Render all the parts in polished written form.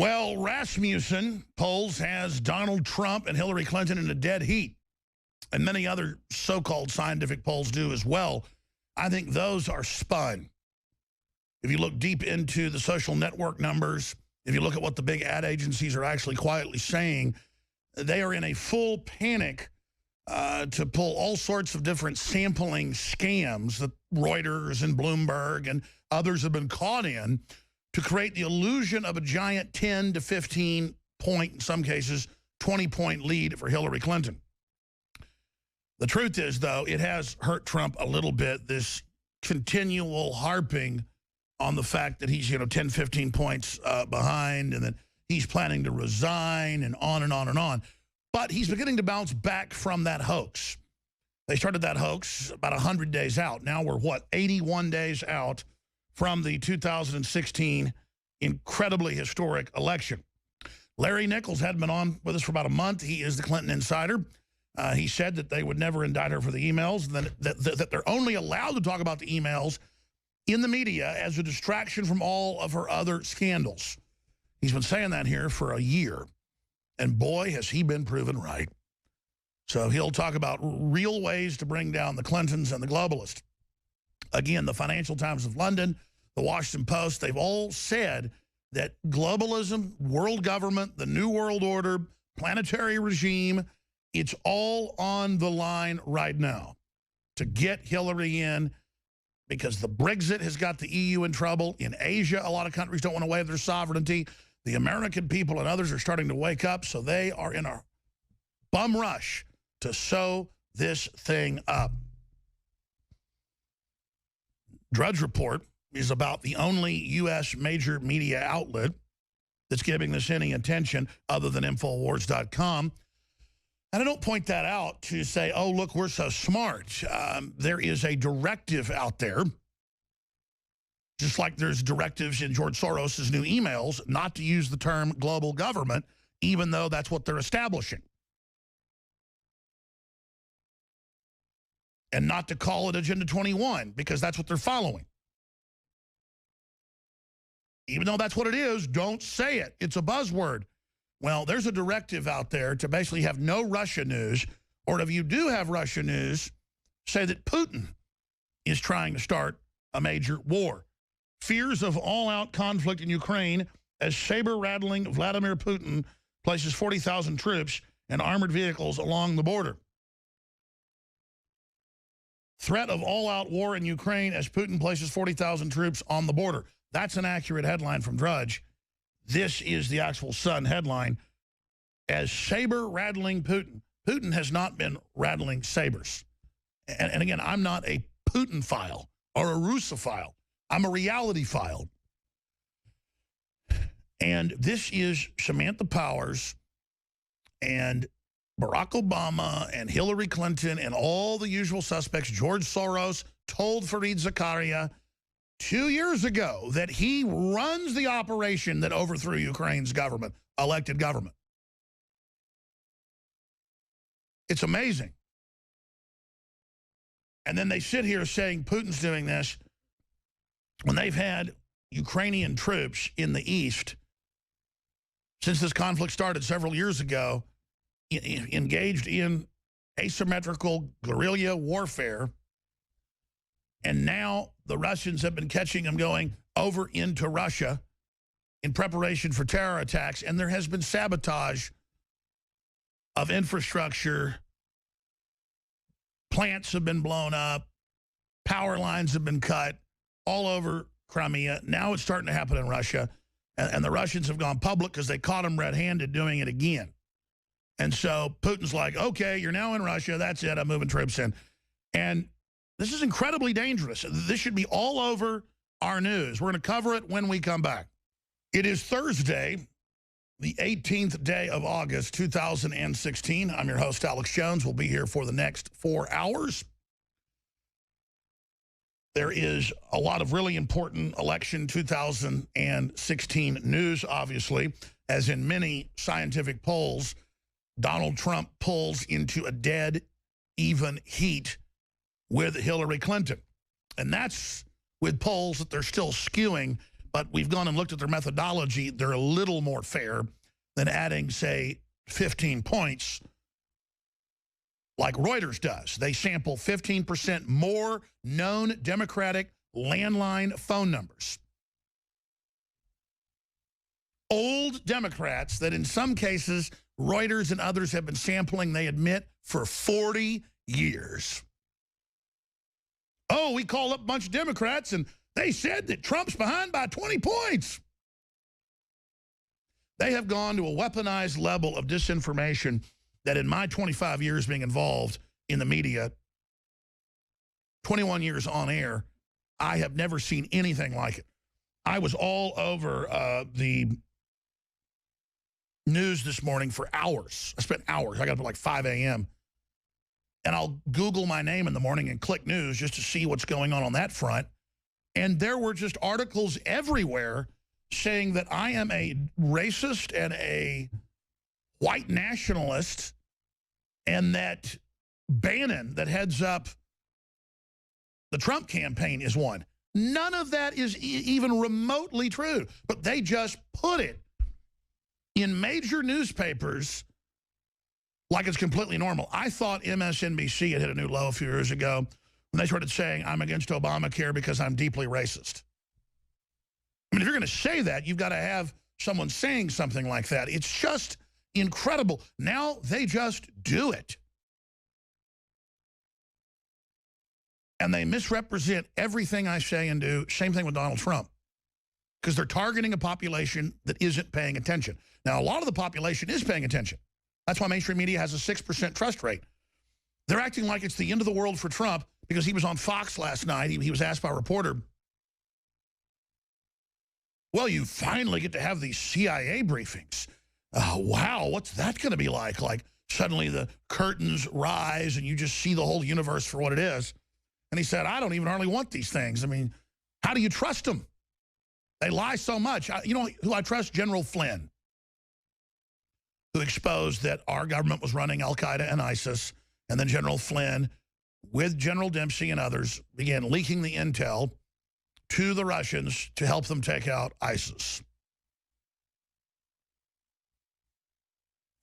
Well, Rasmussen polls has Donald Trump and Hillary Clinton in a dead heat. And many other so-called scientific polls do as well. I think those are spun. If you look deep into the social network numbers, if you look at what the big ad agencies are actually quietly saying, they are in a full panic to pull all sorts of different sampling scams that Reuters and Bloomberg and others have been caught in to create the illusion of a giant 10 to 15 point, in some cases, 20-point lead for Hillary Clinton. The truth is, though, it has hurt Trump a little bit, this continual harping on the fact that he's, 10, 15 points behind and that he's planning to resign and on and on and on. But he's beginning to bounce back from that hoax. They started that hoax about 100 days out. Now we're, 81 days out from the 2016 incredibly historic election. Larry Nichols hadn't been on with us for about a month. He is the Clinton insider. He said that they would never indict her for the emails, and that they're only allowed to talk about the emails in the media as a distraction from all of her other scandals. He's been saying that here for a year, and boy, has he been proven right. So he'll talk about real ways to bring down the Clintons and the globalists. Again, the Financial Times of London, the Washington Post, they've all said that globalism, world government, the New World Order, planetary regime, it's all on the line right now to get Hillary in, because the Brexit has got the EU in trouble. In Asia, a lot of countries don't want to waive their sovereignty. The American people and others are starting to wake up, so they are in a bum rush to sew this thing up. Drudge Report is about the only U.S. major media outlet that's giving this any attention other than Infowars.com. And I don't point that out to say, oh, look, we're so smart. There is a directive out there, just like there's directives in George Soros's new emails, not to use the term global government, even though that's what they're establishing. And not to call it Agenda 21, because that's what they're following. Even though that's what it is, don't say it. It's a buzzword. Well, there's a directive out there to basically have no Russia news, or if you do have Russia news, say that Putin is trying to start a major war. Fears of all-out conflict in Ukraine as saber-rattling Vladimir Putin places 40,000 troops and armored vehicles along the border. Threat of all-out war in Ukraine as Putin places 40,000 troops on the border. That's an accurate headline from Drudge. This is the actual Sun headline. As saber-rattling Putin. Putin has not been rattling sabers. And again, I'm not a Putin file or a Russophile. I'm a reality file. And this is Samantha Powers and Barack Obama and Hillary Clinton and all the usual suspects. George Soros told Fareed Zakaria 2 years ago that he runs the operation that overthrew Ukraine's government, elected government. It's amazing. And then they sit here saying Putin's doing this when they've had Ukrainian troops in the East since this conflict started several years ago, engaged in asymmetrical guerrilla warfare. And now the Russians have been catching them going over into Russia in preparation for terror attacks. And there has been sabotage of infrastructure. Plants have been blown up. Power lines have been cut all over Crimea. Now it's starting to happen in Russia. And the Russians have gone public because they caught them red-handed doing it again. And so Putin's like, okay, you're now in Russia. That's it. I'm moving troops in. And this is incredibly dangerous. This should be all over our news. We're going to cover it when we come back. It is Thursday, the 18th day of August, 2016. I'm your host, Alex Jones. We'll be here for the next 4 hours. There is a lot of really important election 2016 news, obviously, as in many scientific polls. Donald Trump pulls into a dead, even heat with Hillary Clinton. And that's with polls that they're still skewing but we've gone and looked at their methodology. They're a little more fair than adding, say, 15 points like Reuters does. They sample 15% more known Democratic landline phone numbers. Old Democrats that in some cases Reuters and others have been sampling, they admit, for 40 years. Oh, we called up a bunch of Democrats and they said that Trump's behind by 20 points. They have gone to a weaponized level of disinformation that in my 25 years being involved in the media, 21 years on air, I have never seen anything like it. I was all over the news this morning for hours. I spent hours. I got up at like 5 a.m. And I'll Google my name in the morning and click news just to see what's going on that front. And there were just articles everywhere saying that I am a racist and a white nationalist, and that Bannon, that heads up the Trump campaign, is one. None of that is even remotely true, but they just put it in major newspapers like it's completely normal. I thought MSNBC had hit a new low a few years ago when they started saying, I'm against Obamacare because I'm deeply racist. I mean, if you're going to say that, you've got to have someone saying something like that. It's just incredible. Now they just do it. And they misrepresent everything I say and do. Same thing with Donald Trump. Because they're targeting a population that isn't paying attention. Now, a lot of the population is paying attention. That's why mainstream media has a 6% trust rate. They're acting like it's the end of the world for Trump because he was on Fox last night. He was asked by a reporter, well, you finally get to have these CIA briefings. Wow, what's that going to be like? Like suddenly the curtains rise and you just see the whole universe for what it is. And he said, I don't even hardly want these things. I mean, how do you trust them? They lie so much. You know who I trust? General Flynn, who exposed that our government was running al-Qaeda and ISIS. And then General Flynn, with General Dempsey and others, began leaking the intel to the Russians to help them take out ISIS.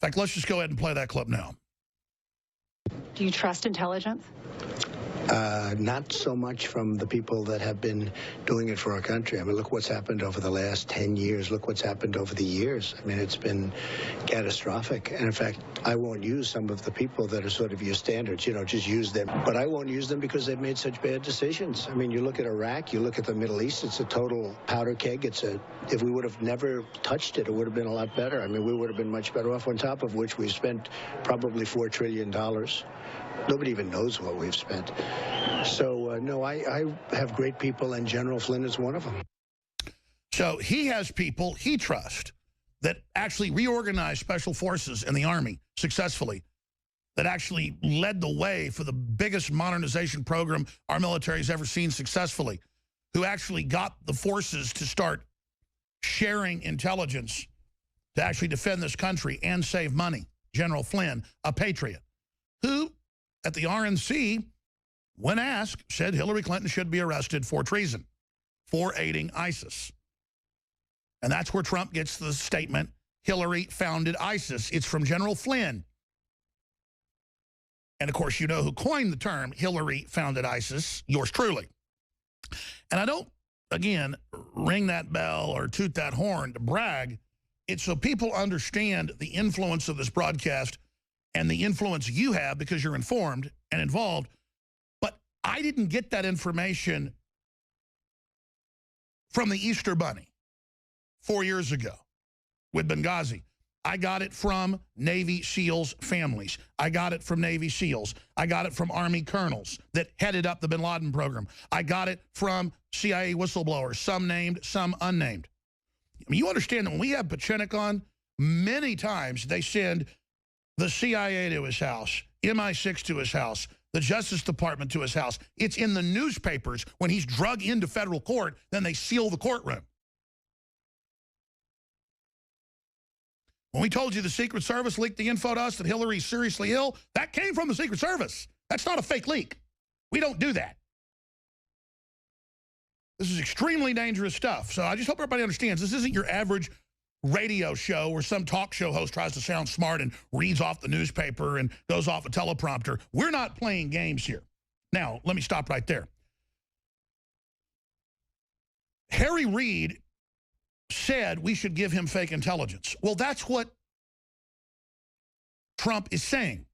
In fact, let's just go ahead and play that clip now. Do you trust intelligence? Not so much from the people that have been doing it for our country. I mean, look what's happened over the last 10 years. Look what's happened over the years. I mean, it's been catastrophic. And in fact, I won't use some of the people that are sort of your standards, you know, just use them. But I won't use them because they've made such bad decisions. I mean, you look at Iraq, you look at the Middle East, it's a total powder keg. If we would have never touched it, it would have been a lot better. I mean, we would have been much better off, on top of which we spent probably $4 trillion. Nobody even knows what we've spent. So, no, I have great people, and General Flynn is one of them. So he has people he trusts that actually reorganized special forces in the Army successfully, that actually led the way for the biggest modernization program our military's ever seen successfully, who actually got the forces to start sharing intelligence to actually defend this country and save money. General Flynn, a patriot, who at the RNC, when asked, said Hillary Clinton should be arrested for treason, for aiding ISIS. And that's where Trump gets the statement, Hillary founded ISIS. It's from General Flynn. And, of course, you know who coined the term Hillary founded ISIS, yours truly. And I don't, again, ring that bell or toot that horn to brag. It's so people understand the influence of this broadcast and the influence you have because you're informed and involved. But I didn't get that information from the Easter Bunny 4 years ago with Benghazi. I got it from Navy SEALs families. I got it from Navy SEALs. I got it from Army colonels that headed up the bin Laden program. I got it from CIA whistleblowers, some named, some unnamed. I mean, you understand that when we have Pachenik on, many times they send the CIA to his house, MI6 to his house, the Justice Department to his house. It's in the newspapers when he's drug into federal court, then they seal the courtroom. When we told you the Secret Service leaked the info to us that Hillary's seriously ill, that came from the Secret Service. That's not a fake leak. We don't do that. This is extremely dangerous stuff. So I just hope everybody understands this isn't your average radio show where some talk show host tries to sound smart and reads off the newspaper and goes off a teleprompter. We're not playing games here. Now, let me stop right there. Harry Reid said we should give him fake intelligence. Well, that's what Trump is saying.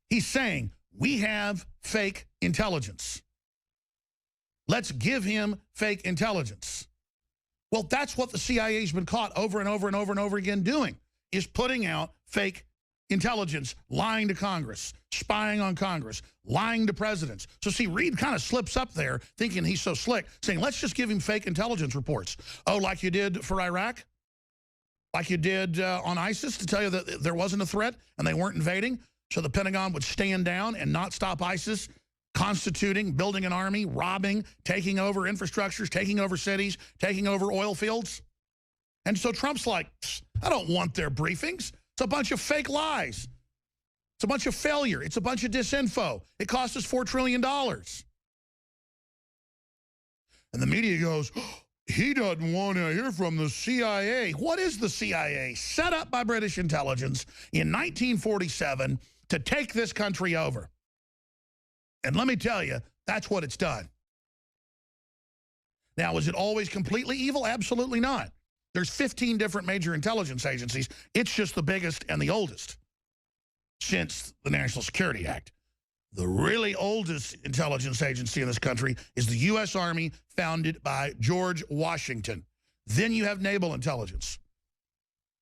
He's saying we have fake intelligence. Let's give him fake intelligence. Well, that's what the CIA's been caught over and over and over and over again doing, is putting out fake intelligence, lying to Congress, spying on Congress, lying to presidents. So see, Reid kind of slips up there thinking he's so slick, saying, let's just give him fake intelligence reports. Oh, like you did for Iraq? Like you did on ISIS to tell you that there wasn't a threat and they weren't invading? So the Pentagon would stand down and not stop ISIS constituting, building an army, robbing, taking over infrastructures, taking over cities, taking over oil fields. And so Trump's like, I don't want their briefings. It's a bunch of fake lies. It's a bunch of failure. It's a bunch of disinfo. It cost us $4 trillion. And the media goes, he doesn't want to hear from the CIA. What is the CIA? Set up by British intelligence in 1947 to take this country over. And let me tell you, that's what it's done. Now, is it always completely evil? Absolutely not. There's 15 different major intelligence agencies. It's just the biggest and the oldest since the National Security Act. The really oldest intelligence agency in this country is the U.S. Army, founded by George Washington. Then you have naval intelligence.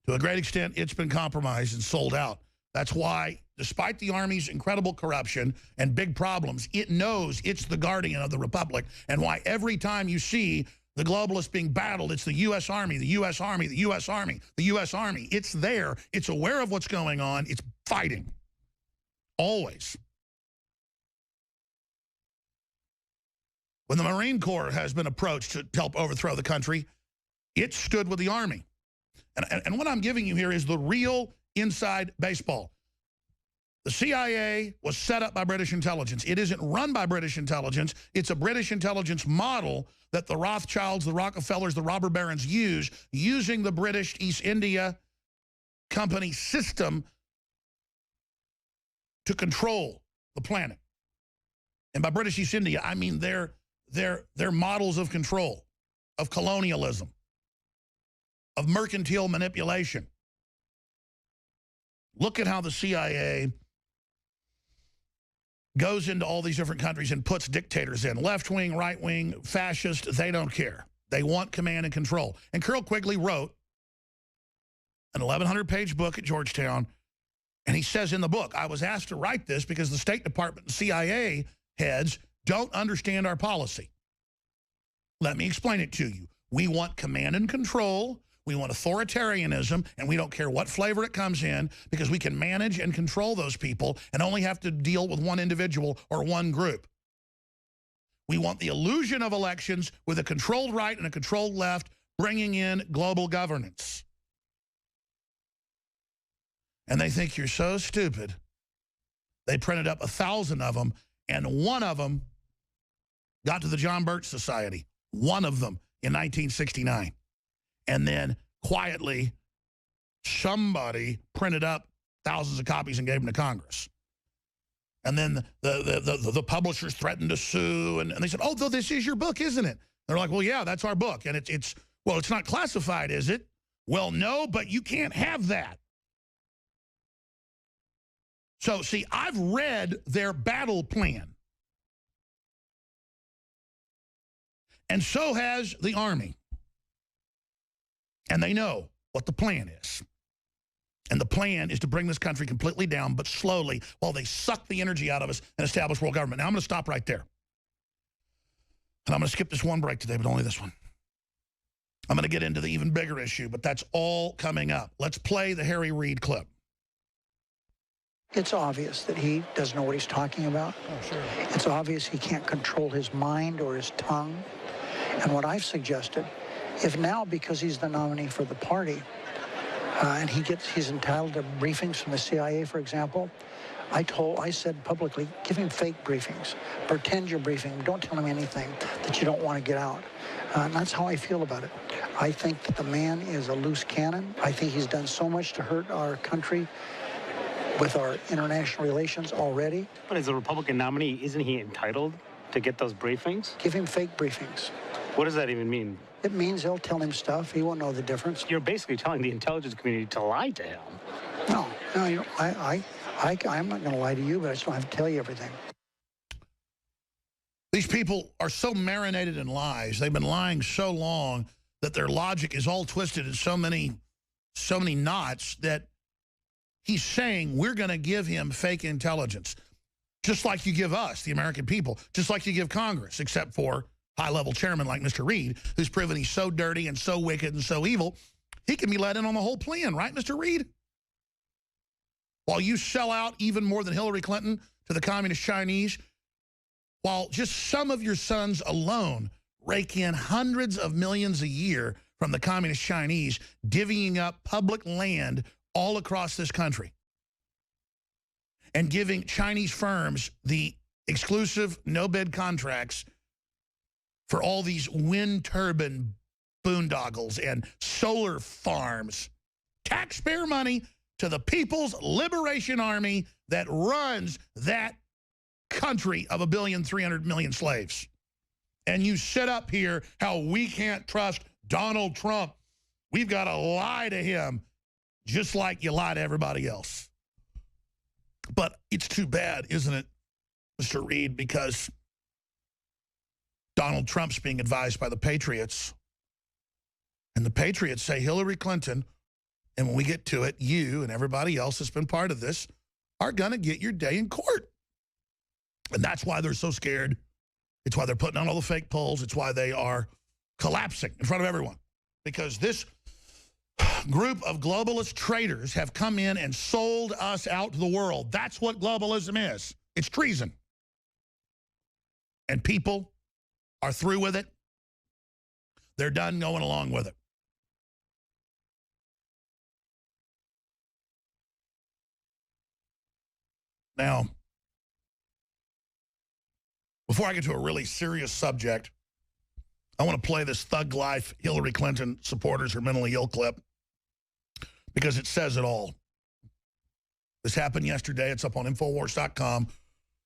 To a great extent, it's been compromised and sold out. That's why, despite the Army's incredible corruption and big problems, it knows it's the guardian of the Republic, and why every time you see the globalists being battled, it's the U.S. Army, the U.S. Army, the U.S. Army, the U.S. Army. It's there. It's aware of what's going on. It's fighting. Always. When the Marine Corps has been approached to help overthrow the country, it stood with the Army. And what I'm giving you here is the real inside baseball. The CIA was set up by British intelligence. It isn't run by British intelligence. It's a British intelligence model that the Rothschilds, the Rockefellers, the robber barons use, using the British East India Company system to control the planet. And by British East India, I mean their models of control, of colonialism, of mercantile manipulation. Look at how the CIA goes into all these different countries and puts dictators in. Left-wing, right-wing, fascist, they don't care. They want command and control. And Carroll Quigley wrote an 1,100-page book at Georgetown, and he says in the book, I was asked to write this because the State Department and CIA heads don't understand our policy. Let me explain it to you. We want command and control. We want authoritarianism, and we don't care what flavor it comes in, because we can manage and control those people and only have to deal with one individual or one group. We want the illusion of elections with a controlled right and a controlled left, bringing in global governance. And they think you're so stupid. They printed up 1,000 of them, and one of them got to the John Birch Society. One of them in 1969. And then quietly, somebody printed up thousands of copies and gave them to Congress. And then the publishers threatened to sue, and they said, oh, this is your book, isn't it? They're like, well, yeah, that's our book. And it's not classified, is it? Well, no, but you can't have that. So, see, I've read their battle plan. And so has the Army. And they know what the plan is. And the plan is to bring this country completely down, but slowly, while they suck the energy out of us and establish world government. Now, I'm going to stop right there. And I'm going to skip this one break today, but only this one. I'm going to get into the even bigger issue, but that's all coming up. Let's play the Harry Reid clip. It's obvious that he doesn't know what he's talking about. Oh, sure. It's obvious he can't control his mind or his tongue. And what I've suggested, if now, because he's the nominee for the party, and he's entitled to briefings from the CIA, for example, I said publicly, give him fake briefings. Pretend you're briefing him. Don't tell him anything that you don't want to get out. And that's how I feel about it. I think that the man is a loose cannon. I think he's done so much to hurt our country with our international relations already. But as a Republican nominee, isn't he entitled to get those briefings? Give him fake briefings. What does that even mean? It means they'll tell him stuff. He won't know the difference. You're basically telling the intelligence community to lie to him. No, I'm not going to lie to you, but I just don't have to tell you everything. These people are so marinated in lies. They've been lying so long that their logic is all twisted in so many knots that he's saying we're going to give him fake intelligence, just like you give us, the American people, just like you give Congress, except for high-level chairman like Mr. Reid, who's proven he's so dirty and so wicked and so evil, he can be let in on the whole plan, right, Mr. Reid? While you sell out even more than Hillary Clinton to the communist Chinese, while just some of your sons alone rake in hundreds of millions a year from the communist Chinese, divvying up public land all across this country and giving Chinese firms the exclusive no-bid contracts for all these wind turbine boondoggles and solar farms. Taxpayer money to the People's Liberation Army that runs that country of 1,300,000,000 slaves. And you sit up here how we can't trust Donald Trump. We've got to lie to him just like you lie to everybody else. But it's too bad, isn't it, Mr. Reid, because Donald Trump's being advised by the Patriots. And the Patriots say Hillary Clinton, and when we get to it, you and everybody else that's been part of this are going to get your day in court. And that's why they're so scared. It's why they're putting on all the fake polls. It's why they are collapsing in front of everyone. Because this group of globalist traitors have come in and sold us out to the world. That's what globalism is. It's treason. And people are through with it. They're done going along with it. Now, before I get to a really serious subject, I want to play this Thug Life Hillary Clinton supporters are mentally ill clip because it says it all. This happened yesterday. It's up on Infowars.com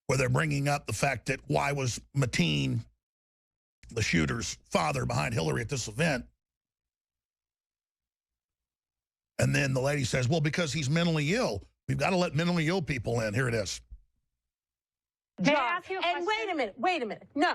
where they're bringing up the fact that why was Mateen, the shooter's father, behind Hillary at this event? And then the lady says, well, because he's mentally ill. We've got to let mentally ill people in. Here it is. May I ask you a question? And wait a minute. No,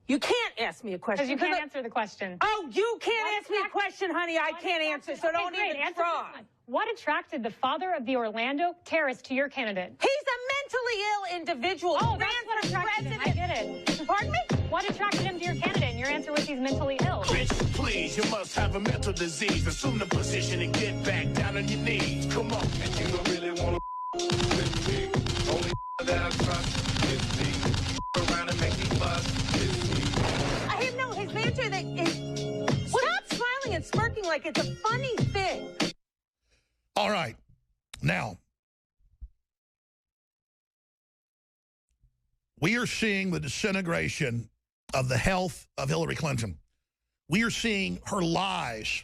you can't ask me a question. Because you can't answer the question. Oh, you can't ask me a question, honey. I can't answer, so don't even try. What attracted the father of the Orlando terrorist to your candidate? He's a mentally ill individual. Oh, that's what attracted him. I get it. Pardon me? What attracted him to your candidate? And your answer was he's mentally ill. Bitch, please, you must have a mental disease. Assume the position and get back down on your knees. Come on. And you don't really want to with me. Only that I trust is me. Around and make me fuss is me. I have no, his answer that is, stop smiling and smirking like it's a funny thing. All right. Now, we are seeing the disintegration of the health of Hillary Clinton. We are seeing her lies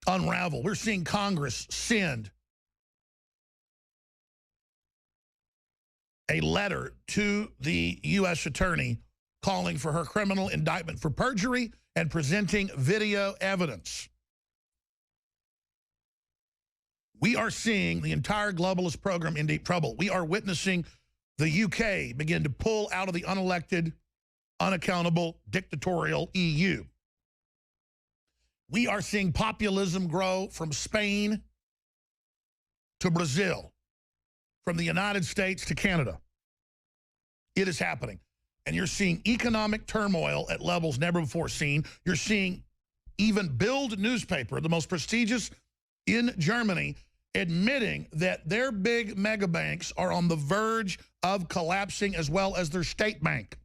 unravel. We're seeing Congress send a letter to the U.S. attorney calling for her criminal indictment for perjury and presenting video evidence. We are seeing the entire globalist program in deep trouble. We are witnessing the UK begin to pull out of the unelected, unaccountable, dictatorial EU. We are seeing populism grow from Spain to Brazil, from the United States to Canada. It is happening. And you're seeing economic turmoil at levels never before seen. You're seeing even Bild newspaper, the most prestigious in Germany, admitting that their big mega banks are on the verge of collapsing as well as their state bank.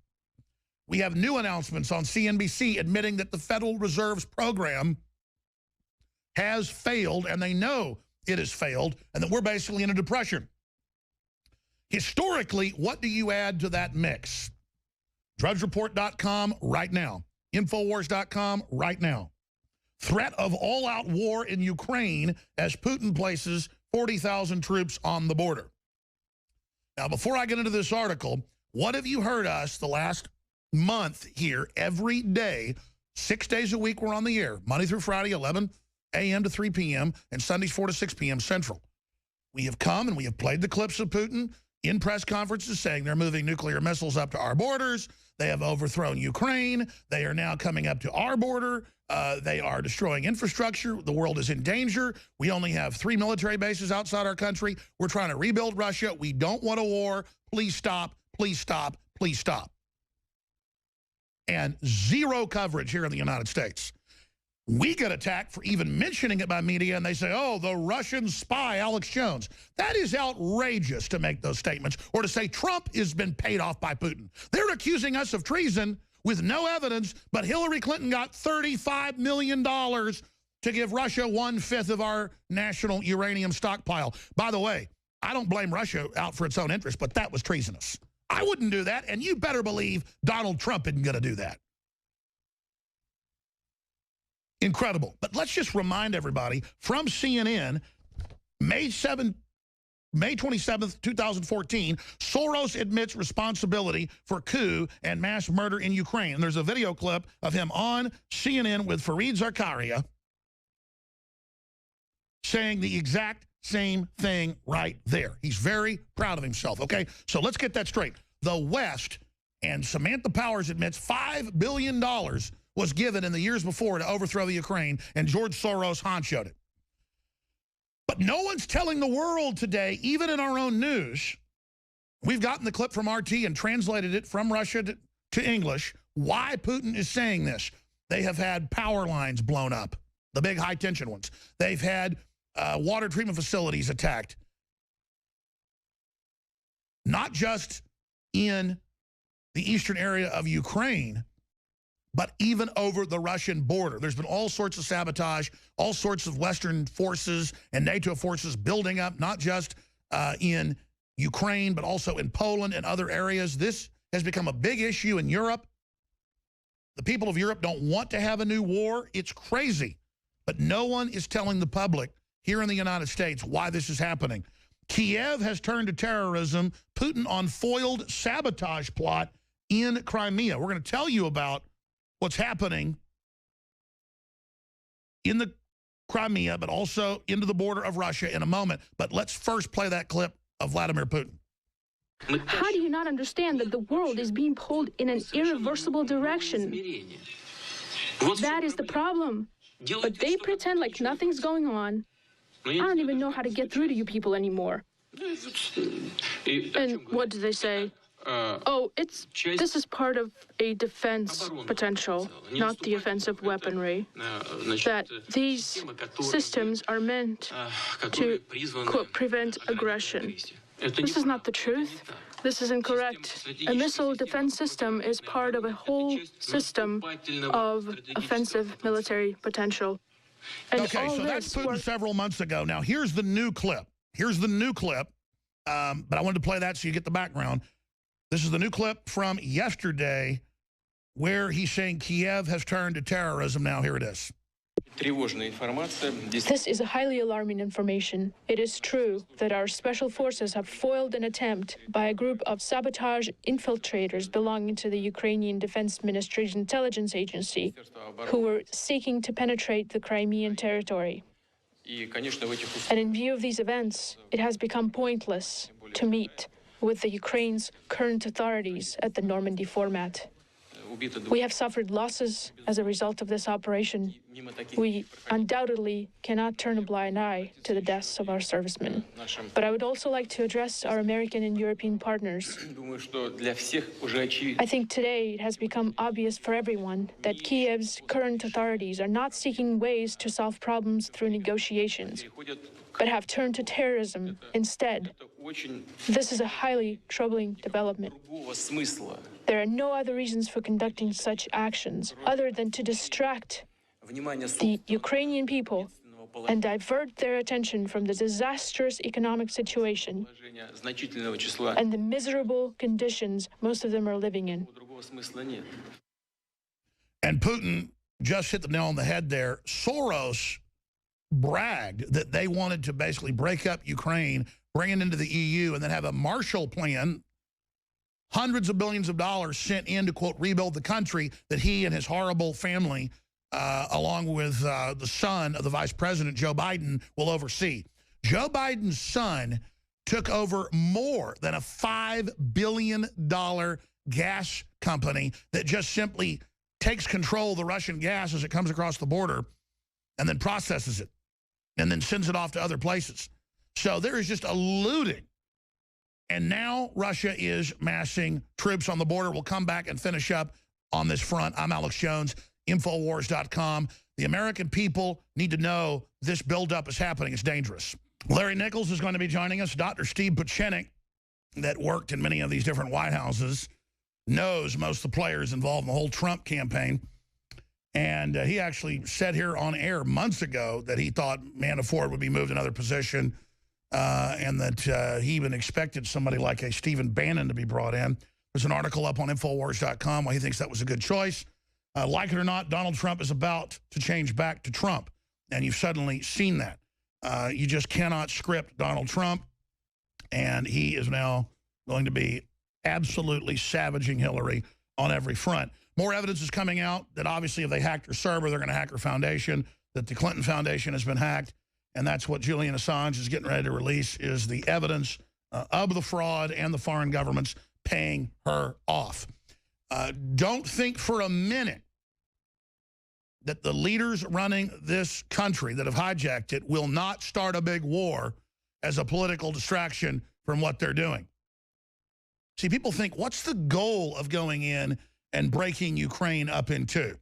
We have new announcements on CNBC admitting that the Federal Reserve's program has failed, and they know it has failed, and that we're basically in a depression. Historically, what do you add to that mix? DrudgeReport.com right now. Infowars.com right now. Threat of all-out war in Ukraine as Putin places 40,000 troops on the border. Now, before I get into this article, what have you heard us the last month here every day, 6 days a week we're on the air, Monday through Friday, 11 a.m. to 3 p.m., and Sundays 4 to 6 p.m. Central. We have come and we have played the clips of Putin in press conferences saying they're moving nuclear missiles up to our borders. They have overthrown Ukraine. They are now coming up to our border. They are destroying infrastructure. The world is in danger. We only have 3 military bases outside our country. We're trying to rebuild Russia. We don't want a war. Please stop. Please stop. Please stop. And zero coverage here in the United States. We get attacked for even mentioning it by media, and they say, oh, the Russian spy, Alex Jones. That is outrageous to make those statements, or to say Trump has been paid off by Putin. They're accusing us of treason with no evidence, but Hillary Clinton got $35 million to give Russia 1/5 of our national uranium stockpile. By the way, I don't blame Russia out for its own interest, but that was treasonous. I wouldn't do that, and you better believe Donald Trump isn't going to do that. Incredible. But let's just remind everybody from CNN, May 27th, 2014, Soros admits responsibility for coup and mass murder in Ukraine. And there's a video clip of him on CNN with Fareed Zakaria saying the exact same thing right there. He's very proud of himself, okay? So let's get that straight. The West, and Samantha Powers admits $5 billion was given in the years before to overthrow the Ukraine, and George Soros honchoed it. But no one's telling the world today, even in our own news, we've gotten the clip from RT and translated it from Russia to English, why Putin is saying this. They have had power lines blown up, the big high-tension ones. They've had water treatment facilities attacked. Not just in the eastern area of Ukraine, but even over the Russian border. There's been all sorts of sabotage, all sorts of Western forces and NATO forces building up, not just in Ukraine, but also in Poland and other areas. This has become a big issue in Europe. The people of Europe don't want to have a new war. It's crazy. But no one is telling the public here in the United States why this is happening. Kiev has turned to terrorism. Putin on foiled sabotage plot in Crimea. We're going to tell you about what's happening in the Crimea, but also into the border of Russia in a moment. But let's first play that clip of Vladimir Putin. How do you not understand that the world is being pulled in an irreversible direction? That is the problem. But they pretend like nothing's going on. I don't even know how to get through to you people anymore. And what do they say? Oh, this is part of a defense potential, not the offensive weaponry. That these systems are meant to, quote, prevent aggression. This is not the truth. This is incorrect. A missile defense system is part of a whole system of offensive military potential. And okay, so that's Putin several months ago. Now, here's the new clip. Here's the new clip. But I wanted to play that so you get the background. This is the new clip from yesterday where he's saying Kiev has turned to terrorism. Now, here it is. This is a highly alarming information. It is true that our special forces have foiled an attempt by a group of sabotage infiltrators belonging to the Ukrainian Defense Ministry's intelligence agency who were seeking to penetrate the Crimean territory. And in view of these events, it has become pointless to meet with the Ukraine's current authorities at the Normandy format. We have suffered losses as a result of this operation. We undoubtedly cannot turn a blind eye to the deaths of our servicemen. But I would also like to address our American and European partners. I think today it has become obvious for everyone that Kiev's current authorities are not seeking ways to solve problems through negotiations, but have turned to terrorism instead. This is a highly troubling development. There are no other reasons for conducting such actions other than to distract the Ukrainian people and divert their attention from the disastrous economic situation and the miserable conditions most of them are living in. And Putin just hit the nail on the head there. Soros bragged that they wanted to basically break up Ukraine, bring it into the EU, and then have a Marshall Plan, hundreds of billions of dollars sent in to, quote, rebuild the country that he and his horrible family, along with the son of the vice president, Joe Biden, will oversee. Joe Biden's son took over more than a $5 billion gas company that just simply takes control of the Russian gas as it comes across the border and then processes it and then sends it off to other places. So there is just a looting. And now Russia is massing troops on the border. We'll come back and finish up on this front. I'm Alex Jones, Infowars.com. The American people need to know this buildup is happening. It's dangerous. Larry Nichols is going to be joining us. Dr. Steve Pieczenik, that worked in many of these different White Houses, knows most of the players involved in the whole Trump campaign. And he actually said here on air months ago that he thought Manafort would be moved to another position and that he even expected somebody like a Stephen Bannon to be brought in. There's an article up on Infowars.com why he thinks that was a good choice. Like it or not, Donald Trump is about to change back to Trump. And you've suddenly seen that. You just cannot script Donald Trump. And he is now going to be absolutely savaging Hillary on every front. More evidence is coming out that obviously if they hacked her server, they're going to hack her foundation, that the Clinton Foundation has been hacked. And that's what Julian Assange is getting ready to release, is the evidence of the fraud and the foreign governments paying her off. Don't think for a minute that the leaders running this country that have hijacked it will not start a big war as a political distraction from what they're doing. See, people think, what's the goal of going in and breaking Ukraine up in two?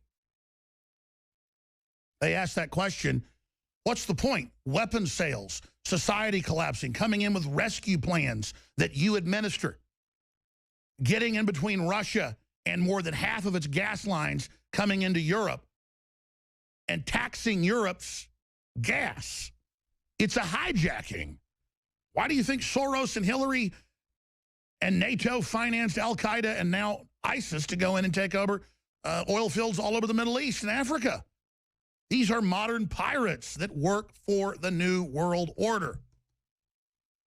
They ask that question. What's the point? Weapons sales, society collapsing, coming in with rescue plans that you administer, getting in between Russia and more than half of its gas lines coming into Europe and taxing Europe's gas. It's a hijacking. Why do you think Soros and Hillary and NATO financed al-Qaeda and now ISIS to go in and take over oil fields all over the Middle East and Africa? These are modern pirates that work for the New World Order.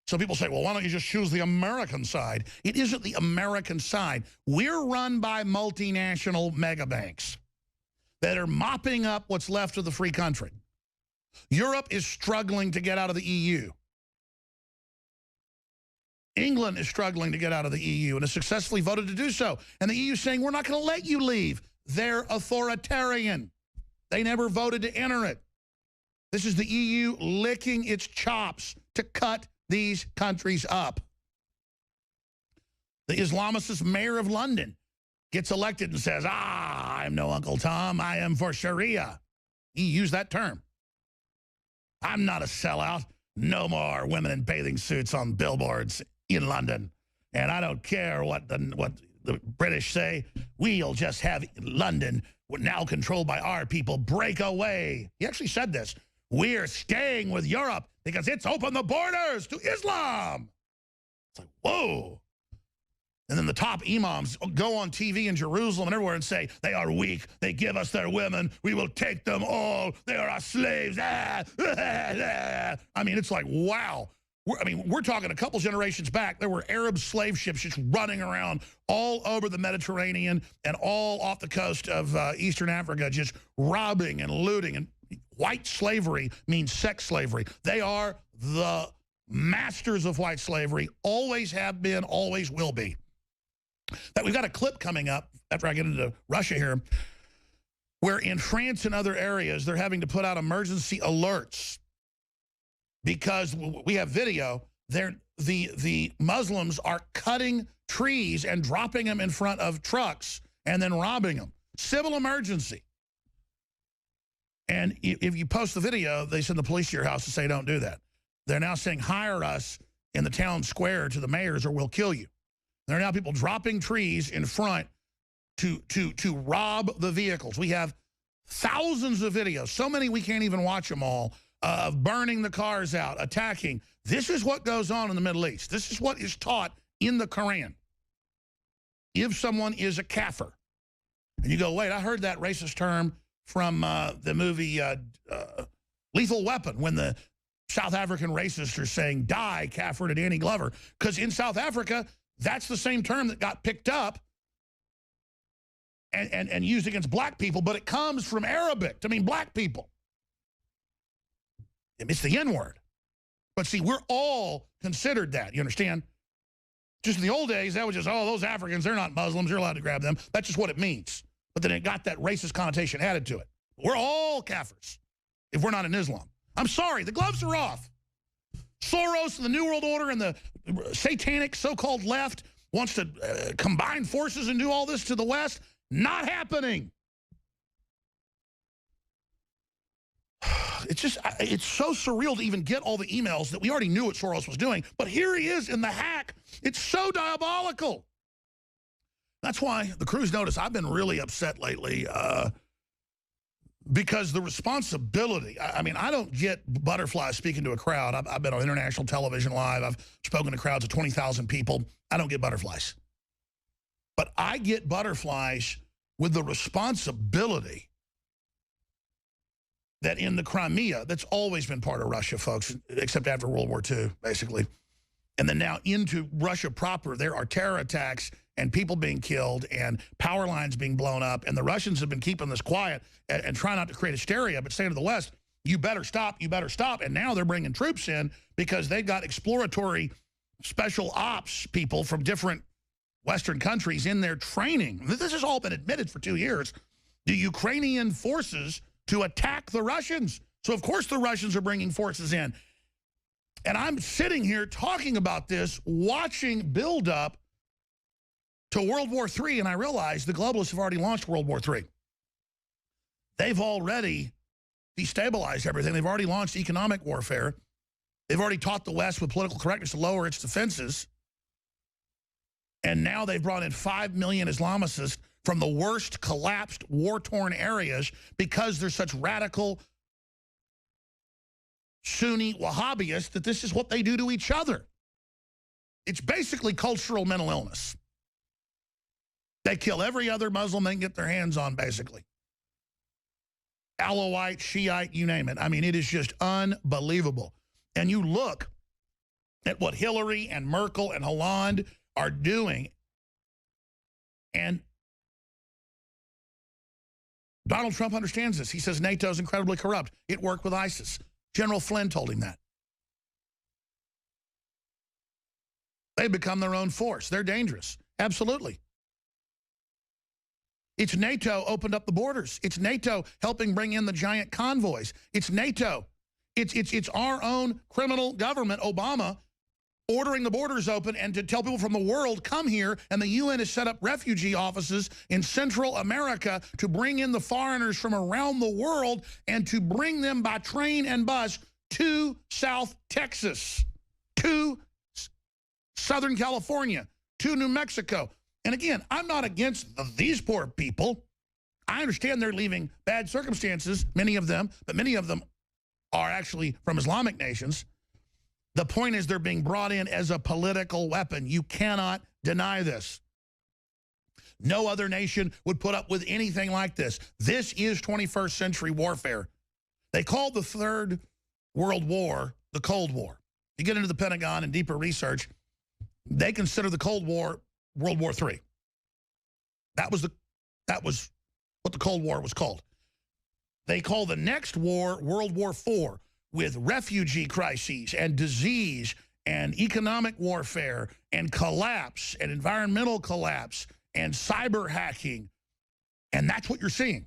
So people say, well, why don't you just choose the American side? It isn't the American side. We're run by multinational mega banks that are mopping up what's left of the free country. Europe is struggling to get out of the EU. England is struggling to get out of the EU and has successfully voted to do so. And the EU is saying, we're not going to let you leave. They're authoritarian. They never voted to enter it. This is the EU licking its chops to cut these countries up. The Islamicist mayor of London gets elected and says, I'm no Uncle Tom, I am for Sharia. He used that term. I'm not a sellout. No more women in bathing suits on billboards in London. And I don't care what the British say. We'll just have London, now controlled by our people, break away. He actually said this. We're staying with Europe because it's opened the borders to Islam. It's like, whoa. And then the top imams go on TV in Jerusalem and everywhere and say, they are weak. They give us their women. We will take them all. They are our slaves. I mean, it's like, wow. We're talking a couple generations back, there were Arab slave ships just running around all over the Mediterranean and all off the coast of Eastern Africa, just robbing and looting. And white slavery means sex slavery. They are the masters of white slavery, always have been, always will be. That we've got a clip coming up after I get into Russia here, where in France and other areas, they're having to put out emergency alerts because we have video. The Muslims are cutting trees and dropping them in front of trucks and then robbing them. Civil emergency. And if you post the video, they send the police to your house to say don't do that. They're now saying hire us in the town square to the mayors or we'll kill you. There are now people dropping trees in front to rob the vehicles. We have thousands of videos, so many we can't even watch them all, of burning the cars out, attacking. This is what goes on in the Middle East. This is what is taught in the Quran. If someone is a kafir, and you go, wait, I heard that racist term from the movie Lethal Weapon, when the South African racists are saying, die, kafir, to Danny Glover. Because in South Africa, that's the same term that got picked up and used against black people, but it comes from Arabic to mean black people. It's the N-word. But see, we're all considered that, you understand? Just in the old days, that was just, oh, those Africans, they're not Muslims, you're allowed to grab them. That's just what it means. But then it got that racist connotation added to it. We're all kafirs if we're not in Islam. I'm sorry, the gloves are off. Soros and the New World Order and the satanic so-called left wants to combine forces and do all this to the West. Not happening. It's just, it's so surreal to even get all the emails that we already knew what Soros was doing. But here he is in the hack. It's so diabolical. That's why the Cruz notice, I've been really upset lately because the responsibility, I mean, I don't get butterflies speaking to a crowd. I've been on international television live. I've spoken to crowds of 20,000 people. I don't get butterflies. But I get butterflies with the responsibility that in the Crimea, that's always been part of Russia, folks, except after World War II, basically. And then now into Russia proper, there are terror attacks and people being killed and power lines being blown up. And the Russians have been keeping this quiet and trying not to create hysteria, but saying to the West, you better stop, you better stop. And now they're bringing troops in because they've got exploratory special ops people from different Western countries in their training. This has all been admitted for 2 years. The Ukrainian forces to attack the Russians. So, of course, the Russians are bringing forces in. And I'm sitting here talking about this, watching build up to World War III, and I realize the globalists have already launched World War III. They've already destabilized everything. They've already launched economic warfare. They've already taught the West with political correctness to lower its defenses. And now they've brought in 5 million Islamists from the worst collapsed, war-torn areas because they're such radical Sunni Wahhabis that this is what they do to each other. It's basically cultural mental illness. They kill every other Muslim they can get their hands on, basically. Alawite, Shiite, you name it. I mean, it is just unbelievable. And you look at what Hillary and Merkel and Hollande are doing, and Donald Trump understands this. He says NATO is incredibly corrupt. It worked with ISIS. General Flynn told him that. They become their own force. They're dangerous. Absolutely. It's NATO opened up the borders. It's NATO helping bring in the giant convoys. It's NATO. It's our own criminal government, Obama, ordering the borders open and to tell people from the world, come here, and the UN has set up refugee offices in Central America to bring in the foreigners from around the world and to bring them by train and bus to South Texas, to Southern California, to New Mexico. And again, I'm not against these poor people. I understand they're leaving bad circumstances, many of them, but many of them are actually from Islamic nations. The point is they're being brought in as a political weapon. You cannot deny this. No other nation would put up with anything like this. This is 21st century warfare. They called the Third World War the Cold War. You get into the Pentagon and deeper research, they consider the Cold War World War III. That was what the Cold War was called. They call the next war World War IV, with refugee crises and disease and economic warfare and collapse and environmental collapse and cyber hacking. And that's what you're seeing.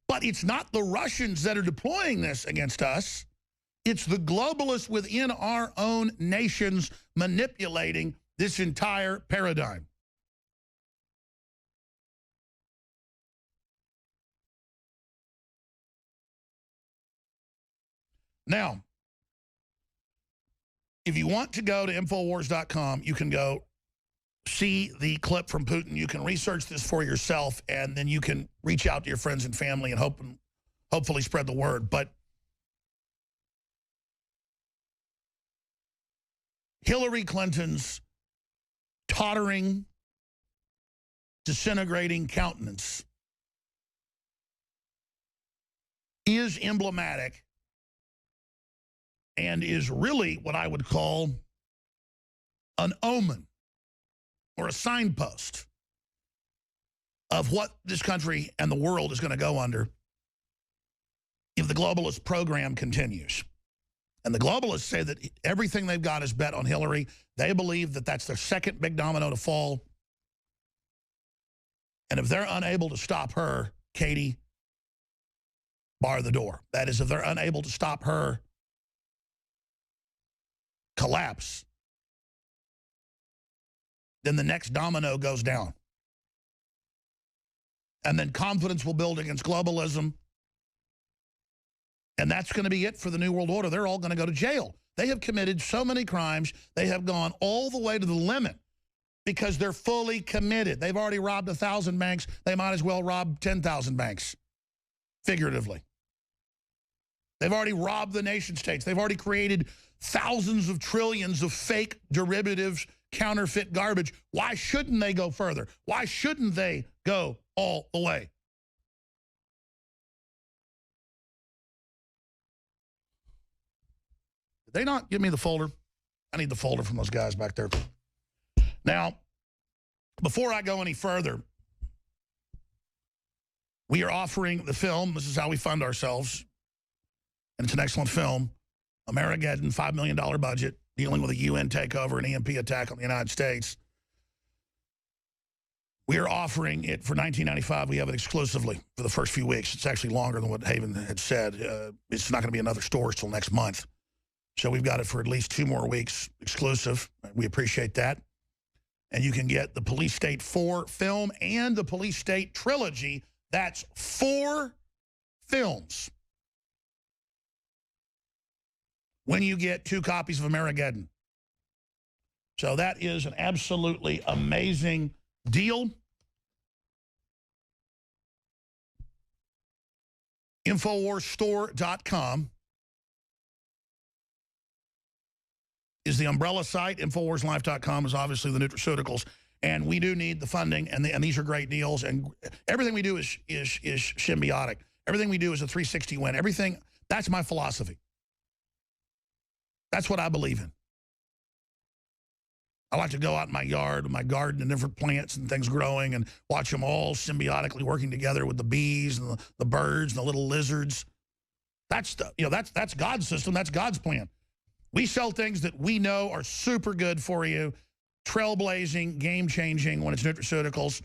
But it's not the Russians that are deploying this against us. It's the globalists within our own nations manipulating this entire paradigm. Now, if you want to go to Infowars.com, you can go see the clip from Putin. You can research this for yourself, and then you can reach out to your friends and family and hopefully spread the word. But Hillary Clinton's tottering, disintegrating countenance is emblematic and is really what I would call an omen or a signpost of what this country and the world is going to go under if the globalist program continues. And the globalists say that everything they've got is bet on Hillary. They believe that that's their second big domino to fall. And if they're unable to stop her, Katie, bar the door. That is, if they're unable to stop her collapse, then the next domino goes down. And then confidence will build against globalism. And that's going to be it for the New World Order. They're all going to go to jail. They have committed so many crimes. They have gone all the way to the limit because they're fully committed. They've already robbed 1,000 banks. They might as well rob 10,000 banks, figuratively. They've already robbed the nation states. They've already created thousands of trillions of fake derivatives, counterfeit garbage. Why shouldn't they go further? Why shouldn't they go all the way? Did they not give me the folder? I need the folder from those guys back there. Now, before I go any further, we are offering the film. This is how we fund ourselves. And it's an excellent film. Amerigeddon, $5 million budget, dealing with a UN takeover and EMP attack on the United States. We are offering it for $19.95. We have it exclusively for the first few weeks. It's actually longer than what Haven had said. It's not going to be in other stores till next month. So we've got it for at least 2 more weeks exclusive. We appreciate that. And you can get the Police State 4 film and the Police State trilogy. That's 4 films when you get 2 copies of Amerigeddon. So that is an absolutely amazing deal. InfoWarsStore.com is the umbrella site. InfoWarsLife.com is obviously the nutraceuticals. And we do need the funding, and these are great deals. And everything we do is symbiotic. Everything we do is a 360 win. Everything, that's my philosophy. That's what I believe in. I like to go out in my yard, with my garden, and different plants and things growing, and watch them all symbiotically working together with the bees and the birds and the little lizards. That's that's God's system. That's God's plan. We sell things that we know are super good for you, trailblazing, game-changing when it's nutraceuticals,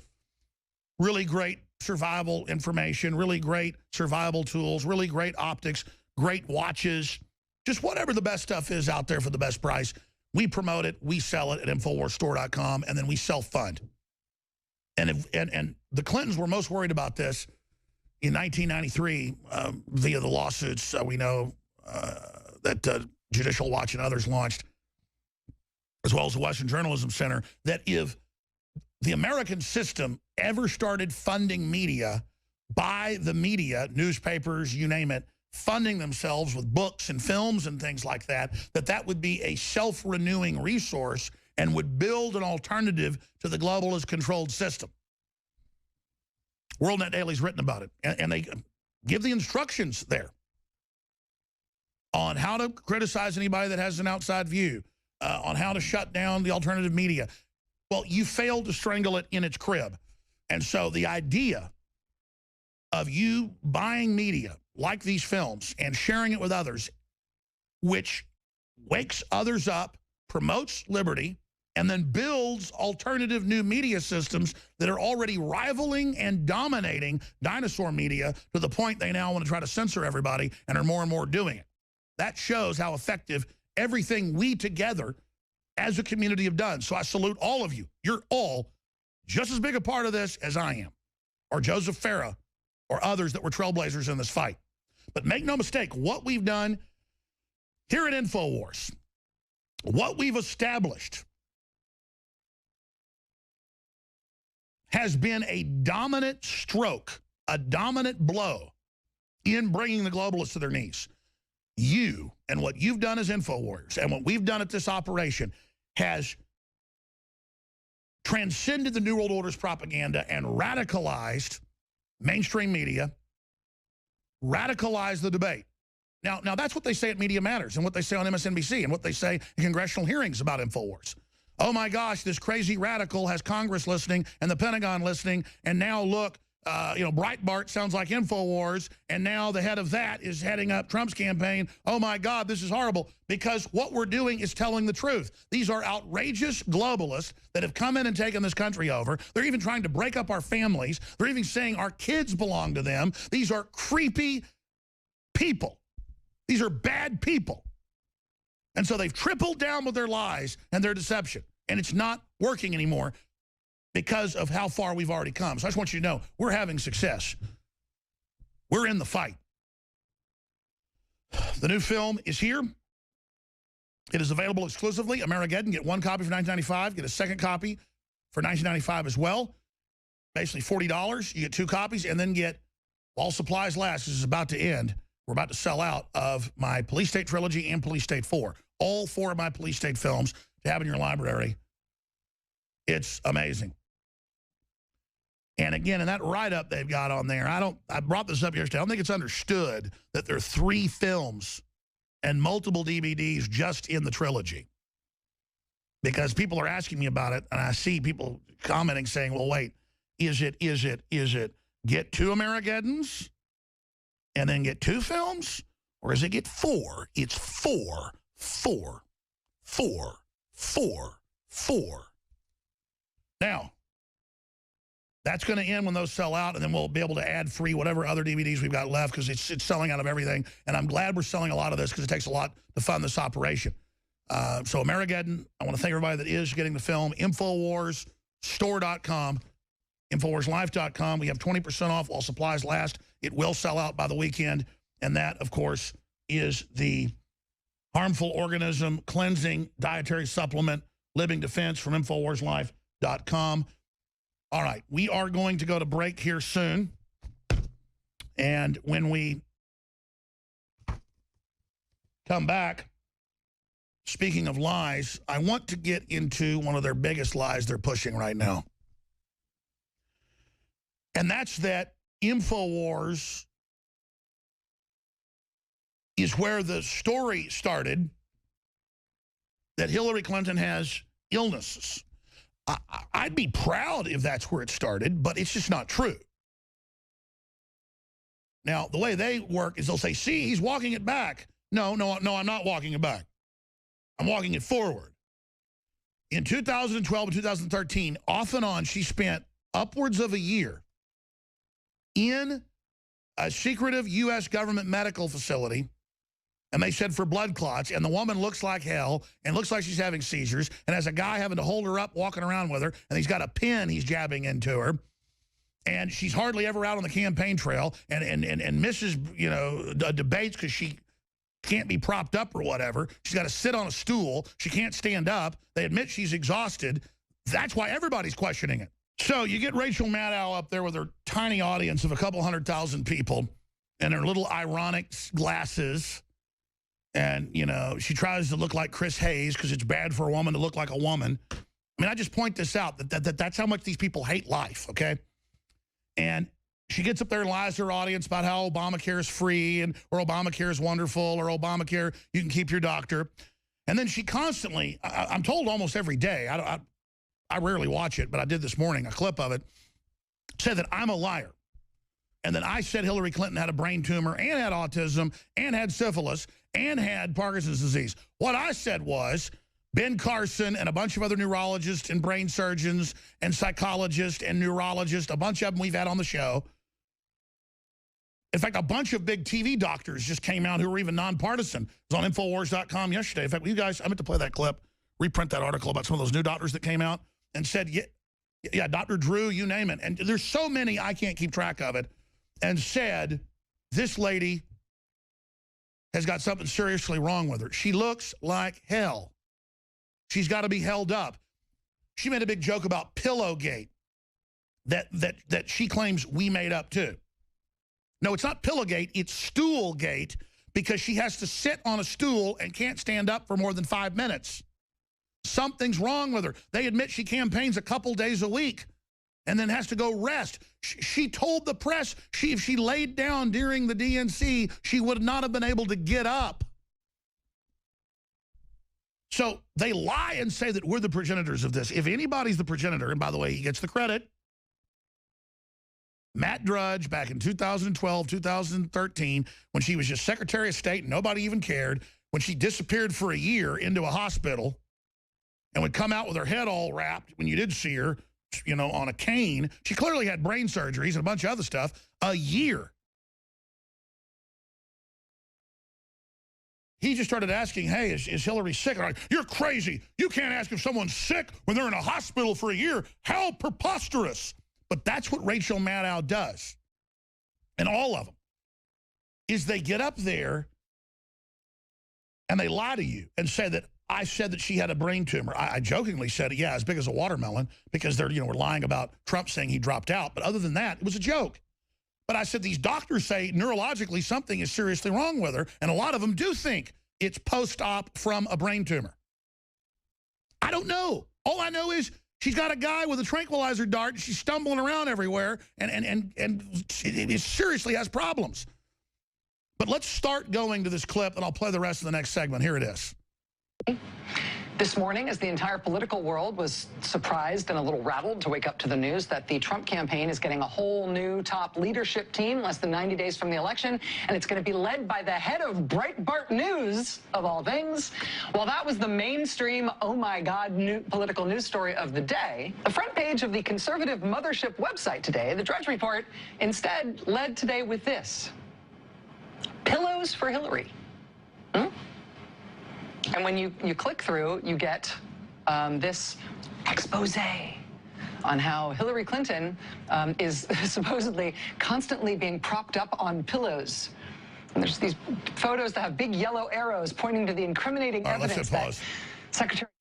really great survival information, really great survival tools, really great optics, great watches, just whatever the best stuff is out there for the best price. We promote it, we sell it at InfoWarsStore.com, and then we self-fund. And the Clintons were most worried about this in 1993 via the lawsuits we know that Judicial Watch and others launched, as well as the Western Journalism Center, that if the American system ever started funding media by the media, newspapers, you name it, funding themselves with books and films and things like that, that would be a self-renewing resource and would build an alternative to the globalist controlled system. WorldNet Daily's written about it, and they give the instructions there on how to criticize anybody that has an outside view, on how to shut down the alternative media. Well, you failed to strangle it in its crib. And so the idea of you buying media like these films and sharing it with others, which wakes others up, promotes liberty, and then builds alternative new media systems that are already rivaling and dominating dinosaur media to the point they now want to try to censor everybody and are more and more doing it. That shows how effective everything we together as a community have done. So I salute all of you. You're all just as big a part of this as I am, or Joseph Farah, or others that were trailblazers in this fight. But make no mistake, what we've done here at InfoWars, what we've established has been a dominant stroke, a dominant blow in bringing the globalists to their knees. You and what you've done as InfoWars and what we've done at this operation has transcended the New World Order's propaganda and radicalized mainstream media, radicalized the debate. Now that's what they say at Media Matters and what they say on MSNBC and what they say in congressional hearings about InfoWars. Oh my gosh, this crazy radical has Congress listening and the Pentagon listening, and now look, Breitbart sounds like InfoWars, and now the head of that is heading up Trump's campaign. Oh my God, this is horrible, because what we're doing is telling the truth. These are outrageous globalists that have come in and taken this country over. They're even trying to break up our families. They're even saying our kids belong to them. These are creepy people. These are bad people. And so they've tripled down with their lies and their deception, and it's not working anymore because of how far we've already come. So I just want you to know, we're having success. We're in the fight. The new film is here. It is available exclusively. Amerigeddon, get one copy for $19.95. Get a second copy for $19.95 as well. Basically $40. You get 2 copies, and then get, while supplies last, this is about to end, we're about to sell out of my Police State Trilogy and Police State 4. All 4 of my Police State films to have in your library. It's amazing. And again, in that write-up they've got on there, I brought this up yesterday. I don't think it's understood that there are 3 films and multiple DVDs just in the trilogy. Because people are asking me about it, and I see people commenting saying, well, wait, is it get 2 Amerigeddons and then get 2 films? Or is it get 4? It's 4, 4, 4, 4, 4. Now, that's going to end when those sell out, and then we'll be able to add free whatever other DVDs we've got left, because it's selling out of everything. And I'm glad we're selling a lot of this, because it takes a lot to fund this operation. So Amerigeddon, I want to thank everybody that is getting the film. InfoWarsStore.com, InfoWarsLife.com. We have 20% off while supplies last. It will sell out by the weekend. And that, of course, is the harmful organism cleansing dietary supplement, Living Defense, from InfoWarsLife.com. All right, we are going to go to break here soon. And when we come back, speaking of lies, I want to get into one of their biggest lies they're pushing right now. And that's that InfoWars is where the story started, that Hillary Clinton has illnesses. I'd be proud if that's where it started, but it's just not true. Now, the way they work is they'll say, see, he's walking it back. No, I'm not walking it back. I'm walking it forward. In 2012 and 2013, off and on, she spent upwards of a year in a secretive U.S. government medical facility, and they said for blood clots, and the woman looks like hell and looks like she's having seizures, and has a guy having to hold her up, walking around with her, and he's got a pin he's jabbing into her, and she's hardly ever out on the campaign trail, and misses, debates because she can't be propped up or whatever. She's got to sit on a stool. She can't stand up. They admit she's exhausted. That's why everybody's questioning it. So you get Rachel Maddow up there with her tiny audience of a couple 100,000 people and her little ironic glasses. And, she tries to look like Chris Hayes because it's bad for a woman to look like a woman. I mean, I just point this out, that's how much these people hate life, okay? And she gets up there and lies to her audience about how Obamacare is free, or Obamacare is wonderful, or Obamacare, you can keep your doctor. And then she constantly, I'm told almost every day, I rarely watch it, but I did this morning, a clip of it, said that I'm a liar. And that I said Hillary Clinton had a brain tumor and had autism and had syphilis and had Parkinson's disease. What I said was Ben Carson and a bunch of other neurologists and brain surgeons and psychologists and neurologists, a bunch of them we've had on the show. In fact, a bunch of big TV doctors just came out who were even nonpartisan. It was on Infowars.com yesterday. In fact, you guys, I meant to play that clip, reprint that article about some of those new doctors that came out and said, yeah, Dr. Drew, you name it. And there's so many, I can't keep track of it. And said, this lady has got something seriously wrong with her. She looks like hell. She's got to be held up. She made a big joke about Pillowgate that she claims we made up too. No, it's not Pillowgate, it's Stoolgate, because she has to sit on a stool and can't stand up for more than 5 minutes. Something's wrong with her. They admit she campaigns a couple days a week and then has to go rest. She told the press if she laid down during the DNC, she would not have been able to get up. So they lie and say that we're the progenitors of this. If anybody's the progenitor, and by the way, he gets the credit, Matt Drudge back in 2012, 2013, when she was just Secretary of State and nobody even cared, when she disappeared for a year into a hospital and would come out with her head all wrapped when you did see her, you know, on a cane. She clearly had brain surgeries and a bunch of other stuff. A year. He just started asking, hey, is Hillary sick? And you're crazy. You can't ask if someone's sick when they're in a hospital for a year. How preposterous. But that's what Rachel Maddow does. And all of them. Is they get up there and they lie to you and say that I said that she had a brain tumor. I jokingly said, yeah, as big as a watermelon, because they're, you know, we're lying about Trump saying he dropped out. But other than that, it was a joke. But I said, these doctors say neurologically something is seriously wrong with her. And a lot of them do think it's post-op from a brain tumor. I don't know. All I know is she's got a guy with a tranquilizer dart. And she's stumbling around everywhere. And it seriously has problems. But let's start going to this clip, and I'll play the rest of the next segment. Here it is. This morning, as the entire political world was surprised and a little rattled to wake up to the news that the Trump campaign is getting a whole new top leadership team less than 90 days from the election, and it's going to be led by the head of Breitbart News, of all things. Well, that was the mainstream, oh my God, political news story of the day. The front page of the conservative mothership website today, the Drudge Report, instead led today with this: pillows for Hillary. And when you click through, you get this expose on how Hillary Clinton is supposedly constantly being propped up on pillows. And there's these photos that have big yellow arrows pointing to the incriminating evidence that Secretary...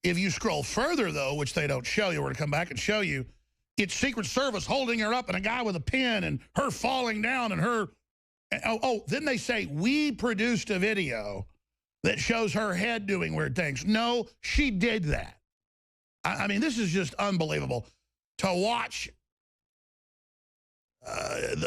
If you scroll further, though, which they don't show you, we're going to come back and show you, it's Secret Service holding her up and a guy with a pen and her falling down and her... then they say, we produced a video that shows her head doing weird things. No, she did that. I mean, this is just unbelievable to watch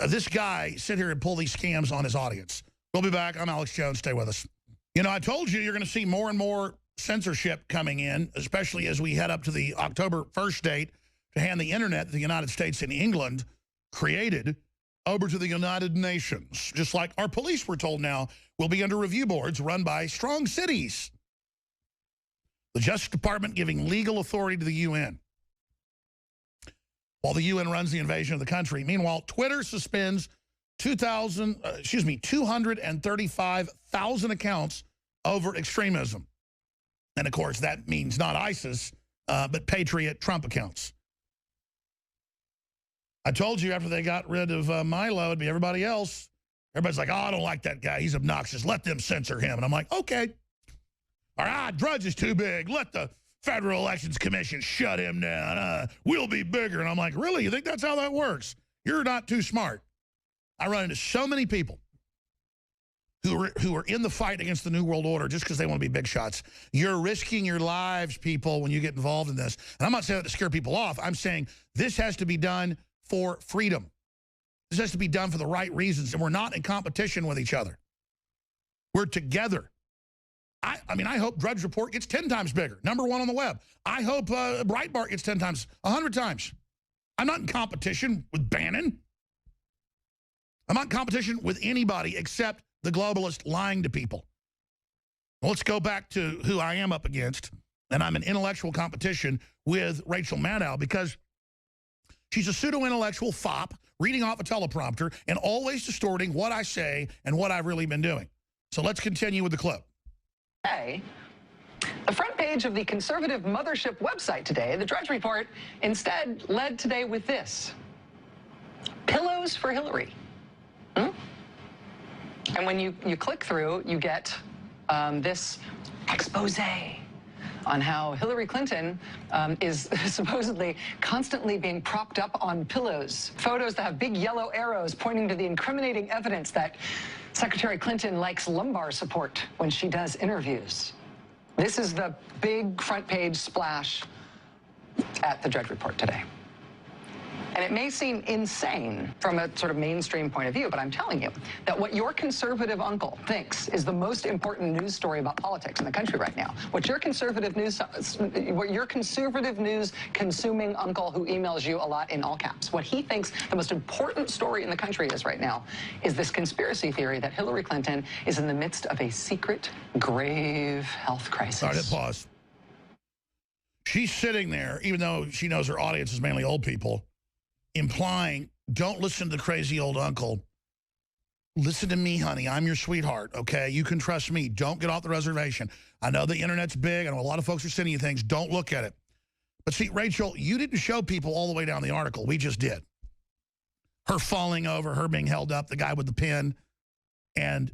this guy sit here and pull these scams on his audience. We'll be back. I'm Alex Jones. Stay with us. You know, I told you you're going to see more and more censorship coming in, especially as we head up to the October 1st date to hand the internet that the United States and England created over to the United Nations. Just like our police, we're told now, will be under review boards run by strong cities. The Justice Department giving legal authority to the UN, while the UN runs the invasion of the country. Meanwhile, Twitter suspends 235,000 accounts over extremism. And, of course, that means not ISIS, but Patriot Trump accounts. I told you after they got rid of Milo, it'd be everybody else. Everybody's like, oh, I don't like that guy. He's obnoxious. Let them censor him. And I'm like, okay. All right, Drudge is too big. Let the Federal Elections Commission shut him down. We'll be bigger. And I'm like, really? You think that's how that works? You're not too smart. I run into so many people who are in the fight against the New World Order just because they want to be big shots. You're risking your lives, people, when you get involved in this. And I'm not saying that to scare people off. I'm saying this has to be done for freedom. This has to be done for the right reasons, and we're not in competition with each other. We're together. I mean, I hope Drudge Report gets 10 times bigger, #1 on the web. I hope Breitbart gets 10 times, 100 times. I'm not in competition with Bannon. I'm not in competition with anybody except the globalist lying to people. Well, let's go back to who I am up against, and I'm in intellectual competition with Rachel Maddow because she's a pseudo-intellectual fop reading off a teleprompter and always distorting what I say and what I've really been doing. So let's continue with the clip. The front page of the conservative mothership website today, the Drudge Report, instead led today with this: pillows for Hillary. And when you click through, you get this expose on how Hillary Clinton is supposedly constantly being propped up on pillows. Photos that have big yellow arrows pointing to the incriminating evidence that Secretary Clinton likes lumbar support when she does interviews. This is the big front page splash at the Drudge Report today. And it may seem insane from a sort of mainstream point of view, but I'm telling you that what your conservative uncle thinks is the most important news story about politics in the country right now, what your conservative news consuming uncle who emails you a lot in all caps, what he thinks the most important story in the country is right now is this conspiracy theory that Hillary Clinton is in the midst of a secret, grave health crisis. All right, pause. She's sitting there, even though she knows her audience is mainly old people, implying, don't listen to the crazy old uncle. Listen to me, honey. I'm your sweetheart, okay? You can trust me. Don't get off the reservation. I know the internet's big. I know a lot of folks are sending you things. Don't look at it. But see, Rachel, you didn't show people all the way down the article. We just did. Her falling over, her being held up, the guy with the pen. And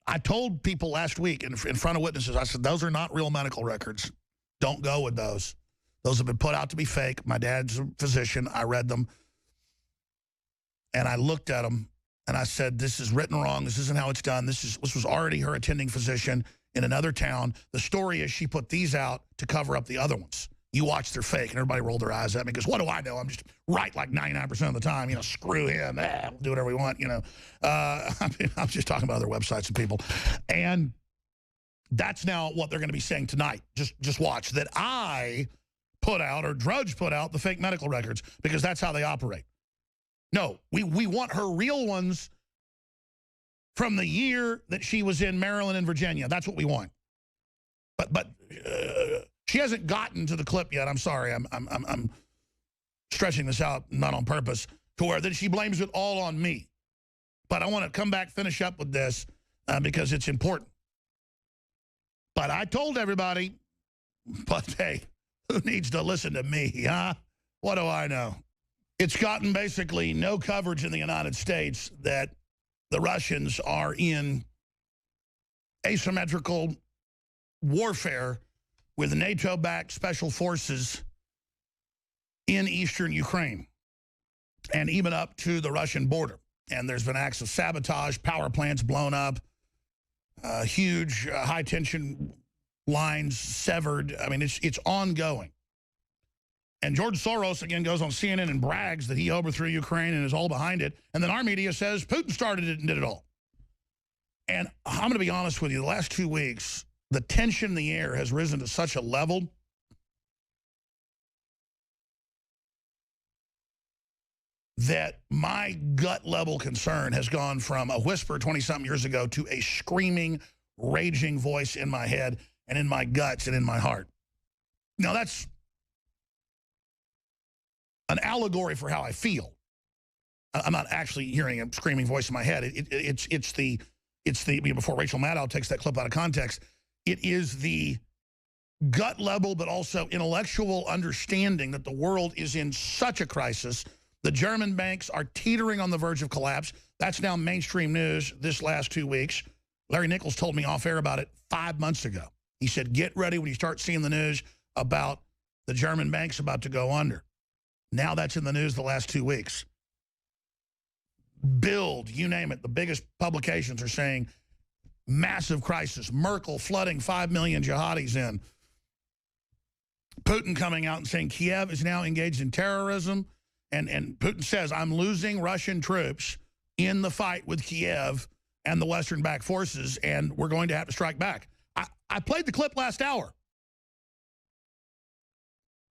I told people last week in front of witnesses, I said, those are not real medical records. Don't go with those. Those have been put out to be fake. My dad's a physician. I read them. And I looked at them, and I said, this is written wrong. This isn't how it's done. This was already her attending physician in another town. The story is she put these out to cover up the other ones. You watch, they're fake. And everybody rolled their eyes at me because what do I know? I'm just right like 99% of the time. You know, screw him. We'll do whatever we want, you know. I'm just talking about other websites and people. And that's now what they're going to be saying tonight. Just watch that I put out, or Drudge put out, the fake medical records because that's how they operate. No, we want her real ones from the year that she was in Maryland and Virginia. That's what we want. But she hasn't gotten to the clip yet. I'm sorry. I'm stretching this out, not on purpose, to where then she blames it all on me. But I want to come back, finish up with this because it's important. But I told everybody, but hey, who needs to listen to me, huh? What do I know? It's gotten basically no coverage in the United States that the Russians are in asymmetrical warfare with NATO-backed special forces in eastern Ukraine and even up to the Russian border. And there's been acts of sabotage, power plants blown up, huge high-tension lines severed. I mean, it's ongoing. And George Soros, again, goes on CNN and brags that he overthrew Ukraine and is all behind it. And then our media says Putin started it and did it all. And I'm going to be honest with you, the last 2 weeks, the tension in the air has risen to such a level that my gut-level concern has gone from a whisper 20-something years ago to a screaming, raging voice in my head and in my guts and in my heart. Now, that's an allegory for how I feel. I'm not actually hearing a screaming voice in my head. It's the before Rachel Maddow takes that clip out of context, it is the gut level but also intellectual understanding that the world is in such a crisis. The German banks are teetering on the verge of collapse. That's now mainstream news this last 2 weeks. Larry Nichols told me off air about it 5 months ago. He said, get ready when you start seeing the news about the German banks about to go under. Now that's in the news the last 2 weeks. Bild, you name it, the biggest publications are saying massive crisis. Merkel flooding 5 million jihadis in. Putin coming out and saying Kiev is now engaged in terrorism. And Putin says, I'm losing Russian troops in the fight with Kiev and the Western-backed forces, and we're going to have to strike back. I played the clip last hour.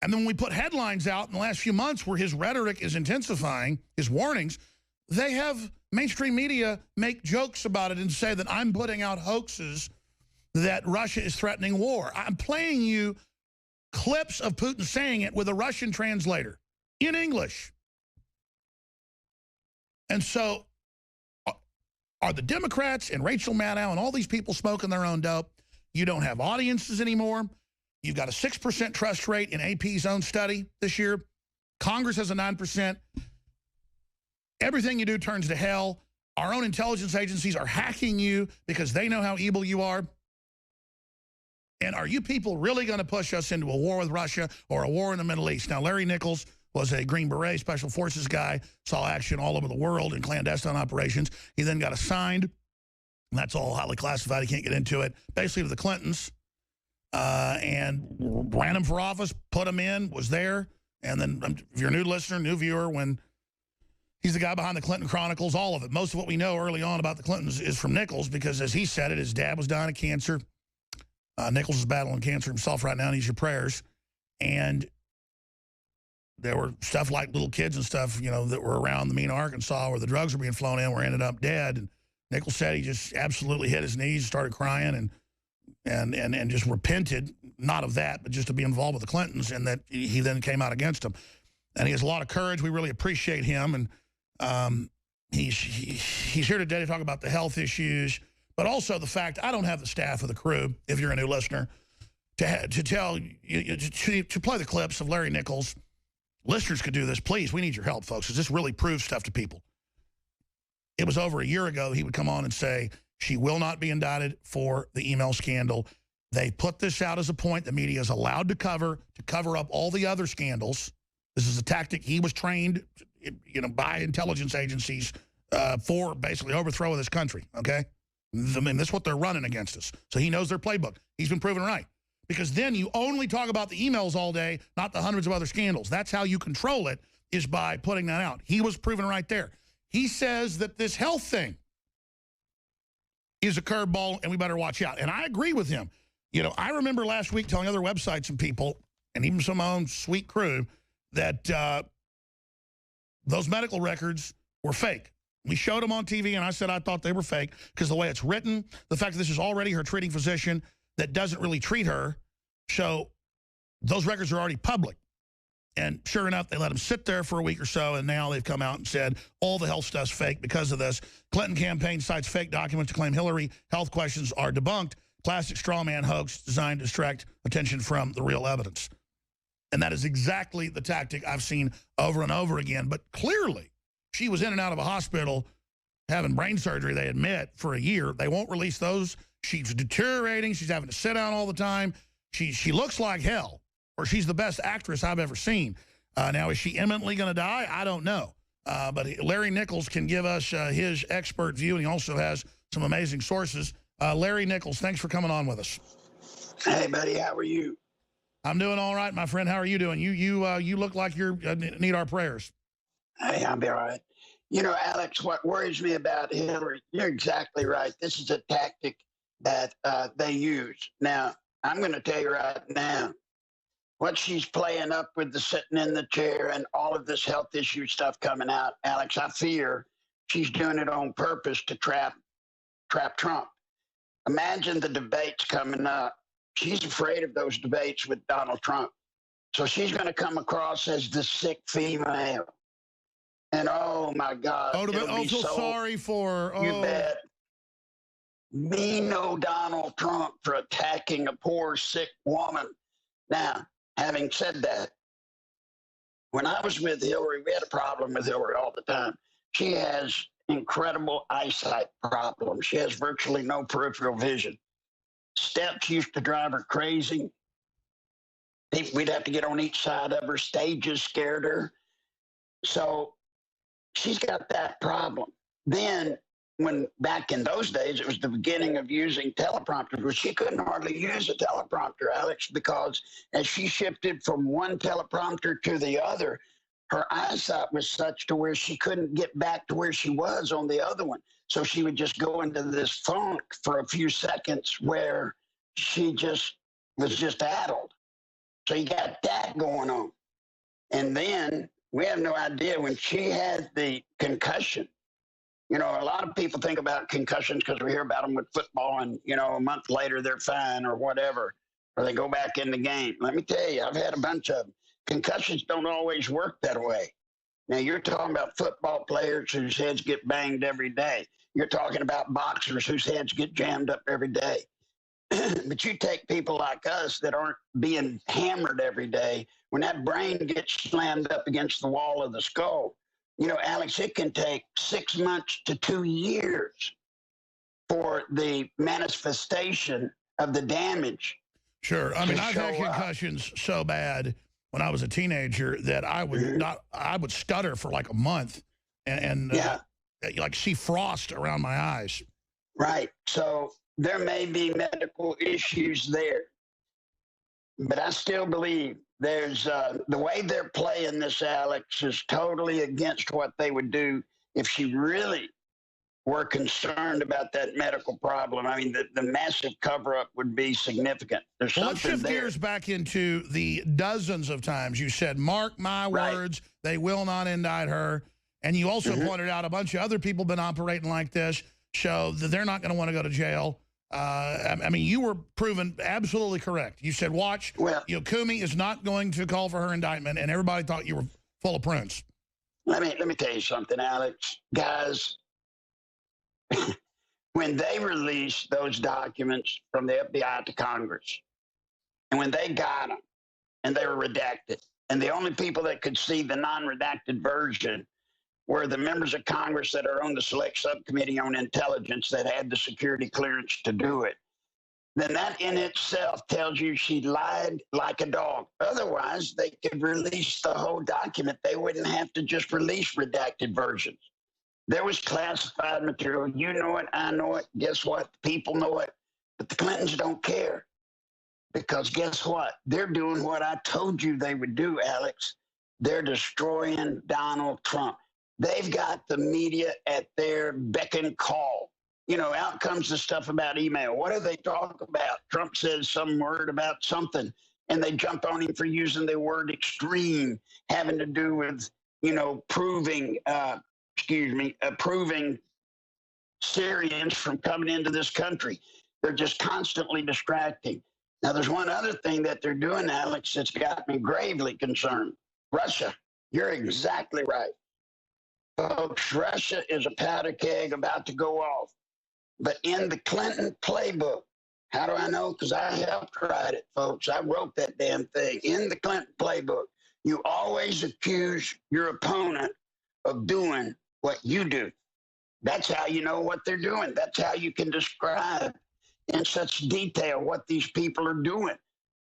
And then when we put headlines out in the last few months where his rhetoric is intensifying, his warnings, they have mainstream media make jokes about it and say that I'm putting out hoaxes that Russia is threatening war. I'm playing you clips of Putin saying it with a Russian translator in English. And so are the Democrats and Rachel Maddow and all these people smoking their own dope? You don't have audiences anymore. You've got a 6% trust rate in AP's own study this year. Congress has a 9%. Everything you do turns to hell. Our own intelligence agencies are hacking you because they know how evil you are. And are you people really going to push us into a war with Russia or a war in the Middle East? Now, Larry Nichols was a Green Beret Special Forces guy, saw action all over the world in clandestine operations. He then got assigned And that's all highly classified. He can't get into it. Basically to the Clintons. And ran him for office, put him in, was there. And then if you're a new listener, new viewer, when he's the guy behind the Clinton Chronicles, all of it. Most of what we know early on about the Clintons is from Nichols because, as he said it, his dad was dying of cancer. Nichols is battling cancer himself right now, needs your prayers. And there were stuff like little kids and stuff, you know, that were around the Mena, Arkansas, where the drugs were being flown in, where ended up dead. And Nichols said he just absolutely hit his knees, started crying, and just repented, not of that, but just to be involved with the Clintons, and that he then came out against them. And he has a lot of courage. We really appreciate him. And he's here today to talk about the health issues, but also the fact I don't have the staff of the crew, if you're a new listener, to tell you, to play the clips of Larry Nichols. Listeners could do this. Please, we need your help, folks, because this really proves stuff to people. It was over a year ago he would come on and say, she will not be indicted for the email scandal. They put this out as a point the media is allowed to cover up all the other scandals. This is a tactic he was trained, you know, by intelligence agencies for basically overthrow of this country, okay? I mean, that's what they're running against us. So he knows their playbook. He's been proven right. Because then you only talk about the emails all day, not the hundreds of other scandals. That's how you control it, is by putting that out. He was proven right there. He says that this health thing is a curveball, and we better watch out. And I agree with him. You know, I remember last week telling other websites and people, and even some of my own sweet crew, that those medical records were fake. We showed them on TV, and I said I thought they were fake because the way it's written, the fact that this is already her treating physician that doesn't really treat her, so those records are already public. And sure enough, they let them sit there for a week or so, and now they've come out and said all the health stuff's fake because of this. Clinton campaign cites fake documents to claim Hillary health questions are debunked. Classic straw man hoax designed to distract attention from the real evidence. And that is exactly the tactic I've seen over and over again. But clearly, she was in and out of a hospital having brain surgery, they admit, for a year. They won't release those. She's deteriorating. She's having to sit down all the time. She looks like hell. Or she's the best actress I've ever seen. Now, is she imminently going to die? I don't know. But Larry Nichols can give us his expert view, and he also has some amazing sources. Larry Nichols, thanks for coming on with us. Hey, buddy, how are you? I'm doing all right, my friend. How are you doing? You look like you need our prayers. Hey, I'll be all right. You know, Alex, what worries me about Hillary, you're exactly right. This is a tactic that they use. Now, I'm going to tell you right now, what she's playing up with the sitting in the chair and all of this health issue stuff coming out, Alex, I fear she's doing it on purpose to trap Trump. Imagine the debates coming up. She's afraid of those debates with Donald Trump. So she's going to come across as the sick female. And oh my God. Oh, to feel sorry for. You bet. Me no Donald Trump for attacking a poor sick woman. Now, having said that, when I was with Hillary, we had a problem with Hillary all the time. She has incredible eyesight problems. She has virtually no peripheral vision. Steps used to drive her crazy. We'd have to get on each side of her. Stages scared her. So she's got that problem. Then, when back in those days, it was the beginning of using teleprompters, but she couldn't hardly use a teleprompter, Alex, because as she shifted from one teleprompter to the other, her eyesight was such to where she couldn't get back to where she was on the other one. So she would just go into this funk for a few seconds where she just was just addled. So you got that going on. And then we have no idea when she had the concussion. You know, a lot of people think about concussions because we hear about them with football and, you know, a month later they're fine or whatever, or they go back in the game. Let me tell you, I've had a bunch of them. Concussions don't always work that way. Now, you're talking about football players whose heads get banged every day. You're talking about boxers whose heads get jammed up every day. But you take people like us that aren't being hammered every day, when that brain gets slammed up against the wall of the skull, you know, Alex, it can take 6 months to 2 years for the manifestation of the damage. Sure. I mean, I've had concussions so bad when I was a teenager that I would stutter for like a month and like see frost around my eyes. Right. So there may be medical issues there. But I still believe there's the way they're playing this, Alex, is totally against what they would do if she really were concerned about that medical problem. I mean, the massive cover-up would be significant. There's Well, let's something shift there. gears back into the dozens of times you said, mark my words, they will not indict her. And you also pointed out a bunch of other people been operating like this, show that they're not going to want to go to jail. I mean, you were proven absolutely correct. You said, watch, Comey is not going to call for her indictment, and everybody thought you were full of prunes. Let me tell you something, Alex. Guys, when they released those documents from the FBI to Congress, and when they got them, and they were redacted, and the only people that could see the non-redacted version were the members of Congress that are on the Select Subcommittee on Intelligence that had the security clearance to do it, then that in itself tells you she lied like a dog. Otherwise, they could release the whole document. They wouldn't have to just release redacted versions. There was classified material. You know it, I know it. Guess what? People know it. But the Clintons don't care. Because guess what? They're doing what I told you they would do, Alex. They're destroying Donald Trump. They've got the media at their beck and call. You know, out comes the stuff about email. What do they talk about? Trump says some word about something, and they jump on him for using the word extreme, having to do with, you know, approving Syrians from coming into this country. They're just constantly distracting. Now, there's one other thing that they're doing, Alex, that's got me gravely concerned. Russia. You're exactly right. Folks, Russia is a powder keg about to go off. But in the Clinton playbook, how do I know? Because I helped write it, folks. I wrote that damn thing. In the Clinton playbook, you always accuse your opponent of doing what you do. That's how you know what they're doing. That's how you can describe in such detail what these people are doing.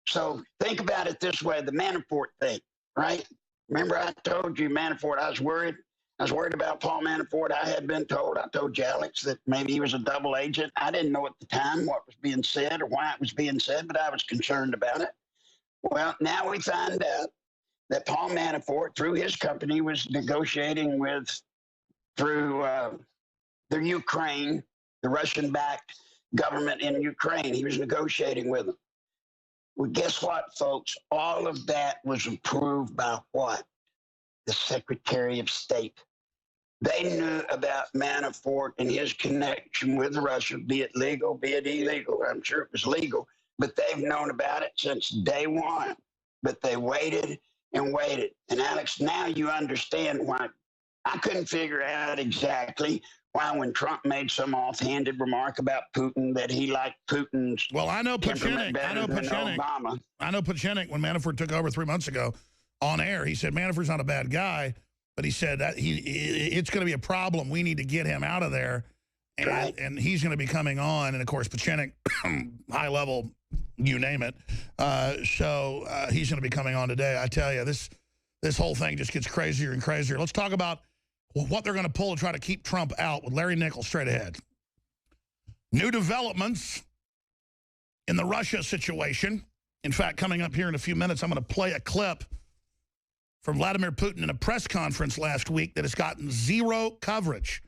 So think about it this way, the Manafort thing, right? Remember I told you, Manafort, I was worried about Paul Manafort. I had been told, I told you, Alex, that maybe he was a double agent. I didn't know at the time what was being said or why it was being said, but I was concerned about it. Well, now we find out that Paul Manafort, through his company, was negotiating through the Ukraine, the Russian-backed government in Ukraine. He was negotiating with them. Well, guess what, folks? All of that was approved by what? The Secretary of State. They knew about Manafort and his connection with Russia, be it legal, be it illegal. I'm sure it was legal, but they've known about it since day one. But they waited and waited. And Alex, now you understand why. I couldn't figure out exactly why when Trump made some offhanded remark about Putin that he liked Putin's I know temperament better than Obama. I know Pachenik, when Manafort took over 3 months ago on air, he said Manafort's not a bad guy, but he said that it's going to be a problem. We need to get him out of there, and he's going to be coming on. And, of course, Pachenik, high level, you name it. So he's going to be coming on today. I tell you, this whole thing just gets crazier and crazier. Let's talk about what they're going to pull to try to keep Trump out with Larry Nichols straight ahead. New developments in the Russia situation. In fact, coming up here in a few minutes, I'm going to play a clip from Vladimir Putin in a press conference last week that has gotten zero coverage,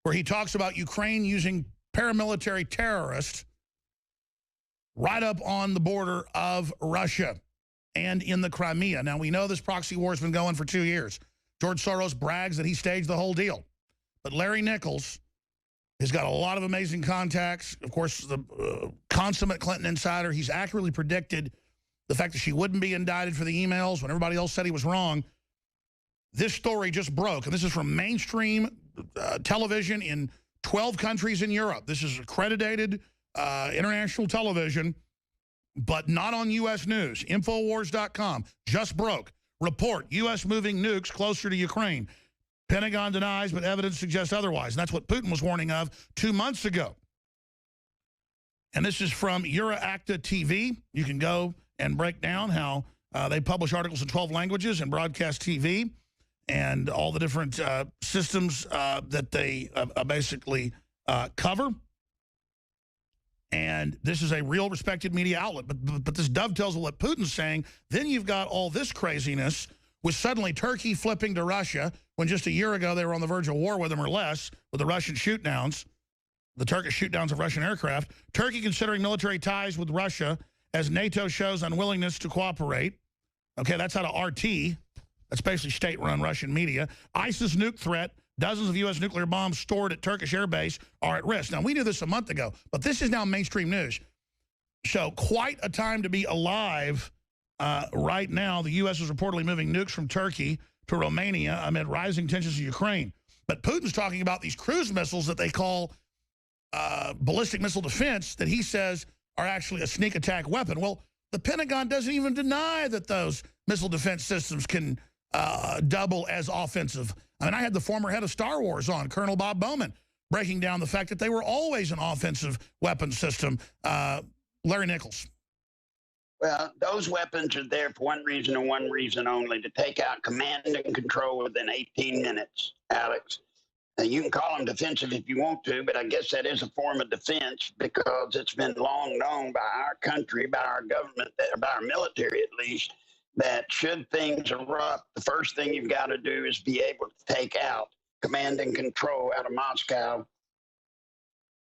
where he talks about Ukraine using paramilitary terrorists right up on the border of Russia and in the Crimea. Now, we know this proxy war has been going for 2 years. George Soros brags that he staged the whole deal. But Larry Nichols has got a lot of amazing contacts. Of course, the consummate Clinton insider. He's accurately predicted the fact that she wouldn't be indicted for the emails when everybody else said he was wrong. This story just broke, and this is from mainstream television in 12 countries in Europe. This is accredited international television, but not on U.S. news. Infowars.com just broke. Report, U.S. moving nukes closer to Ukraine. Pentagon denies, but evidence suggests otherwise. And that's what Putin was warning of 2 months ago. And this is from Euracta TV. You can go and break down how they publish articles in 12 languages and broadcast TV and all the different systems that they basically cover. And this is a real respected media outlet. But this dovetails with what Putin's saying. Then you've got all this craziness with suddenly Turkey flipping to Russia when just a year ago they were on the verge of war with them or less with the Russian shoot-downs, the Turkish shoot-downs of Russian aircraft. Turkey considering military ties with Russia as NATO shows unwillingness to cooperate. Okay, that's out of RT. That's basically state-run Russian media. ISIS nuke threat. Dozens of U.S. nuclear bombs stored at Turkish air base are at risk. Now, we knew this a month ago, but this is now mainstream news. So quite a time to be alive right now. The U.S. is reportedly moving nukes from Turkey to Romania amid rising tensions in Ukraine. But Putin's talking about these cruise missiles that they call ballistic missile defense that he says are actually a sneak attack weapon. Well, the Pentagon doesn't even deny that those missile defense systems can double as offensive. I mean, I had the former head of Star Wars on, Colonel Bob Bowman, breaking down the fact that they were always an offensive weapon system. Larry Nichols. Well, those weapons are there for one reason and one reason only, to take out command and control within 18 minutes, Alex. Now, you can call them defensive if you want to, but I guess that is a form of defense because it's been long known by our country, by our government, by our military at least, that should things erupt, the first thing you've got to do is be able to take out command and control out of Moscow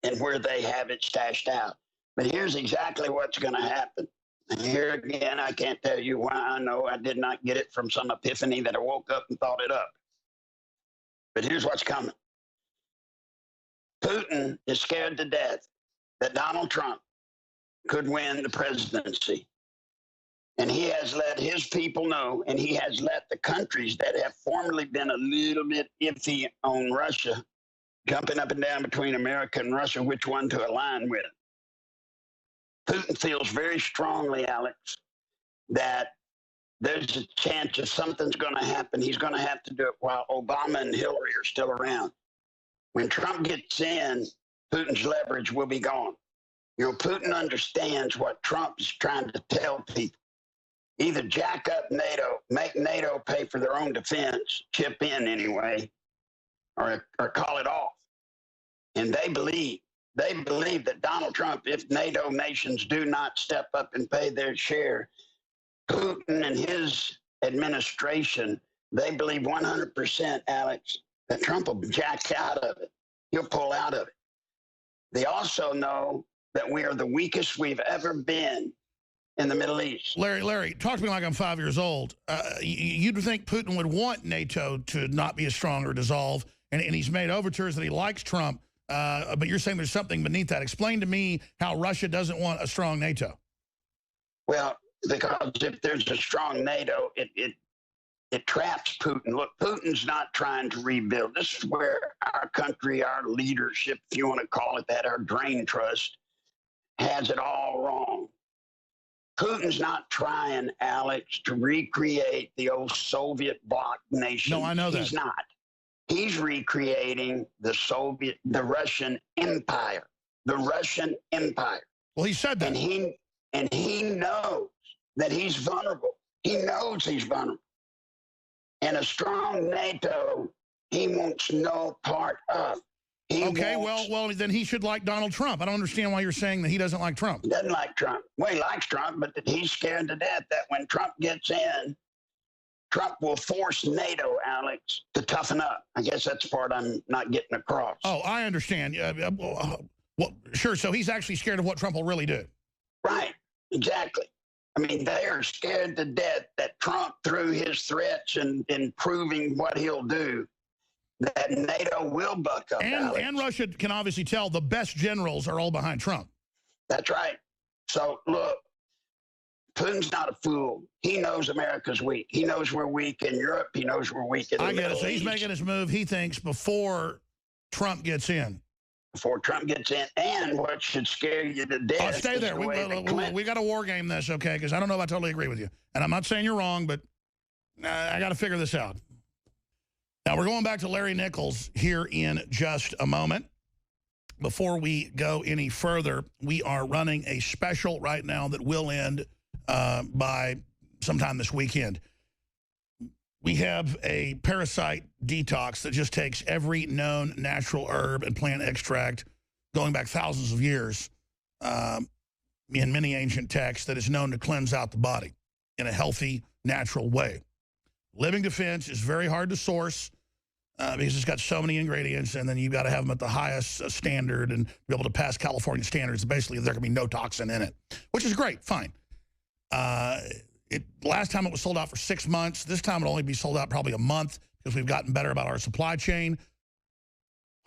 and where they have it stashed out. But here's exactly what's going to happen. And here again, I can't tell you why I know I did not get it from some epiphany that I woke up and thought it up. But here's what's coming. Putin is scared to death that Donald Trump could win the presidency. And he has let his people know, and he has let the countries that have formerly been a little bit iffy on Russia, jumping up and down between America and Russia, which one to align with. Putin feels very strongly, Alex, that there's a chance if something's going to happen, he's going to have to do it while Obama and Hillary are still around. When Trump gets in, Putin's leverage will be gone. You know, Putin understands what Trump is trying to tell people. Either jack up NATO, make NATO pay for their own defense, chip in anyway, or call it off. And they believe that Donald Trump, if NATO nations do not step up and pay their share, Putin and his administration, they believe 100%, Alex, that Trump will jack out of it. He'll pull out of it. They also know that we are the weakest we've ever been in the Middle East. Larry, talk to me like I'm 5 years old. You'd think Putin would want NATO to not be as strong or dissolve, and he's made overtures that he likes Trump, but you're saying there's something beneath that. Explain to me how Russia doesn't want a strong NATO. Well, because if there's a strong NATO, it traps Putin. Look, Putin's not trying to rebuild. This is where our country, our leadership, if you want to call it that, our drain trust, has it all wrong. Putin's not trying, Alex, to recreate the old Soviet bloc nation. No, I know that. He's not. He's recreating the Russian Empire. The Russian Empire. Well, he said that. And he knows that he's vulnerable. He knows he's vulnerable. And a strong NATO, he wants no part of. Okay, well, then he should like Donald Trump. I don't understand why you're saying that he doesn't like Trump. He doesn't like Trump. Well, he likes Trump, but he's scared to death that when Trump gets in, Trump will force NATO, Alex, to toughen up. I guess that's the part I'm not getting across. Oh, I understand. Well, sure, so he's actually scared of what Trump will really do. Right, exactly. I mean, they are scared to death that Trump, through his threats and proving what he'll do, that NATO will buck up. And Russia can obviously tell the best generals are all behind Trump. That's right. So, look, Putin's not a fool. He knows America's weak. He knows we're weak in Europe. He knows we're weak in the Middle East. So he's making his move, he thinks, before Trump gets in. Before Trump gets in. And what should scare you to death. Oh, stay there. We got to war game this, okay? Because I don't know if I totally agree with you. And I'm not saying you're wrong, but I got to figure this out. Now, we're going back to Larry Nichols here in just a moment. Before we go any further, we are running a special right now that will end by sometime this weekend. We have a parasite detox that just takes every known natural herb and plant extract going back thousands of years in many ancient texts that is known to cleanse out the body in a healthy, natural way. Living Defense is very hard to source because it's got so many ingredients, and then you've got to have them at the highest standard and be able to pass California standards. Basically, there can be no toxin in it, which is great, fine. Last time it was sold out for 6 months. This time it'll only be sold out probably a month because we've gotten better about our supply chain.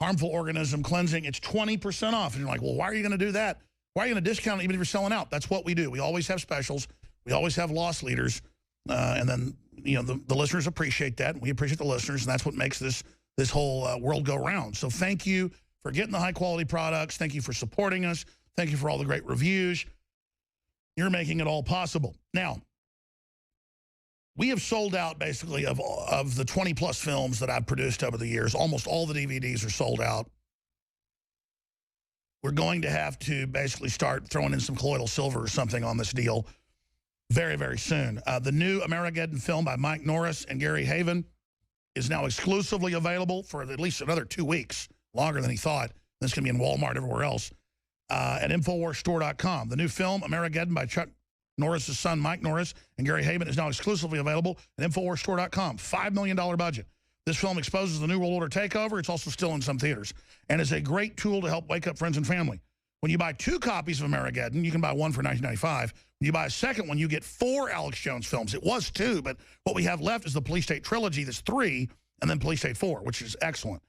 Harmful organism cleansing, it's 20% off. And you're like, well, why are you going to do that? Why are you going to discount it even if you're selling out? That's what we do. We always have specials. We always have loss leaders. And then, you know, the listeners appreciate that. And we appreciate the listeners. And that's what makes this whole world go round. So thank you for getting the high-quality products. Thank you for supporting us. Thank you for all the great reviews. You're making it all possible. Now, we have sold out, basically, of the 20-plus films that I've produced over the years. Almost all the DVDs are sold out. We're going to have to basically start throwing in some colloidal silver or something on this deal very, very soon. The new Amerigeddon film by Mike Norris and Gary Haven is now exclusively available for at least another 2 weeks, longer than he thought. This can be in Walmart, everywhere else, at InfoWarsStore.com. The new film, Amerigeddon, by Chuck Norris's son, Mike Norris, and Gary Haven, is now exclusively available at InfoWarsStore.com. $5 million budget. This film exposes the New World Order takeover. It's also still in some theaters and is a great tool to help wake up friends and family. When you buy 2 copies of Amerigeddon, you can buy one for $19.95. When you buy a second one, you get 4 Alex Jones films. It was 2, but what we have left is the Police State Trilogy that's 3, and then Police State 4, which is excellent.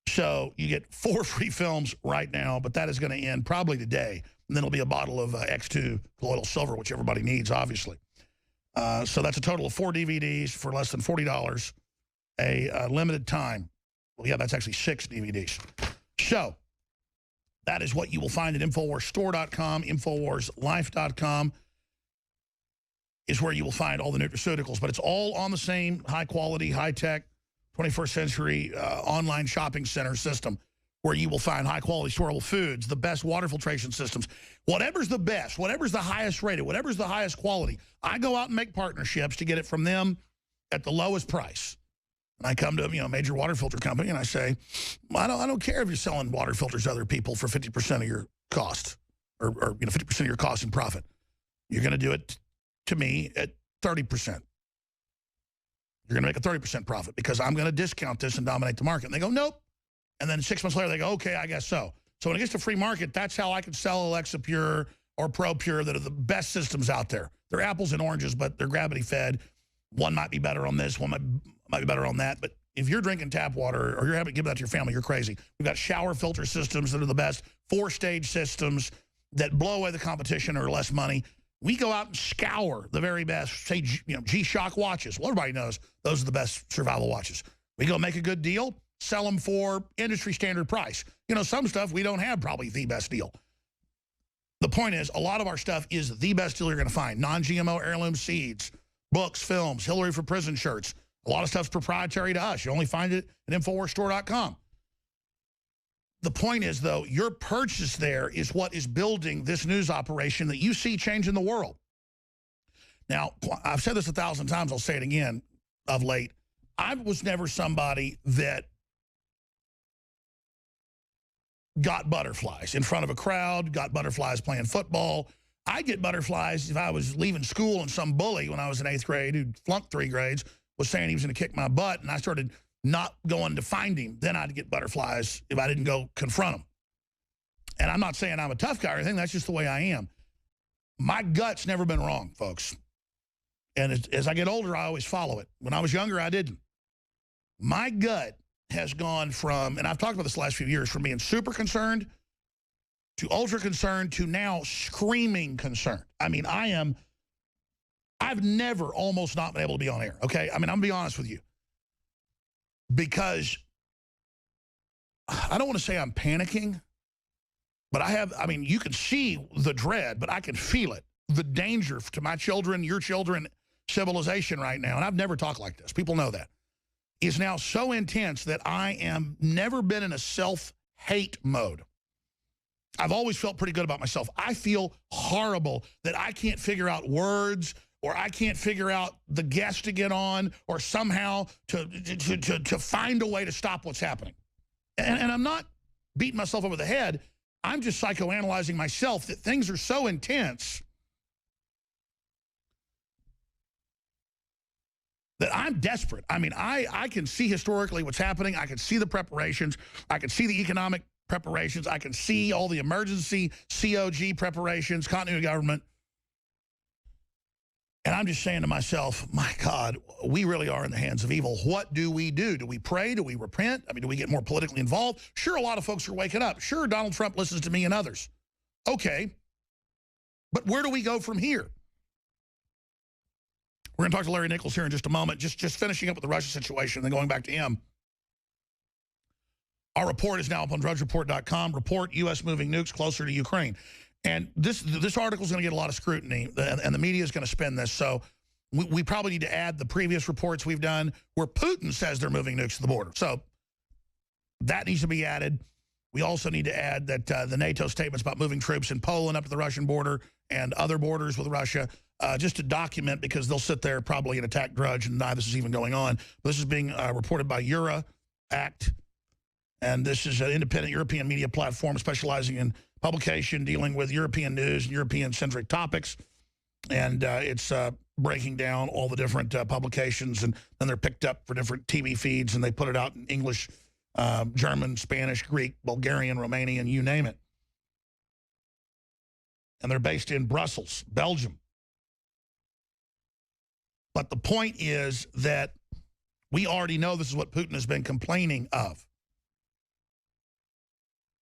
So you get 4 free films right now, but that is going to end probably today. And then it'll be a bottle of X2 colloidal silver, which everybody needs, obviously. So that's a total of 4 DVDs for less than $40, a limited time. Well, yeah, that's actually 6 DVDs. So that is what you will find at InfoWarsStore.com. InfoWarsLife.com is where you will find all the nutraceuticals. But it's all on the same high-quality, high-tech, 21st century online shopping center system where you will find high-quality storable foods, the best water filtration systems. Whatever's the best, whatever's the highest rated, whatever's the highest quality, I go out and make partnerships to get it from them at the lowest price. And I come to a major water filter company and I say, I don't care if you're selling water filters to other people for 50% of your cost or 50% of your cost and profit. You're going to do it to me at 30%. You're going to make a 30% profit because I'm going to discount this and dominate the market. And they go, nope. And then 6 months later, they go, okay, I guess so. So when it gets to free market, that's how I can sell Alexa Pure or Pro Pure that are the best systems out there. They're apples and oranges, but they're gravity fed. One might be better on this, one might be better on that. But if you're drinking tap water or you're having to give that to your family, you're crazy. We've got shower filter systems that are the best, 4-stage systems that blow away the competition or less money. We go out and scour the very best, say, G-Shock watches. Well, everybody knows those are the best survival watches. We go make a good deal, sell them for industry standard price. Some stuff we don't have probably the best deal. The point is, a lot of our stuff is the best deal you're going to find. Non-GMO heirloom seeds, books, films, Hillary for Prison shirts. A lot of stuff's proprietary to us. You only find it at InfoWarsStore.com. The point is, though, your purchase there is what is building this news operation that you see changing the world. Now, I've said this 1,000 times. I'll say it again of late. I was never somebody that got butterflies in front of a crowd, got butterflies playing football. I get butterflies if I was leaving school and some bully when I was in 8th grade who flunked 3 grades was saying he was going to kick my butt, and I started not going to find him. Then I'd get butterflies if I didn't go confront him. And I'm not saying I'm a tough guy or anything. That's just the way I am. My gut's never been wrong, folks. And as I get older, I always follow it. When I was younger, I didn't. My gut has gone from, and I've talked about this the last few years, from being super concerned to ultra concerned to now screaming concerned. I mean, I've never almost not been able to be on air, okay? I mean, I'm going to be honest with you. Because I don't want to say I'm panicking, but you can see the dread, but I can feel it. The danger to my children, your children, civilization right now, and I've never talked like this. People know that. Is now so intense that I am never been in a self-hate mode. I've always felt pretty good about myself. I feel horrible that I can't figure out words or I can't figure out the guest to get on or somehow to find a way to stop what's happening. And I'm not beating myself over the head. I'm just psychoanalyzing myself that things are so intense that I'm desperate. I mean, I can see historically what's happening. I can see the preparations. I can see the economic preparations. I can see all the emergency COG preparations, continuity of government. And I'm just saying to myself, my God, we really are in the hands of evil. What do we do? Do we pray? Do we repent? I mean, do we get more politically involved? Sure, a lot of folks are waking up. Sure, Donald Trump listens to me and others. Okay. But where do we go from here? We're going to talk to Larry Nichols here in just a moment. Just finishing up with the Russia situation, then going back to him. Our report is now up on drudgereport.com. Report, U.S. moving nukes closer to Ukraine. And this article is going to get a lot of scrutiny, and the media is going to spin this. So we probably need to add the previous reports we've done where Putin says they're moving nukes to the border. So that needs to be added. We also need to add that the NATO statements about moving troops in Poland up to the Russian border and other borders with Russia, just to document, because they'll sit there probably and attack Drudge and deny this is even going on. But this is being reported by EuraAct, and this is an independent European media platform specializing in publication dealing with European news and European-centric topics. And it's breaking down all the different publications, and then they're picked up for different TV feeds, and they put it out in English, German, Spanish, Greek, Bulgarian, Romanian, you name it. And they're based in Brussels, Belgium. But the point is that we already know this is what Putin has been complaining of.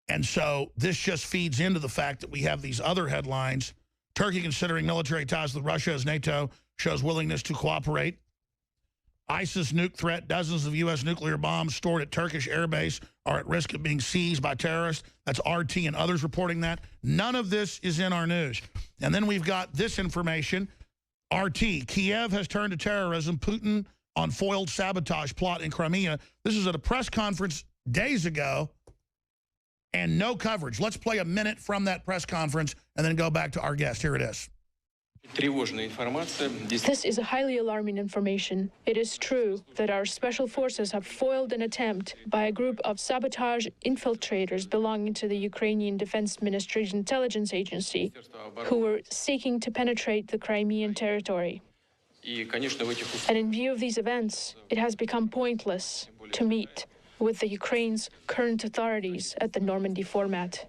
And so this just feeds into the fact that we have these other headlines. Turkey considering military ties with Russia as NATO shows willingness to cooperate. ISIS nuke threat. Dozens of U.S. nuclear bombs stored at Turkish airbase are at risk of being seized by terrorists. That's RT and others reporting that. None of this is in our news. And then we've got this information. RT, Kiev has turned to terrorism. Putin on foiled sabotage plot in Crimea. This is at a press conference days ago. And no coverage. Let's play a minute from that press conference and then go back to our guest. Here it is. This is highly alarming information. It is true that our special forces have foiled an attempt by a group of sabotage infiltrators belonging to the Ukrainian Defense Ministry's intelligence agency, who were seeking to penetrate the Crimean territory. And in view of these events, it has become pointless to meet with the Ukraine's current authorities at the Normandy format.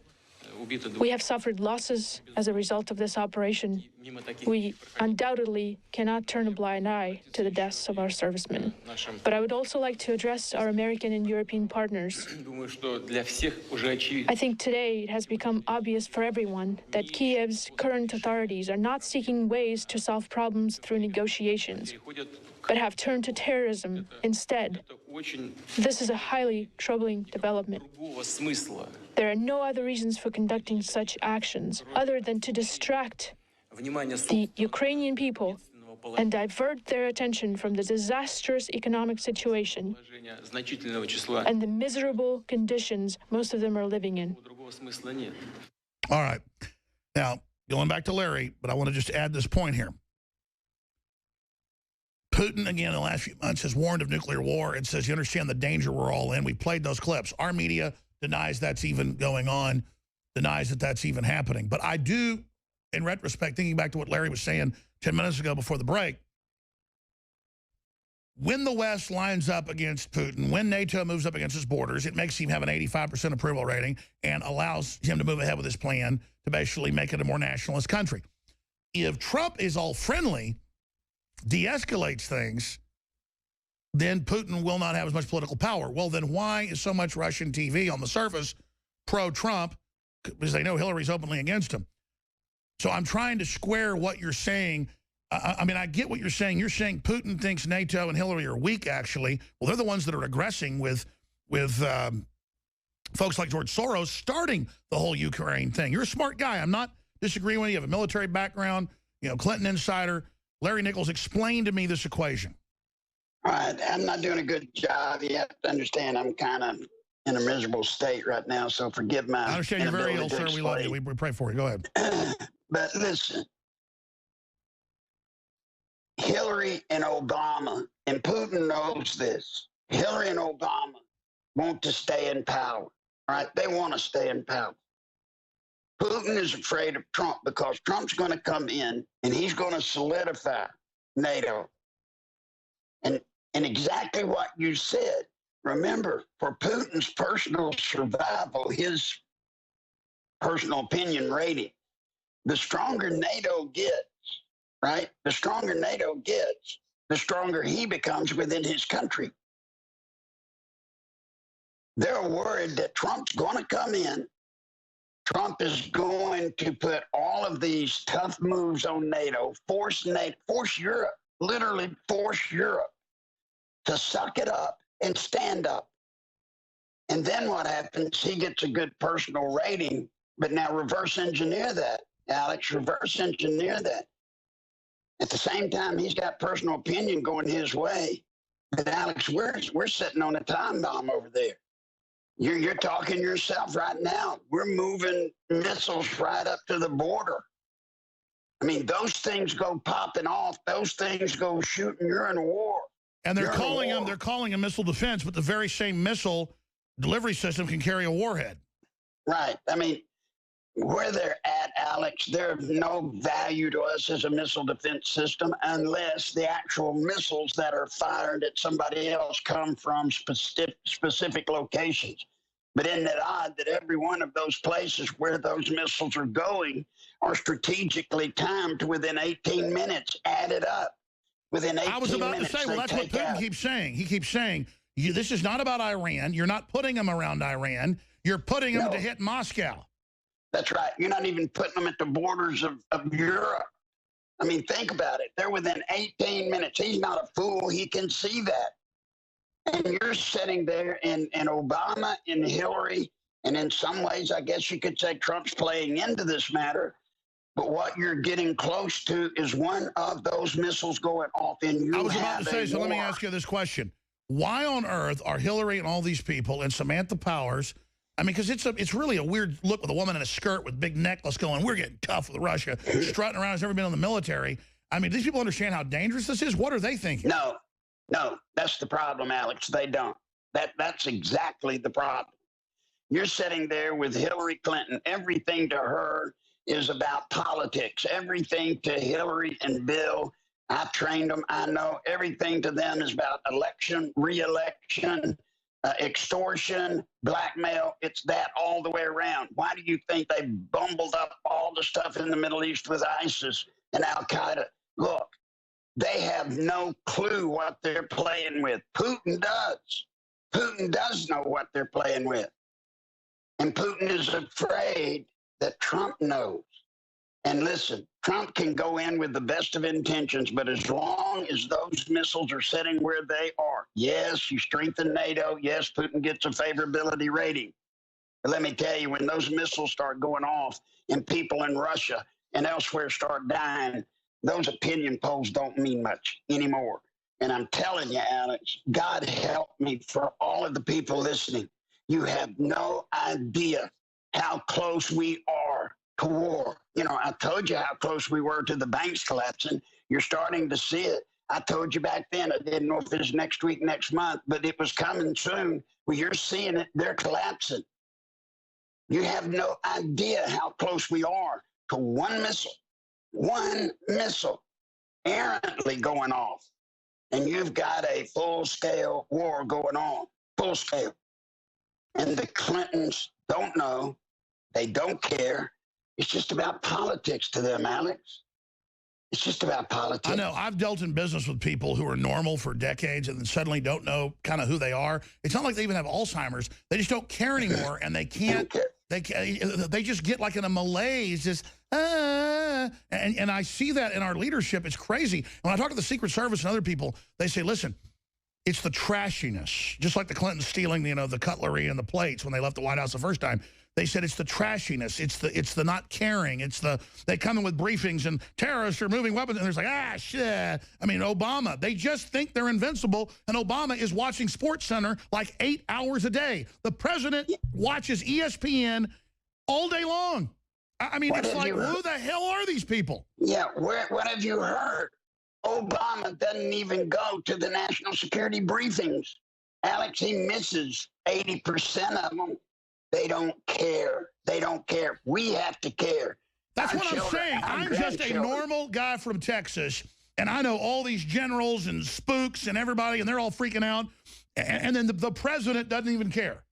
We have suffered losses as a result of this operation. We undoubtedly cannot turn a blind eye to the deaths of our servicemen. But I would also like to address our American and European partners. I think today it has become obvious for everyone that Kiev's current authorities are not seeking ways to solve problems through negotiations, but have turned to terrorism instead. This is a highly troubling development. There are no other reasons for conducting such actions other than to distract the Ukrainian people and divert their attention from the disastrous economic situation and the miserable conditions most of them are living in. All right. Now, going back to Larry, but I want to just add this point here. Putin, again, in the last few months has warned of nuclear war and says, you understand the danger we're all in. We played those clips. Our media denies that's even going on, denies that that's even happening. But I do, in retrospect, thinking back to what Larry was saying 10 minutes ago before the break, when the West lines up against Putin, when NATO moves up against his borders, it makes him have an 85% approval rating and allows him to move ahead with his plan to basically make it a more nationalist country. If Trump is all friendly, de-escalates things, then Putin will not have as much political power. Well, then why is so much Russian TV on the surface pro-Trump? Because they know Hillary's openly against him. So I'm trying to square what you're saying. I mean, I get what you're saying. You're saying Putin thinks NATO and Hillary are weak, actually. Well, they're the ones that are aggressing with folks like George Soros starting the whole Ukraine thing. You're a smart guy. I'm not disagreeing with you. You have a military background, you know, Clinton insider. Larry Nichols, explain to me this equation. All right, I'm not doing a good job. You have to understand I'm kind of in a miserable state right now, so forgive my I understand you're very ill, sir. We love you. We pray for you. Go ahead. But listen, Hillary and Obama, and Putin knows this, Hillary and Obama want to stay in power, all right? They want to stay in power. Putin is afraid of Trump because Trump's going to come in and he's going to solidify NATO. And exactly what you said. Remember, for Putin's personal survival, his personal opinion rating, the stronger NATO gets, right? The stronger NATO gets, the stronger he becomes within his country. They're worried that Trump's going to come in. Trump is going to put all of these tough moves on NATO, force Europe, literally force Europe to suck it up and stand up. And then what happens? He gets a good personal rating, but now reverse engineer that, Alex, reverse engineer that. At the same time, he's got personal opinion going his way. But Alex, we're sitting on a time bomb over there. You're talking yourself right now. We're moving missiles right up to the border. I mean, those things go popping off. Those things go shooting. You're in a war. And they're calling a missile defense, but the very same missile delivery system can carry a warhead. Right. I mean, where they're at, Alex, they're of no value to us as a missile defense system unless the actual missiles that are fired at somebody else come from specific locations. But isn't it odd that every one of those places where those missiles are going are strategically timed to within 18 minutes, added up? Within 18 minutes, I was about to say, well, that's what Putin keeps saying. He keeps saying, this is not about Iran. You're not putting them around Iran. You're putting them to hit Moscow. That's right. You're not even putting them at the borders of Europe. I mean, think about it. They're within 18 minutes. He's not a fool. He can see that. And you're sitting there, and Obama and Hillary, and in some ways, I guess you could say Trump's playing into this matter. But what you're getting close to is one of those missiles going off in you. I was about to say, so let me ask you this question. Why on earth are Hillary and all these people and Samantha Powers, I mean, because it's really a weird look with a woman in a skirt with big necklace going, we're getting tough with Russia, strutting around, has never been in the military. I mean, these people understand how dangerous this is? What are they thinking? No, that's the problem, Alex. They don't. That's exactly the problem. You're sitting there with Hillary Clinton. Everything to her is about politics. Everything to Hillary and Bill, I've trained them. I know everything to them is about election, re-election, extortion, blackmail. It's that all the way around. Why do you think they bumbled up all the stuff in the Middle East with ISIS and Al-Qaeda? Look, they have no clue what they're playing with. Putin does. Putin does know what they're playing with. And Putin is afraid that Trump knows. And listen, Trump can go in with the best of intentions, but as long as those missiles are sitting where they are, yes, you strengthen NATO, yes, Putin gets a favorability rating. But let me tell you, when those missiles start going off and people in Russia and elsewhere start dying, those opinion polls don't mean much anymore. And I'm telling you, Alex, God help me for all of the people listening. You have no idea how close we are to war. You know, I told you how close we were to the banks collapsing. You're starting to see it. I told you back then, I didn't know if it was next week, next month, but it was coming soon. Well, you're seeing it. They're collapsing. You have no idea how close we are to one missile errantly going off. And you've got a full-scale war going on, full scale. And the Clintons don't know. They don't care. It's just about politics to them, Alex. It's just about politics. I know. I've dealt in business with people who are normal for decades and then suddenly don't know kind of who they are. It's not like they even have Alzheimer's. They just don't care anymore, and they can't. They just get like in a malaise, just and I see that in our leadership. It's crazy. When I talk to the Secret Service and other people, they say, listen, it's the trashiness, just like the Clintons stealing, you know, the cutlery and the plates when they left the White House the first time. They said it's the trashiness, it's the not caring, it's the they come in with briefings and terrorists are moving weapons and there's like shit. I mean, Obama, they just think they're invincible, and Obama is watching Sports Center like 8 hours a day. The president watches ESPN all day long. I mean, it's like, who the hell are these people? Yeah, what have you heard? Obama doesn't even go to the national security briefings. Alex, he misses 80% of them. They don't care. They don't care. We have to care. That's Our what I'm children, saying. our I'm just a grandchildren. normal guy from Texas, and I know all these generals and spooks and everybody, and they're all freaking out. And then the president doesn't even care.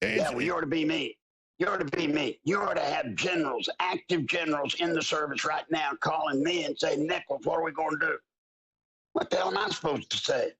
Yeah, well, you ought to be me. You ought to be me. You ought to have generals, active generals in the service right now calling me and saying, Nichols, what are we going to do? What the hell am I supposed to say?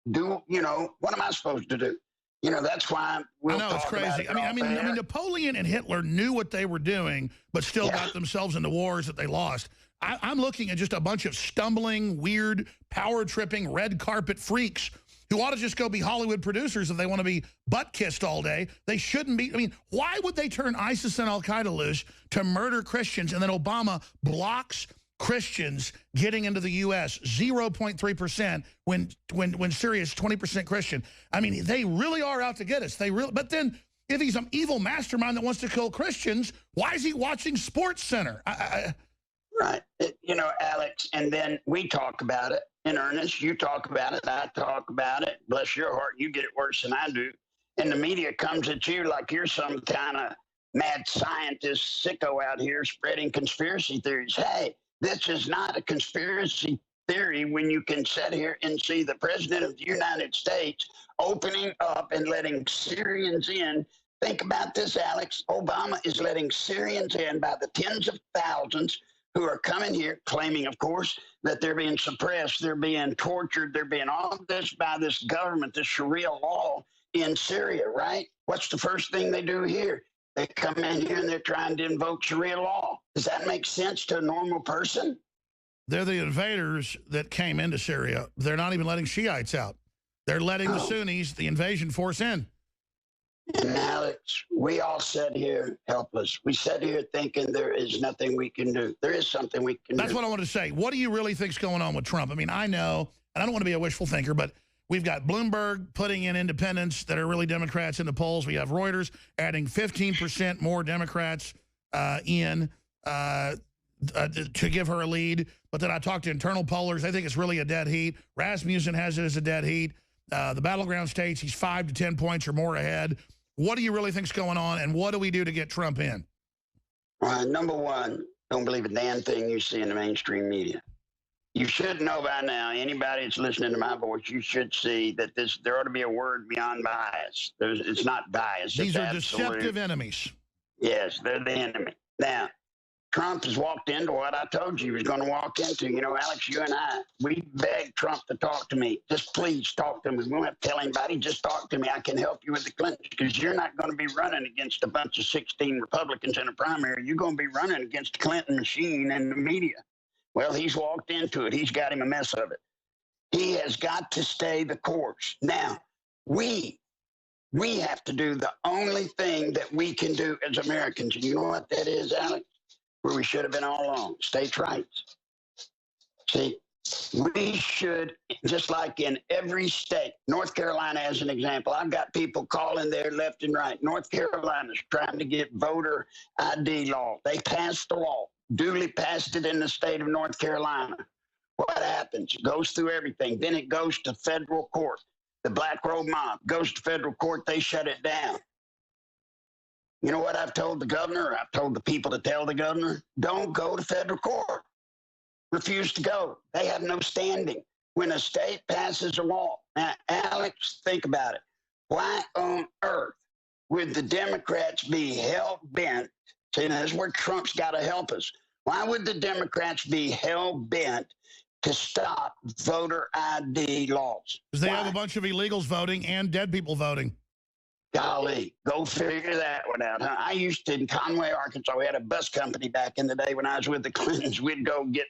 What am I supposed to do? That's why we'll I know, it's talk about crazy. it I off mean, air. Napoleon and Hitler knew what they were doing, but still got themselves into wars that they lost. I'm looking at just a bunch of stumbling, weird, power-tripping, red carpet freaks who ought to just go be Hollywood producers if they want to be butt-kissed all day. They shouldn't be. I mean, why would they turn ISIS and Al-Qaeda loose to murder Christians, and then Obama blocks Christians getting into the U.S., 0.3% when Syria is 20% Christian? I mean, they really are out to get us. But then if he's an evil mastermind that wants to kill Christians, why is he watching Sports Center? Right. Alex, and then we talk about it in earnest. You talk about it. I talk about it. Bless your heart, you get it worse than I do. And the media comes at you like you're some kind of mad scientist sicko out here spreading conspiracy theories. Hey, this is not a conspiracy theory when you can sit here and see the President of the United States opening up and letting Syrians in. Think about this, Alex. Obama is letting Syrians in by the tens of thousands who are coming here, claiming, of course, that they're being suppressed, they're being tortured, they're being all of this by this government, this Sharia law in Syria, right? What's the first thing they do here? They come in here and they're trying to invoke Sharia law. Does that make sense to a normal person? They're the invaders that came into Syria. They're not even letting Shiites out. They're letting the Sunnis, the invasion force, in. And Alex, we all sat here helpless. We sat here thinking there is nothing we can do. There is something we can do. That's what I wanted to say. What do you really think's going on with Trump? I mean, I know, and I don't want to be a wishful thinker, but we've got Bloomberg putting in independents that are really Democrats in the polls. We have Reuters adding 15% more Democrats to give her a lead. But then I talked to internal pollers. They think it's really a dead heat. Rasmussen has it as a dead heat. The battleground states, he's 5 to 10 points or more ahead. What do you really think's going on, and what do we do to get Trump in? Number one, don't believe a damn thing you see in the mainstream media. You should know by now, anybody that's listening to my voice, you should see that there ought to be a word beyond bias. It's not bias. These it's are absolute. deceptive enemies. Yes, they're the enemy. Now, Trump has walked into what I told you he was going to walk into. Alex, you and I, we begged Trump to talk to me. Just please talk to me. We won't have to tell anybody. Just talk to me. I can help you with the Clintons, because you're not going to be running against a bunch of 16 Republicans in a primary. You're going to be running against the Clinton machine and the media. Well, he's walked into it. He's got him a mess of it. He has got to stay the course. Now, we have to do the only thing that we can do as Americans. And you know what that is, Alex? Where we should have been all along, states' rights. See, we should, just like in every state, North Carolina as an example, I've got people calling there left and right. North Carolina's trying to get voter ID law. They passed the law, duly passed it in the state of North Carolina. What happens? It goes through everything. Then it goes to federal court. The Black Robe Mob goes to federal court. They shut it down. You know what I've told the governor? I've told the people to tell the governor, don't go to federal court. Refuse to go. They have no standing. When a state passes a law, now, Alex, think about it. Why on earth would the Democrats be hell-bent? See, that's where Trump's got to help us. Why would the Democrats be hell-bent to stop voter ID laws? Because they have a bunch of illegals voting and dead people voting. Golly, go figure that one out, huh? I used to, in Conway, Arkansas, we had a bus company back in the day when I was with the Clintons. We'd go get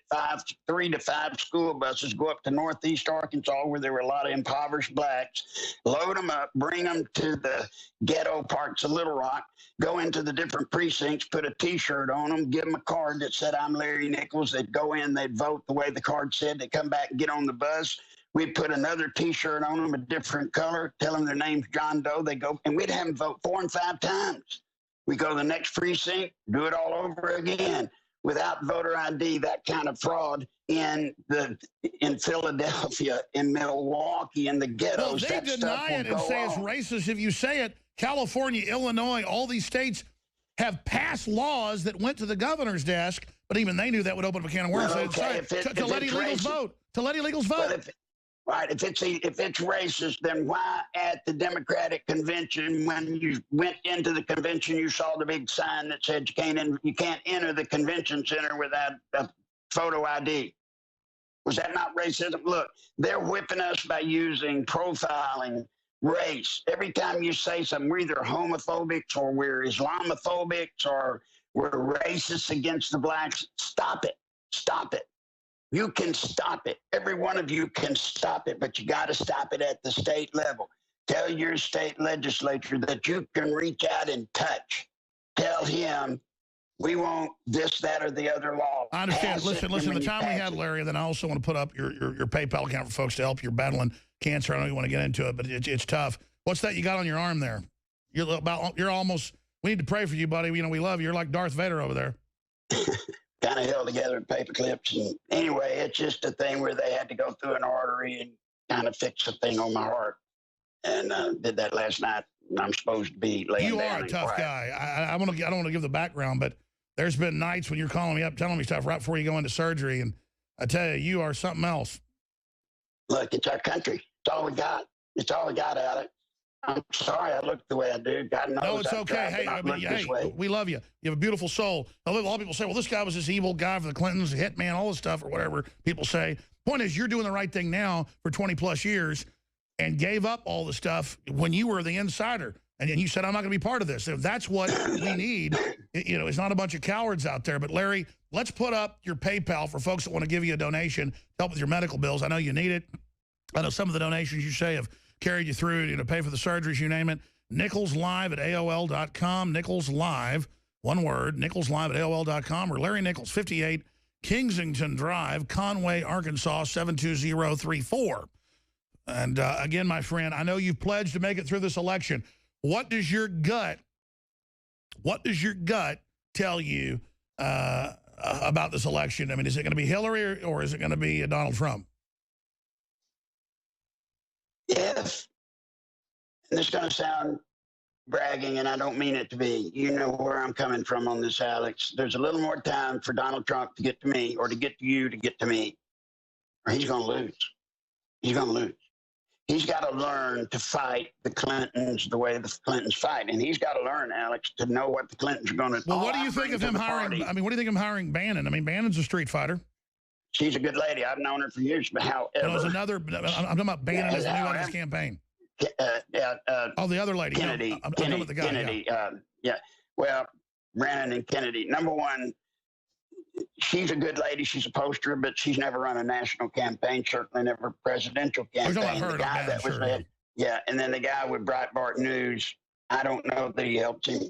3 to 5 school buses, go up to northeast Arkansas where there were a lot of impoverished blacks, load them up, bring them to the ghetto parts of Little Rock, go into the different precincts, put a T-shirt on them, give them a card that said, I'm Larry Nichols. They'd go in, they'd vote the way the card said. They'd come back and get on the bus. We'd put another T-shirt on them, a different color, tell them their name's John Doe. They go, and we'd have them vote 4 and 5 times. We go to the next precinct, do it all over again. Without voter ID, that kind of fraud in Philadelphia, in Milwaukee, in the ghettos. Well, they deny it and say it's racist if you say it. California, Illinois, all these states have passed laws that went to the governor's desk, but even they knew that would open up a can of worms. Well, okay, to let illegals vote. To let illegals vote. Right, if it's racist, then why at the Democratic convention, when you went into the convention, you saw the big sign that said you can't enter the convention center without a photo ID? Was that not racism? Look, they're whipping us by using profiling, race. Every time you say something, we're either homophobics or we're Islamophobics or we're racist against the blacks. Stop it. Stop it. You can stop it. Every one of you can stop it, but you got to stop it at the state level. Tell your state legislature that you can reach out and touch. Tell him we want this, that, or the other law. I understand. Listen, the time we have, Larry, then I also want to put up your PayPal account for folks to help you're battling cancer. I know you want to get into it, but it's tough. What's that you got on your arm there? You're almost, we need to pray for you, buddy. You know, we love you. You're like Darth Vader over there. Kind of held together in paper clips. And anyway, it's just a thing where they had to go through an artery and kind of fix a thing on my heart. And did that last night. I'm supposed to be laying down. You are a tough guy. I don't want to give the background, but there's been nights when you're calling me up, telling me stuff right before you go into surgery. And I tell you, you are something else. Look, it's our country. It's all we got. It's all we got, Alex. I'm sorry I look the way I do. God knows. No, it's okay. Hey, we love you. You have a beautiful soul. A lot of people say, well, this guy was this evil guy for the Clintons, the hitman, all this stuff, or whatever people say. Point is, you're doing the right thing now for 20-plus years and gave up all the stuff when you were the insider. And then you said, I'm not going to be part of this. If that's what we need, you know, it's not a bunch of cowards out there. But, Larry, let's put up your PayPal for folks that want to give you a donation to help with your medical bills. I know you need it. I know some of the donations you say have carried you through, you know, pay for the surgeries, you name it. NicholsLive@AOL.com. Nichols Live, one word, NicholsLive@AOL.com, or Larry Nichols, 58 Kingsington Drive, Conway, Arkansas, 72034. And again, my friend, I know you've pledged to make it through this election. What does your gut tell you about this election? I mean, is it going to be Hillary or is it going to be Donald Trump? Yes. And it's going to sound bragging, and I don't mean it to be. You know where I'm coming from on this, Alex. There's a little more time for Donald Trump to get to me or to get to you to get to me, or he's going to lose. He's going to lose. He's got to learn to fight the Clintons the way the Clintons fight. And he's got to learn, Alex, to know what the Clintons are going to do. Well, what do you think of him hiring? I mean, what do you think of him hiring Bannon? I mean, Bannon's a street fighter. She's a good lady. I've known her for years. But however, there's another. I'm talking about Bannon as the new on his campaign. Oh, the other lady. Kennedy. No, I'm talking about the guy. Kennedy. Yeah. Well, Brannon and Kennedy. Number one, she's a good lady. She's a poster, but she's never run a national campaign, certainly never a presidential campaign. The guy that was yeah, and then the guy with Breitbart News, I don't know that he helped him.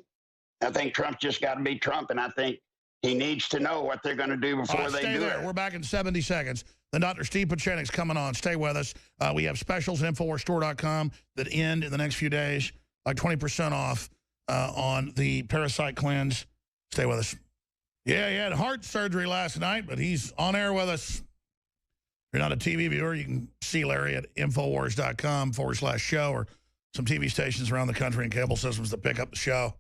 I think Trump just got to be Trump, and I think he needs to know what they're going to do before they do it. We're back in 70 seconds. Then Dr. Steve Pachenik's coming on. Stay with us. We have specials, InfoWarsStore.com, that end in the next few days, like 20% off on the Parasite Cleanse. Stay with us. Yeah, he had heart surgery last night, but he's on air with us. If you're not a TV viewer, you can see Larry at InfoWars.com/show or some TV stations around the country and cable systems that pick up the show.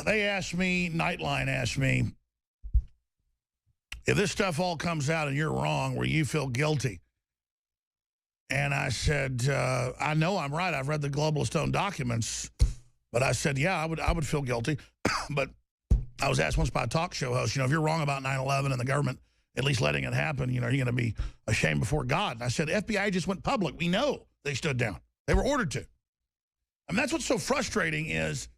They asked me, Nightline asked me, if this stuff all comes out and you're wrong, will you feel guilty? And I said, I know I'm right. I've read the globalist owned documents. But I said, yeah, I would feel guilty. But I was asked once by a talk show host, you know, if you're wrong about 9/11 and the government at least letting it happen, you know, you're going to be ashamed before God. And I said, the FBI just went public. We know they stood down. They were ordered to. I mean, that's what's so frustrating is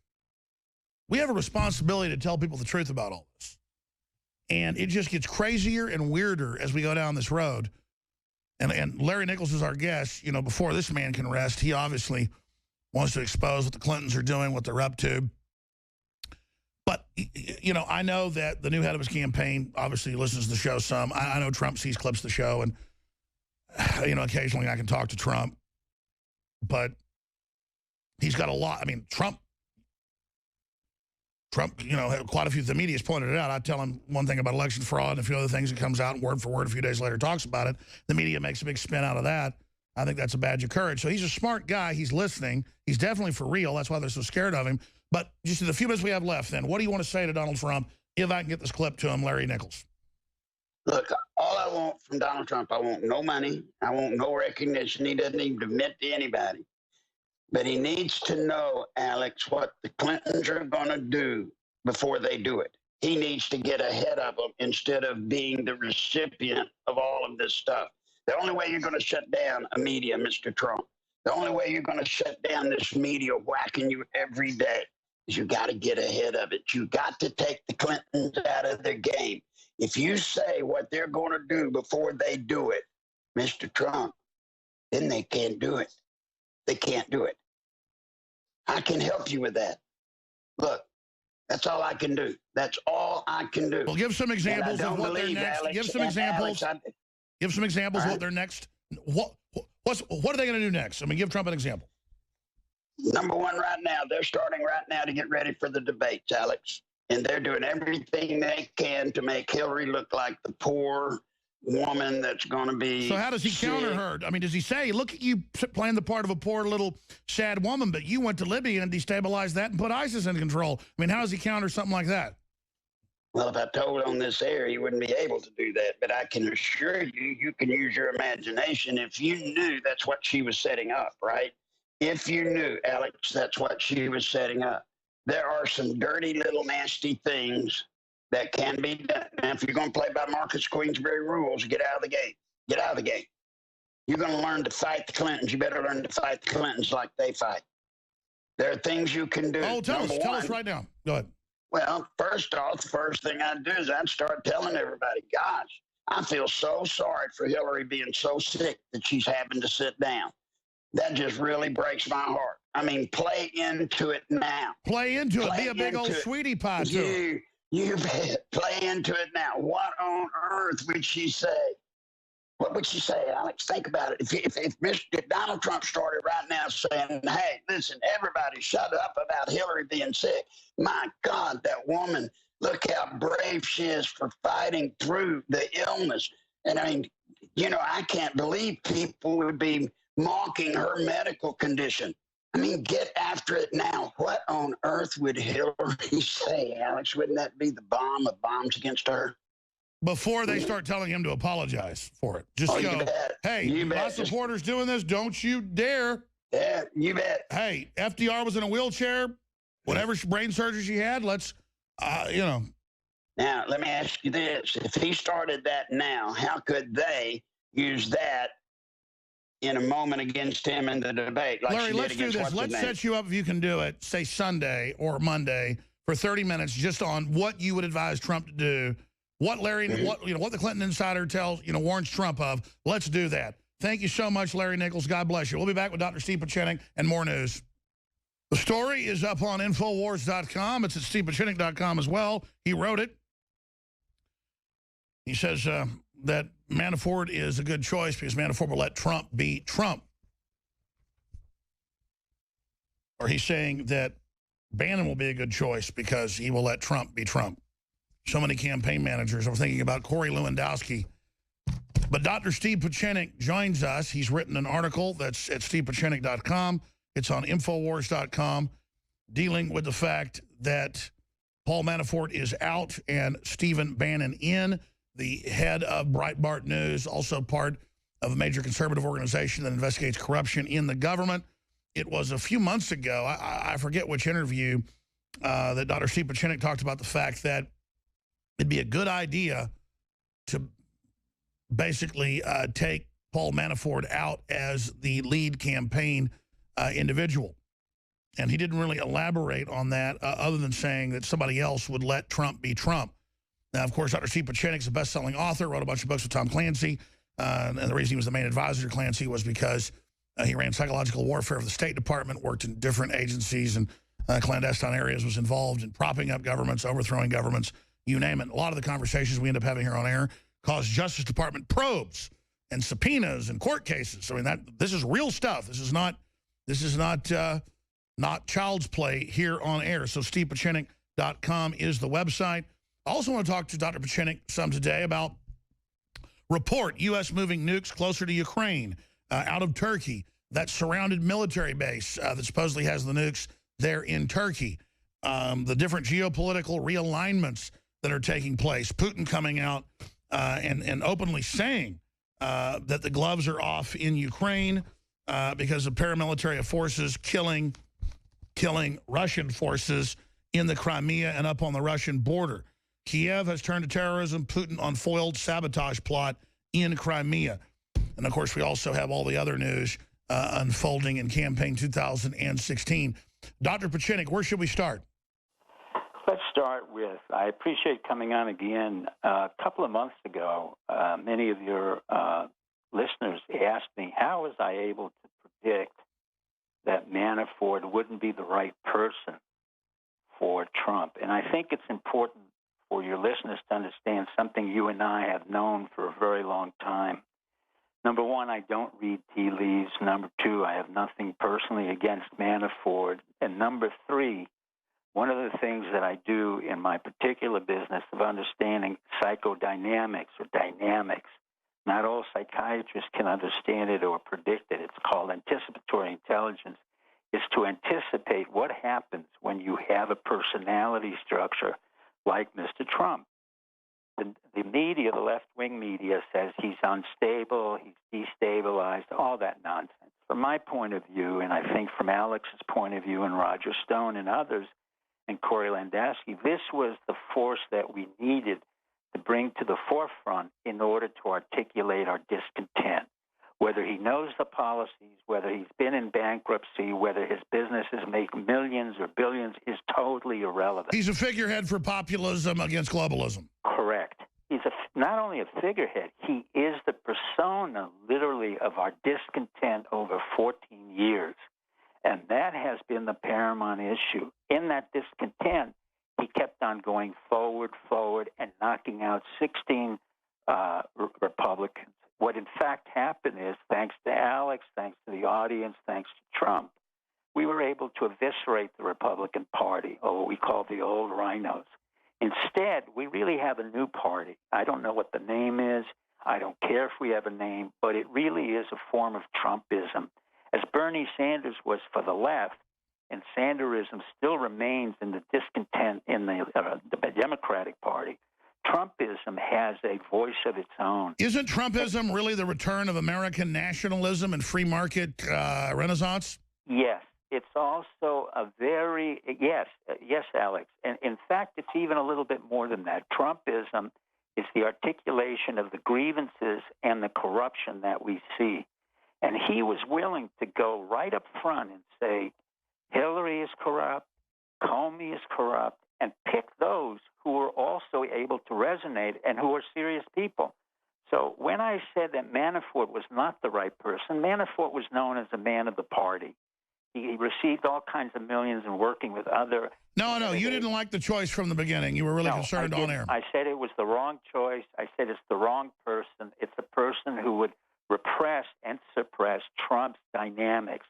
we have a responsibility to tell people the truth about all this. And it just gets crazier and weirder as we go down this road. And Larry Nichols is our guest. You know, before this man can rest, he obviously wants to expose what the Clintons are doing, what they're up to. But, you know, I know that the new head of his campaign obviously listens to the show some. I know Trump sees clips of the show, and, you know, occasionally I can talk to Trump. But he's got a lot. I mean, Trump, you know, quite a few, the media's pointed it out. I tell him one thing about election fraud and a few other things that comes out, and word for word, a few days later talks about it. The media makes a big spin out of that. I think that's a badge of courage. So he's a smart guy. He's listening. He's definitely for real. That's why they're so scared of him. But just in the few minutes we have left, then, what do you want to say to Donald Trump if I can get this clip to him, Larry Nichols? Look, all I want from Donald Trump, I want no money. I want no recognition. He doesn't even admit to anybody. But he needs to know, Alex, what the Clintons are going to do before they do it. He needs to get ahead of them instead of being the recipient of all of this stuff. The only way you're going to shut down a media, Mr. Trump, the only way you're going to shut down this media whacking you every day is you got to get ahead of it. You got to take the Clintons out of their game. If you say what they're going to do before they do it, Mr. Trump, then they can't do it. They can't do it. I can help you with that. Look, that's all I can do. That's all I can do. Well, give some examples of what they're next. Alex, give some examples. Give some examples of what they're next. What are they going to do next? I mean, give Trump an example. Number one, right now, they're starting right now to get ready for the debates, Alex. And they're doing everything they can to make Hillary look like the poor woman that's going to be. So how does he counter her? I mean, does he say, look at you playing the part of a poor little sad woman, but you went to Libya and destabilized that and put ISIS in control? I mean, how does he counter something like that? Well, if I told on this air, you wouldn't be able to do that. But I can assure you, you can use your imagination if you knew that's what she was setting up, right? If you knew, Alex, that's what she was setting up. There are some dirty little nasty things that can be done. Now, if you're going to play by Marcus Queensberry rules, get out of the game. Get out of the game. You're going to learn to fight the Clintons. You better learn to fight the Clintons like they fight. There are things you can do. Oh, tell us right now. Go ahead. Well, first off, the first thing I'd do is I'd start telling everybody, gosh, I feel so sorry for Hillary being so sick that she's having to sit down. That just really breaks my heart. I mean, play into it now. Play into it. Be a big old sweetie pie to her. You bet. Play into it now. What on earth would she say? What would she say, Alex? Think about it. If Donald Trump started right now saying, hey, listen, everybody shut up about Hillary being sick. My God, that woman, look how brave she is for fighting through the illness. And I mean, you know, I can't believe people would be mocking her medical condition. I mean, get after it now. What on earth would Hillary say, Alex? Wouldn't that be the bomb of bombs against her? Before they start telling him to apologize for it. Just go, hey, my supporters doing this, don't you dare. Yeah, you bet. Hey, FDR was in a wheelchair. Whatever brain surgery she had, let's, you know. Now, let me ask you this. If he started that now, how could they use that in a moment against him in the debate? Like Larry, let's do this. Let's set you up, if you can do it, say Sunday or Monday for 30 minutes just on what you would advise Trump to do. What Larry, what the Clinton insider tells, warns Trump of. Let's do that. Thank you so much, Larry Nichols. God bless you. We'll be back with Dr. Steve Pieczenik and more news. The story is up on Infowars.com. It's at StevePieczenik.com as well. He wrote it. He says that Manafort is a good choice because Manafort will let Trump be Trump. Or he's saying that Bannon will be a good choice because he will let Trump be Trump. So many campaign managers are thinking about Corey Lewandowski. But Dr. Steve Pieczenik joins us. He's written an article that's at StevePieczenik.com. It's on Infowars.com, dealing with the fact that Paul Manafort is out and Stephen Bannon in, the head of Breitbart News, also part of a major conservative organization that investigates corruption in the government. It was a few months ago, I forget which interview, that Dr. Steve Pieczenik talked about the fact that it'd be a good idea to basically take Paul Manafort out as the lead campaign individual. And he didn't really elaborate on that other than saying that somebody else would let Trump be Trump. Now, of course, Dr. Steve Pieczenik is a best-selling author, wrote a bunch of books with Tom Clancy. And the reason he was the main advisor to Clancy was because he ran psychological warfare for the State Department, worked in different agencies and clandestine areas, was involved in propping up governments, overthrowing governments, you name it. A lot of the conversations we end up having here on air cause Justice Department probes and subpoenas and court cases. I mean, this is real stuff. This is not child's play here on air. So StevePieczenik.com is the website. I also want to talk to Dr. Pieczenik some today about report U.S. moving nukes closer to Ukraine. out of Turkey, that surrounded military base that supposedly has the nukes there in Turkey, the different geopolitical realignments that are taking place, Putin coming out and openly saying that the gloves are off in Ukraine because of paramilitary forces killing Russian forces in the Crimea and up on the Russian border. Kiev has turned to terrorism. Putin on foiled sabotage plot in Crimea. And, of course, we also have all the other news unfolding in campaign 2016. Dr. Pieczenik, where should we start? Let's start with, I appreciate coming on again. A couple of months ago, many of your listeners asked me, how was I able to predict that Manafort wouldn't be the right person for Trump? And I think it's important for your listeners to understand something you and I have known for a very long time. Number one, I don't read tea leaves. Number two, I have nothing personally against Manafort. And number three, one of the things that I do in my particular business of understanding psychodynamics or dynamics, not all psychiatrists can understand it or predict it. It's called anticipatory intelligence, is to anticipate what happens when you have a personality structure like Mr. Trump. The media, the left-wing media, says he's unstable, he's destabilized, all that nonsense. From my point of view, and I think from Alex's point of view and Roger Stone and others, and Corey Landowski, this was the force that we needed to bring to the forefront in order to articulate our discontent. Whether he knows the policies, whether he's been in bankruptcy, whether his businesses make millions or billions is totally irrelevant. He's a figurehead for populism against globalism. Correct. He's not only a figurehead, he is the persona, literally, of our discontent over 14 years. And that has been the paramount issue. In that discontent, he kept on going forward, and knocking out 16 Republicans. What in fact happened is, thanks to Alex, thanks to the audience, thanks to Trump, we were able to eviscerate the Republican Party, or what we call the old rhinos. Instead, we really have a new party. I don't know what the name is. I don't care if we have a name, but it really is a form of Trumpism. As Bernie Sanders was for the left, and Sanderism still remains in the discontent in the Democratic Party, Trumpism has a voice of its own. Isn't Trumpism really the return of American nationalism and free market renaissance? Yes. It's also a very, yes, Alex. And in fact, it's even a little bit more than that. Trumpism is the articulation of the grievances and the corruption that we see. And he was willing to go right up front and say, Hillary is corrupt, Comey is corrupt, and pick those who were also able to resonate and who are serious people. So when I said that Manafort was not the right person, Manafort was known as a man of the party. He received all kinds of millions in working with other... No, you didn't like the choice from the beginning. You were really concerned on air. I said it was the wrong choice. I said it's the wrong person. It's a person who would repress and suppress Trump's dynamics.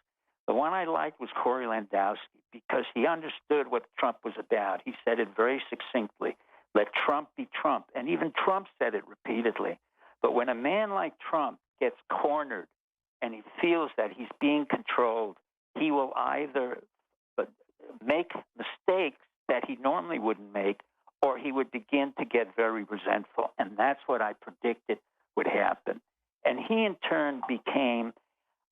The one I liked was Corey Landowski because he understood what Trump was about. He said it very succinctly, let Trump be Trump. And even Trump said it repeatedly. But when a man like Trump gets cornered and he feels that he's being controlled, he will either make mistakes that he normally wouldn't make, or he would begin to get very resentful. And that's what I predicted would happen. And he, in turn, became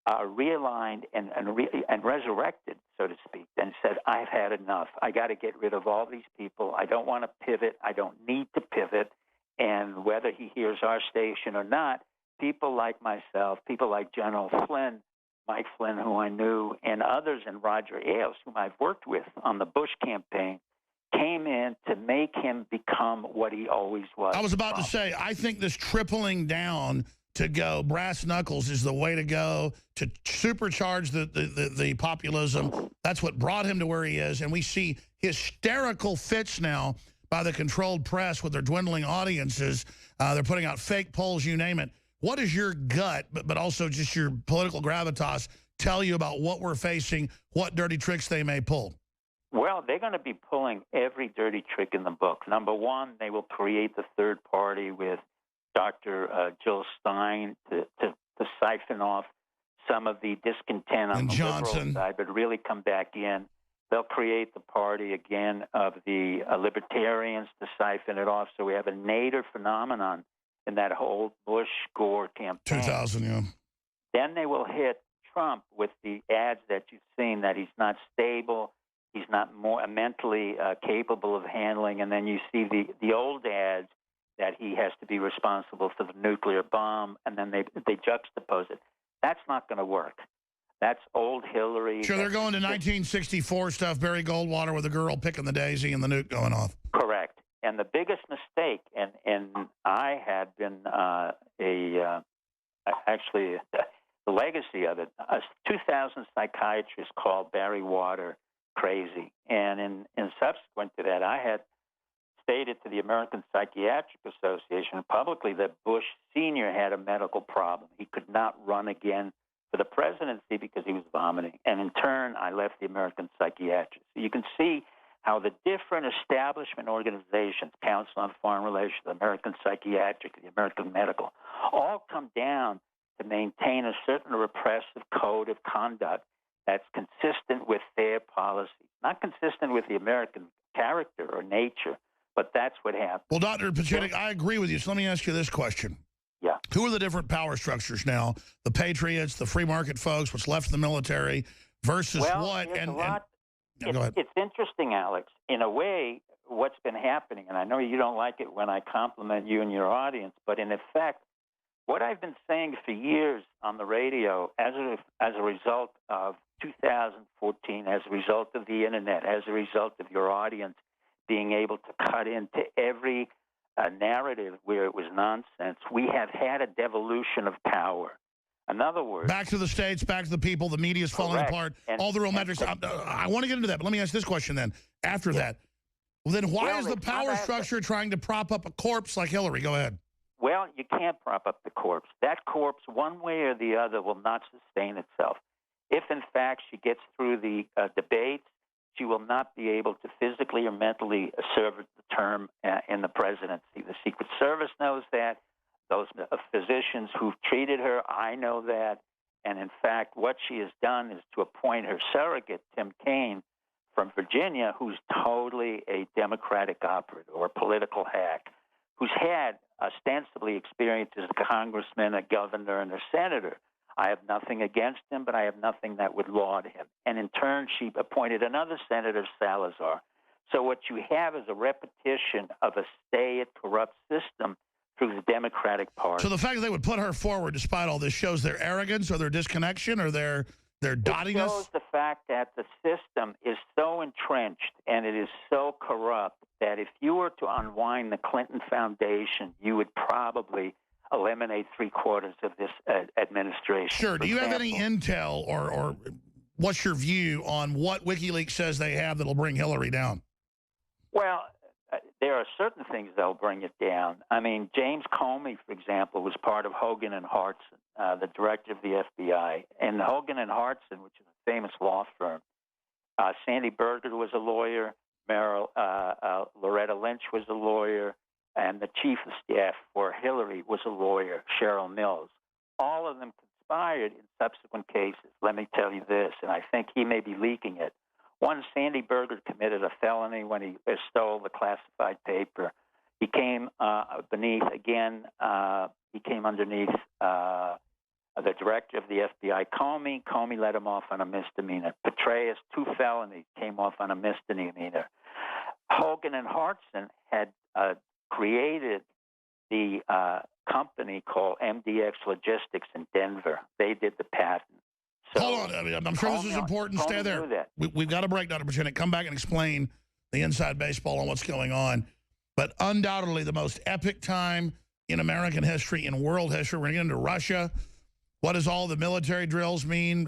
realigned and resurrected, so to speak, and said, I've had enough. I got to get rid of all these people. I don't want to pivot. I don't need to pivot. And whether he hears our station or not, people like myself, people like General Flynn, Mike Flynn, who I knew, and others, and Roger Ailes, whom I've worked with on the Bush campaign, came in to make him become what he always was. I was about to say, I think this tripling down to go brass knuckles is the way to go to supercharge the populism. That's what brought him to where he is. And we see hysterical fits now by the controlled press with their dwindling audiences. They're putting out fake polls, you name it. What does your gut, but also just your political gravitas, tell you about what we're facing, what dirty tricks they may pull? Well, they're going to be pulling every dirty trick in the book. Number one, they will create the third party with Dr. Jill Stein to siphon off some of the discontent on and the Johnson. liberal side, but really come back in. They'll create the party again of the libertarians to siphon it off. So we have a nadir phenomenon in that whole Bush-Gore campaign. 2000, yeah. Then they will hit Trump with the ads that you've seen, that he's not stable, he's not more mentally capable of handling, and then you see the old ads that he has to be responsible for the nuclear bomb, and then they juxtapose it. That's not going to work. That's old Hillary. Sure, they're going to 1964 stuff, Barry Goldwater with a girl picking the daisy and the nuke going off. Correct. And the biggest mistake, and I had been actually the legacy of it, a 2000 psychiatrist called Barry Water crazy. And in subsequent to that, I had stated to the American Psychiatric Association publicly that Bush Sr. had a medical problem. He could not run again for the presidency because he was vomiting. And in turn, I left the American Psychiatric. So you can see how the different establishment organizations, Council on Foreign Relations, the American Psychiatric, the American Medical, all come down to maintain a certain repressive code of conduct that's consistent with their policy, not consistent with the American character or nature, but that's what happened. Well, Dr. Pieczenik, I agree with you. So let me ask you this question. Yeah. Who are the different power structures now? The patriots, the free market folks, what's left of the military versus what? Go ahead. It's interesting, Alex. In a way, what's been happening, and I know you don't like it when I compliment you and your audience, but in effect, what I've been saying for years on the radio as a result of 2014, as a result of the internet, as a result of your audience being able to cut into every narrative where it was nonsense, we have had a devolution of power. In other words, back to the states, back to the people, the media's falling apart, all the real metrics. I want to get into that, but let me ask this question then. After that, well, then why is the power structure trying to prop up a corpse like Hillary? Go ahead. Well, you can't prop up the corpse. That corpse, one way or the other, will not sustain itself. If, in fact, she gets through the debates, she will not be able to physically or mentally serve the term in the presidency. The Secret Service knows that. Those physicians who've treated her, I know that. And, in fact, what she has done is to appoint her surrogate, Tim Kaine, from Virginia, who's totally a Democratic operative or a political hack, who's had ostensibly experience as a congressman, a governor, and a senator. I have nothing against him, but I have nothing that would laud him. And in turn, she appointed another senator, Salazar. So what you have is a repetition of a stay-it-corrupt system through the Democratic Party. So the fact that they would put her forward despite all this shows their arrogance or their disconnection or their dottiness? It shows the fact that the system is so entrenched and it is so corrupt that if you were to unwind the Clinton Foundation, you would probably eliminate three-quarters of this administration. Sure. Do you have any intel or what's your view on what WikiLeaks says they have that'll bring Hillary down? Well, there are certain things that'll bring it down. I mean, James Comey, for example, was part of Hogan and Hartson, the director of the FBI. And Hogan and Hartson, which is a famous law firm, Sandy Berger was a lawyer, Loretta Lynch was a lawyer, and the chief of staff for Hillary was a lawyer, Cheryl Mills. All of them conspired in subsequent cases. Let me tell you this, and I think he may be leaking it. One, Sandy Berger committed a felony when he stole the classified paper. He came underneath the director of the FBI, Comey. Comey let him off on a misdemeanor. Petraeus, 2 felonies, came off on a misdemeanor. Hogan and Hartson had created the company called MDX Logistics in Denver. They did the patent. So, hold on. I'm sure this is important. Stay there. We've got a break, Dr. Pieczenik. Come back and explain the inside baseball on what's going on. But undoubtedly the most epic time in American history, in world history. We're going to get into Russia. What does all the military drills mean?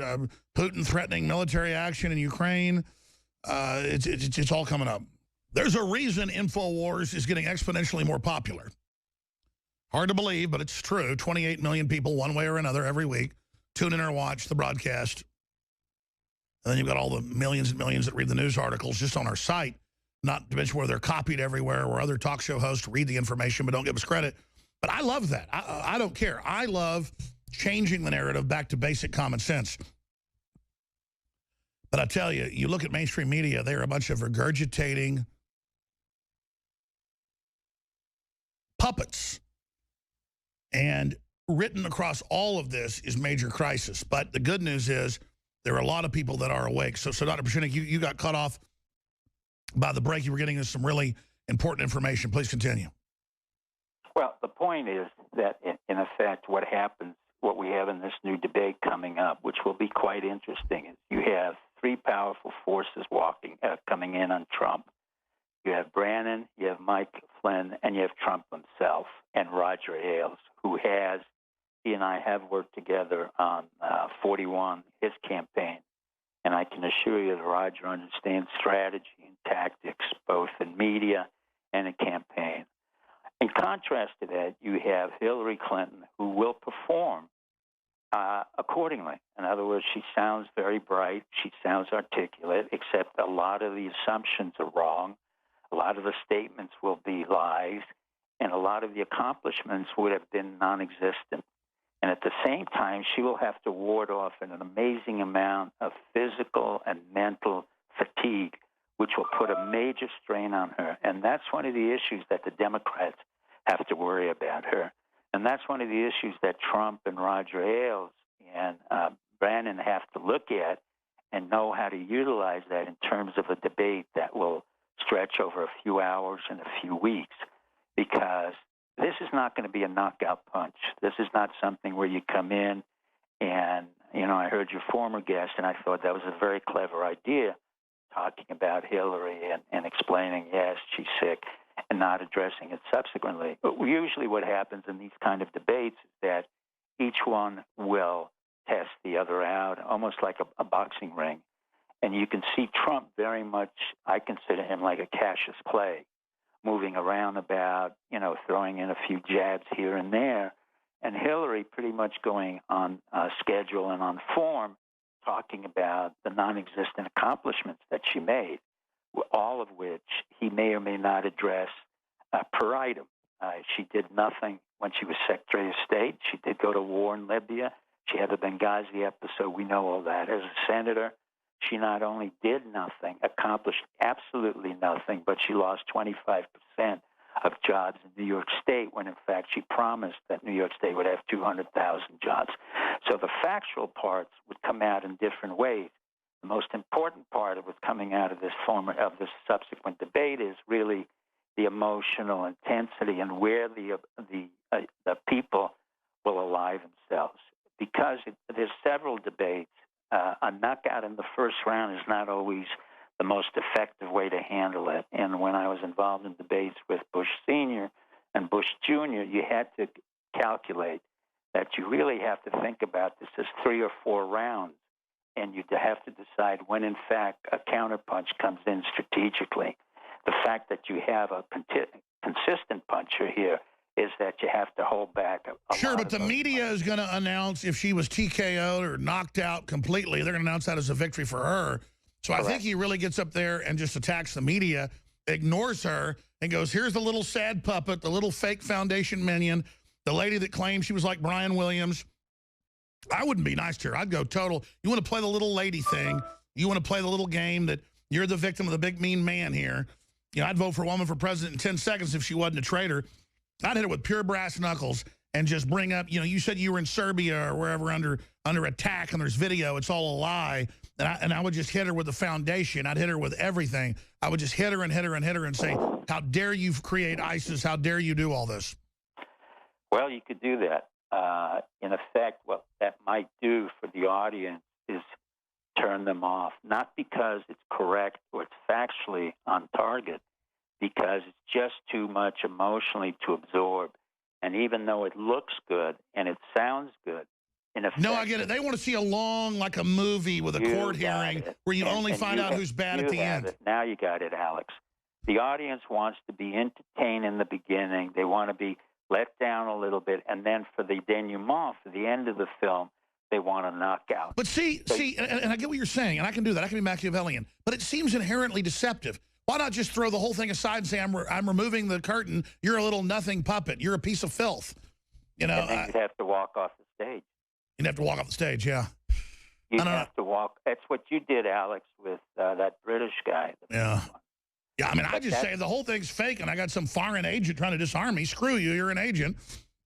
Putin threatening military action in Ukraine. It's all coming up. There's a reason InfoWars is getting exponentially more popular. Hard to believe, but it's true. 28 million people, one way or another, every week, tune in or watch the broadcast. And then you've got all the millions and millions that read the news articles just on our site, not to mention where they're copied everywhere, where other talk show hosts read the information but don't give us credit. But I love that. I don't care. I love changing the narrative back to basic common sense. But I tell you, you look at mainstream media, they're a bunch of regurgitating puppets. And written across all of this is major crisis. But the good news is there are a lot of people that are awake. So Dr. Pashunik, you got cut off by the break. You were getting us some really important information. Please continue. Well, the point is that, in effect, what happens, what we have in this new debate coming up, which will be quite interesting, is you have three powerful forces coming in on Trump. You have Brannon, you have Mike Flynn, and you have Trump himself and Roger Ailes, who he and I have worked together on 41, his campaign. And I can assure you that Roger understands strategy and tactics, both in media and in campaign. In contrast to that, you have Hillary Clinton, who will perform accordingly. In other words, she sounds very bright. She sounds articulate, except a lot of the assumptions are wrong. A lot of the statements will be lies, and a lot of the accomplishments would have been non-existent. And at the same time, she will have to ward off an amazing amount of physical and mental fatigue, which will put a major strain on her. And that's one of the issues that the Democrats have to worry about her. And that's one of the issues that Trump and Roger Ailes and Brannon have to look at and know how to utilize that in terms of a debate that will stretch over a few hours and a few weeks, because this is not going to be a knockout punch. This is not something where you come in and, I heard your former guest, and I thought that was a very clever idea, talking about Hillary and explaining, yes, she's sick, and not addressing it subsequently. But usually what happens in these kind of debates is that each one will test the other out, almost like a boxing ring. And you can see Trump very much, I consider him like a Cassius Clay, moving around about, throwing in a few jabs here and there. And Hillary pretty much going on schedule and on form, talking about the non-existent accomplishments that she made, all of which he may or may not address per item. She did nothing when she was Secretary of State. She did go to war in Libya. She had the Benghazi episode. We know all that. As a senator, she not only did nothing, accomplished absolutely nothing, but she lost 25% of jobs in New York State when, in fact, she promised that New York State would have 200,000 jobs. So the factual parts would come out in different ways. The most important part of what's coming out of this subsequent debate is really the emotional intensity and where the people will ally themselves. Because there's several debates, a knockout in the first round is not always the most effective way to handle it. And when I was involved in debates with Bush Sr. and Bush Jr., you had to calculate that you really have to think about this as 3 or 4 rounds. And you have to decide when, in fact, a counterpunch comes in strategically. The fact that you have a consistent puncher here is that you have to hold back a Sure, but the media is going to announce if she was TKO'd or knocked out completely. They're going to announce that as a victory for her. So I think he really gets up there and just attacks the media, ignores her, and goes, here's the little sad puppet, the little fake foundation minion, the lady that claimed she was like Brian Williams. I wouldn't be nice to her. I'd go total. You want to play the little lady thing. You want to play the little game that you're the victim of the big mean man here. I'd vote for a woman for president in 10 seconds if she wasn't a traitor. I'd hit it with pure brass knuckles and just bring up, you said you were in Serbia or wherever under attack and there's video. It's all a lie. And I would just hit her with the foundation. I'd hit her with everything. I would just hit her and hit her and hit her and say, how dare you create ISIS? How dare you do all this? Well, you could do that. In effect, what that might do for the audience is turn them off, not because it's correct or it's factually on target, because it's just too much emotionally to absorb. And even though it looks good and it sounds good, in effect... No, I get it. They want to see a long, like a movie with a court hearing where you only find out who's bad at the end. Now you got it, Alex. The audience wants to be entertained in the beginning. They want to be let down a little bit, and then for the denouement, for the end of the film, they want a knockout. But see, and I get what you're saying, and I can do that. I can be Machiavellian. But it seems inherently deceptive. Why not just throw the whole thing aside and say, I'm removing the curtain. You're a little nothing puppet. You're a piece of filth. And then you'd have to walk off the stage. You'd have to walk off the stage, yeah. You have to walk. That's what you did, Alex, with that British guy. Yeah. Yeah, I mean, I just say the whole thing's fake, and I got some foreign agent trying to disarm me. Screw you, you're an agent.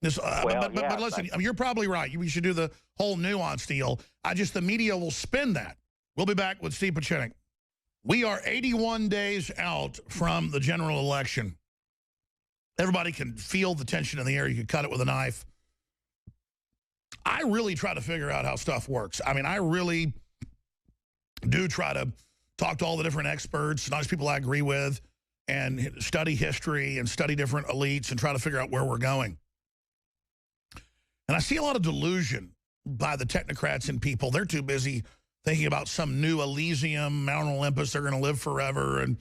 This, but listen, I mean, you're probably right. We should do the whole nuance deal. The media will spin that. We'll be back with Steve Pieczenik. We are 81 days out from the general election. Everybody can feel the tension in the air. You can cut it with a knife. I really try to figure out how stuff works. I mean, I really do try to talk to all the different experts, not just people I agree with, and study history and study different elites and try to figure out where we're going. And I see a lot of delusion by the technocrats and people. They're too busy thinking about some new Elysium, Mount Olympus, they're going to live forever. And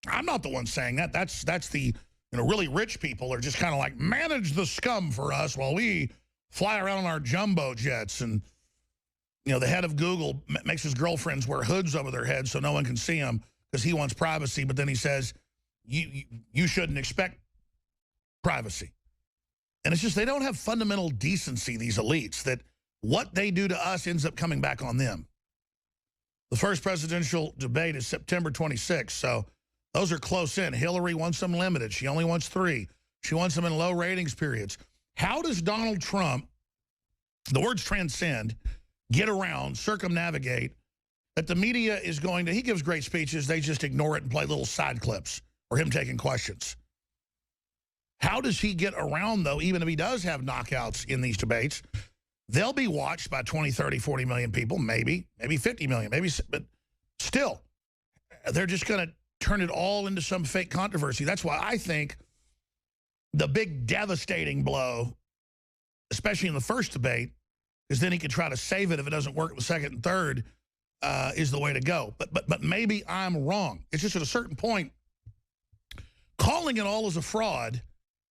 I'm not the one saying that. That's the, really rich people are just kind of like, manage the scum for us while we fly around on our jumbo jets. And, the head of Google makes his girlfriends wear hoods over their heads so no one can see them because he wants privacy. But then he says, you shouldn't expect privacy. And it's just they don't have fundamental decency, these elites, that what they do to us ends up coming back on them. The first presidential debate is September 26th, so those are close in. Hillary wants them limited. She only wants 3. She wants them in low ratings periods. How does Donald Trump, the words transcend, get around, circumnavigate, that the media is going to, he gives great speeches, they just ignore it and play little side clips or him taking questions. How does he get around, though, even if he does have knockouts in these debates? They'll be watched by 20, 30, 40 million people, maybe 50 million, but still, they're just going to turn it all into some fake controversy. That's why I think the big devastating blow, especially in the first debate, because then he can try to save it if it doesn't work the second and third, is the way to go. But maybe I'm wrong. It's just at a certain point, calling it all as a fraud,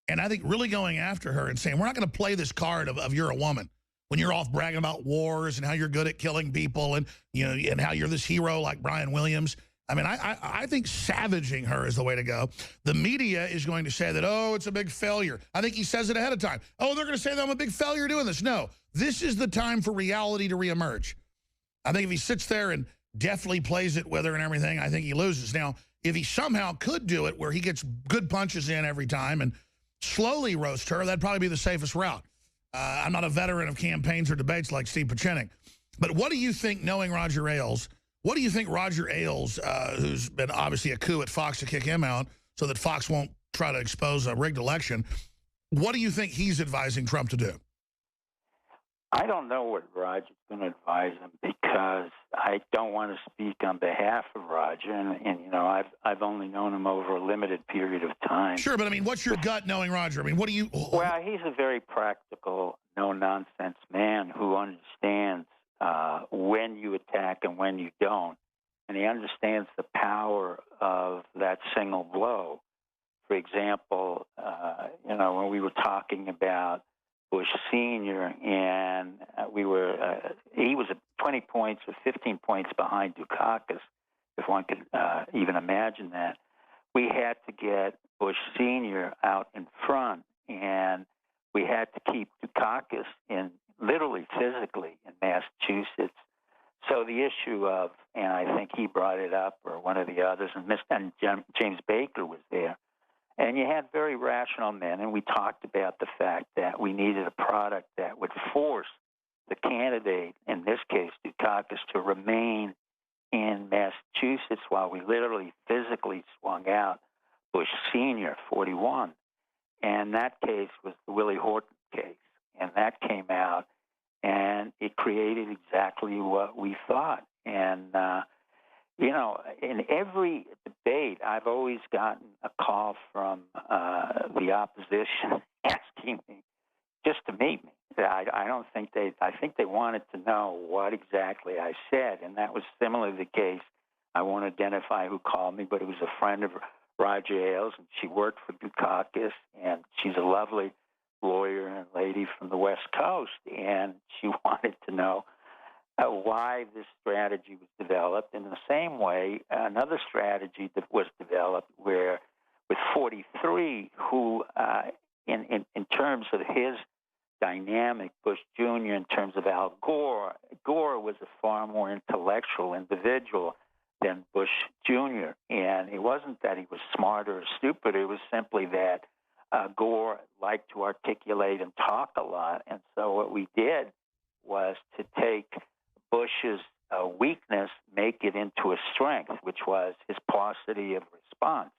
and I think really going after her and saying, we're not going to play this card of you're a woman when you're off bragging about wars and how you're good at killing people and, and how you're this hero like Brian Williams. I mean, I think savaging her is the way to go. The media is going to say that, oh, it's a big failure. I think he says it ahead of time. Oh, they're going to say that I'm a big failure doing this. No, this is the time for reality to reemerge. I think if he sits there and deftly plays it with her and everything, I think he loses. Now, if he somehow could do it where he gets good punches in every time and slowly roast her, that'd probably be the safest route. I'm not a veteran of campaigns or debates like Steve Pieczenik. But what do you think, knowing Roger Ailes, what do you think Roger Ailes, who's been obviously a coup at Fox to kick him out so that Fox won't try to expose a rigged election, what do you think he's advising Trump to do? I don't know what Roger's going to advise him because I don't want to speak on behalf of Roger, and I've only known him over a limited period of time. Sure, but I mean, what's your gut knowing Roger? I mean, what do you? Well, he's a very practical, no-nonsense man who understands when you attack and when you don't, and he understands the power of that single blow. For example, when we were talking about Bush Sr., and he was 20 points or 15 points behind Dukakis, if one could even imagine that. We had to get Bush Sr. out in front, and we had to keep Dukakis in literally physically in Massachusetts. So the issue of, and I think he brought it up, or one of the others, and James Baker was there, and you had very rational men, and we talked about the fact that we needed a product that would force the candidate, in this case Dukakis, to remain in Massachusetts while we literally physically swung out Bush Sr., 41. And that case was the Willie Horton case. And that came out, and it created exactly what we thought. And, in every debate, I've always gotten a call from the opposition asking me just to meet me. I think they wanted to know what exactly I said, and that was similarly the case. I won't identify who called me, but it was a friend of Roger Ailes, and she worked for Dukakis, and she's a lovely lawyer and lady from the West Coast, and she wanted to know why this strategy was developed. In the same way, another strategy that was developed where with 43, who in terms of his dynamic, Bush Jr., in terms of Al Gore. Gore was a far more intellectual individual than Bush Jr., and it wasn't that he was smart or stupid. It was simply that Gore liked to articulate and talk a lot, and so what we did was to take Bush's weakness, make it into a strength, which was his paucity of response.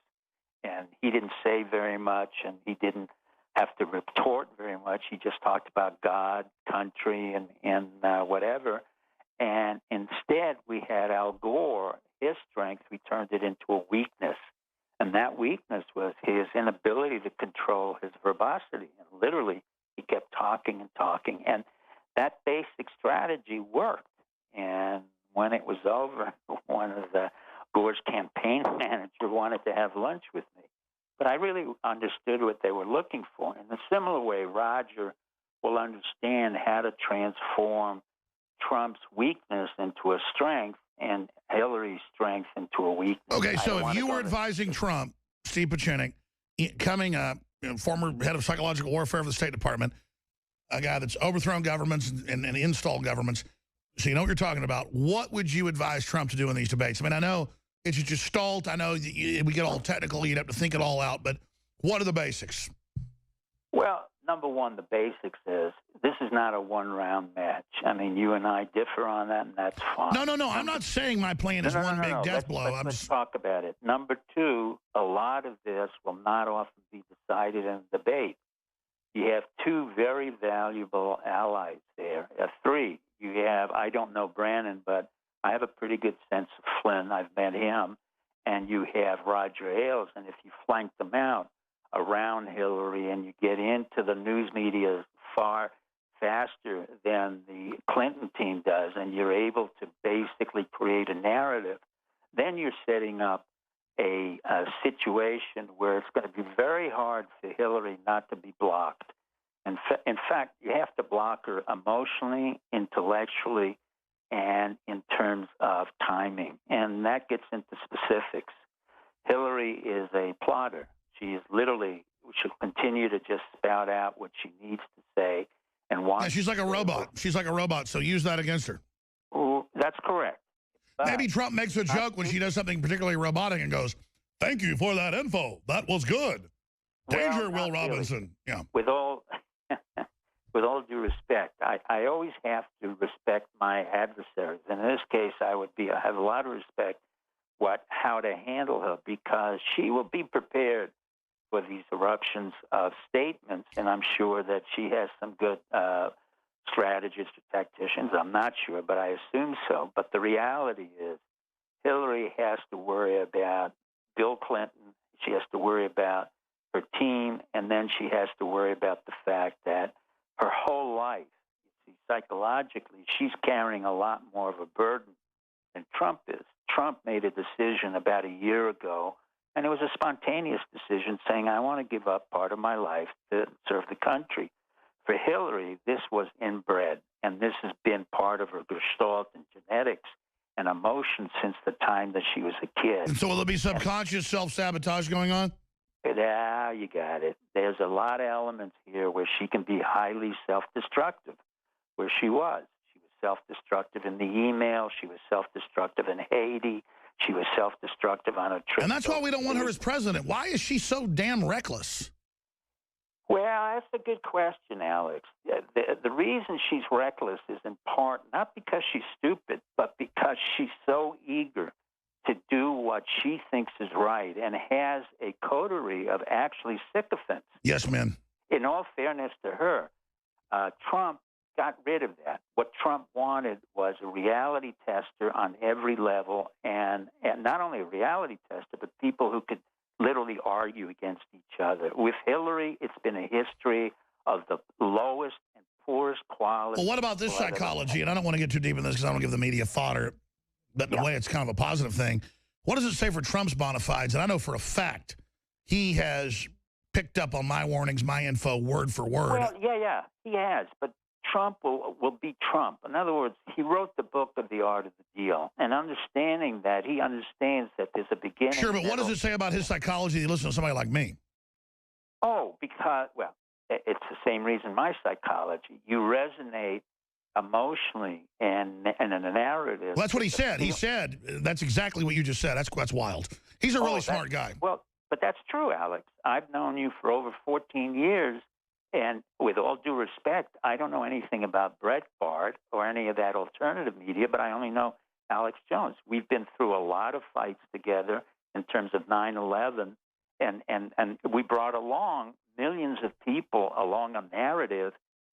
And he didn't say very much, and he didn't have to retort very much. He just talked about God, country, and whatever. And instead, we had Al Gore, his strength, we turned it into a weakness. And that weakness was his inability to control his verbosity. And literally, he kept talking and talking. And that basic strategy worked. And when it was over, one of the Gore's campaign manager wanted to have lunch with me. But I really understood what they were looking for. In a similar way, Roger will understand how to transform Trump's weakness into a strength and Hillary's strength into a weakness. Okay, so if you were advising Trump, Steve Pieczenik, coming up, former head of psychological warfare of the State Department, a guy that's overthrown governments and installed governments, so you know what you're talking about, what would you advise Trump to do in these debates? I mean, I know it's just stalled. I know we get all technical. You'd have to think it all out. But what are the basics? Well, number one, the basics is this is not a one-round match. I mean, you and I differ on that, and that's fine. No. I'm not saying my plan is one big death blow. Let's talk about it. Number two, a lot of this will not often be decided in a debate. You have two very valuable allies there. Three, you have, I don't know Brannon, but I have a pretty good sense of Flynn. I've met him. And you have Roger Ailes. And if you flank them out around Hillary and you get into the news media far faster than the Clinton team does, and you're able to basically create a narrative, then you're setting up a situation where it's going to be very hard for Hillary not to be blocked. In fact, you have to block her emotionally, intellectually, and in terms of timing. And that gets into specifics. Hillary is a plotter. She is literally, she'll continue to just spout out what she needs to say and wants. Yeah, she's like a robot. She's like a robot, so use that against her. Ooh, that's correct. But maybe Trump makes a joke when she does something particularly robotic and goes, "Thank you for that info. That was good. Danger, well, Will Robinson." Really. Yeah. With all due respect, I always have to respect my adversaries. And in this case, I have a lot of respect how to handle her, because she will be prepared for these eruptions of statements, and I'm sure that she has some good strategists or tacticians. I'm not sure, but I assume so. But the reality is Hillary has to worry about Bill Clinton. She has to worry about her team, and then she has to worry about the fact that her whole life, you see, psychologically, she's carrying a lot more of a burden than Trump is. Trump made a decision about a year ago, and it was a spontaneous decision saying, I want to give up part of my life to serve the country. For Hillary, this was inbred, and this has been part of her gestalt and genetics and emotion since the time that she was a kid. And so will there be subconscious self-sabotage going on? Yeah, you got it. There's a lot of elements here where she can be highly self-destructive, where she was. She was self-destructive in the email. She was self-destructive in Haiti. She was self-destructive on a trip. And that's why we don't want her as president. Why is she so damn reckless? Well, that's a good question, Alex. The reason she's reckless is in part not because she's stupid, but because she's so eager to do what she thinks is right and has a coterie of actually sycophants. Yes, ma'am. In all fairness to her, Trump got rid of that. What Trump wanted was a reality tester on every level, and not only a reality tester, but people who could literally argue against each other. With Hillary, it's been a history of the lowest and poorest quality. Well, what about this psychology? And I don't want to get too deep in this because I don't give the media fodder, but in a way it's kind of a positive thing. What does it say for Trump's bona fides? And I know for a fact he has picked up on my warnings, my info, word for word. Well, yeah, he has. But Trump will be Trump. In other words, he wrote the book of The Art of the Deal, and understanding that, he understands that there's a beginning. Sure, but what does it say about his psychology that you listen to somebody like me? Oh, because, well, it's the same reason my psychology. You resonate emotionally and in a narrative. Well, that's what he said. He said that's exactly what you just said. That's wild. He's a really smart guy. Well, but that's true, Alex. I've known you for over 14 years, and with all due respect, I don't know anything about Breitbart or any of that alternative media, but I only know Alex Jones. We've been through a lot of fights together in terms of 9/11, and we brought along millions of people along a narrative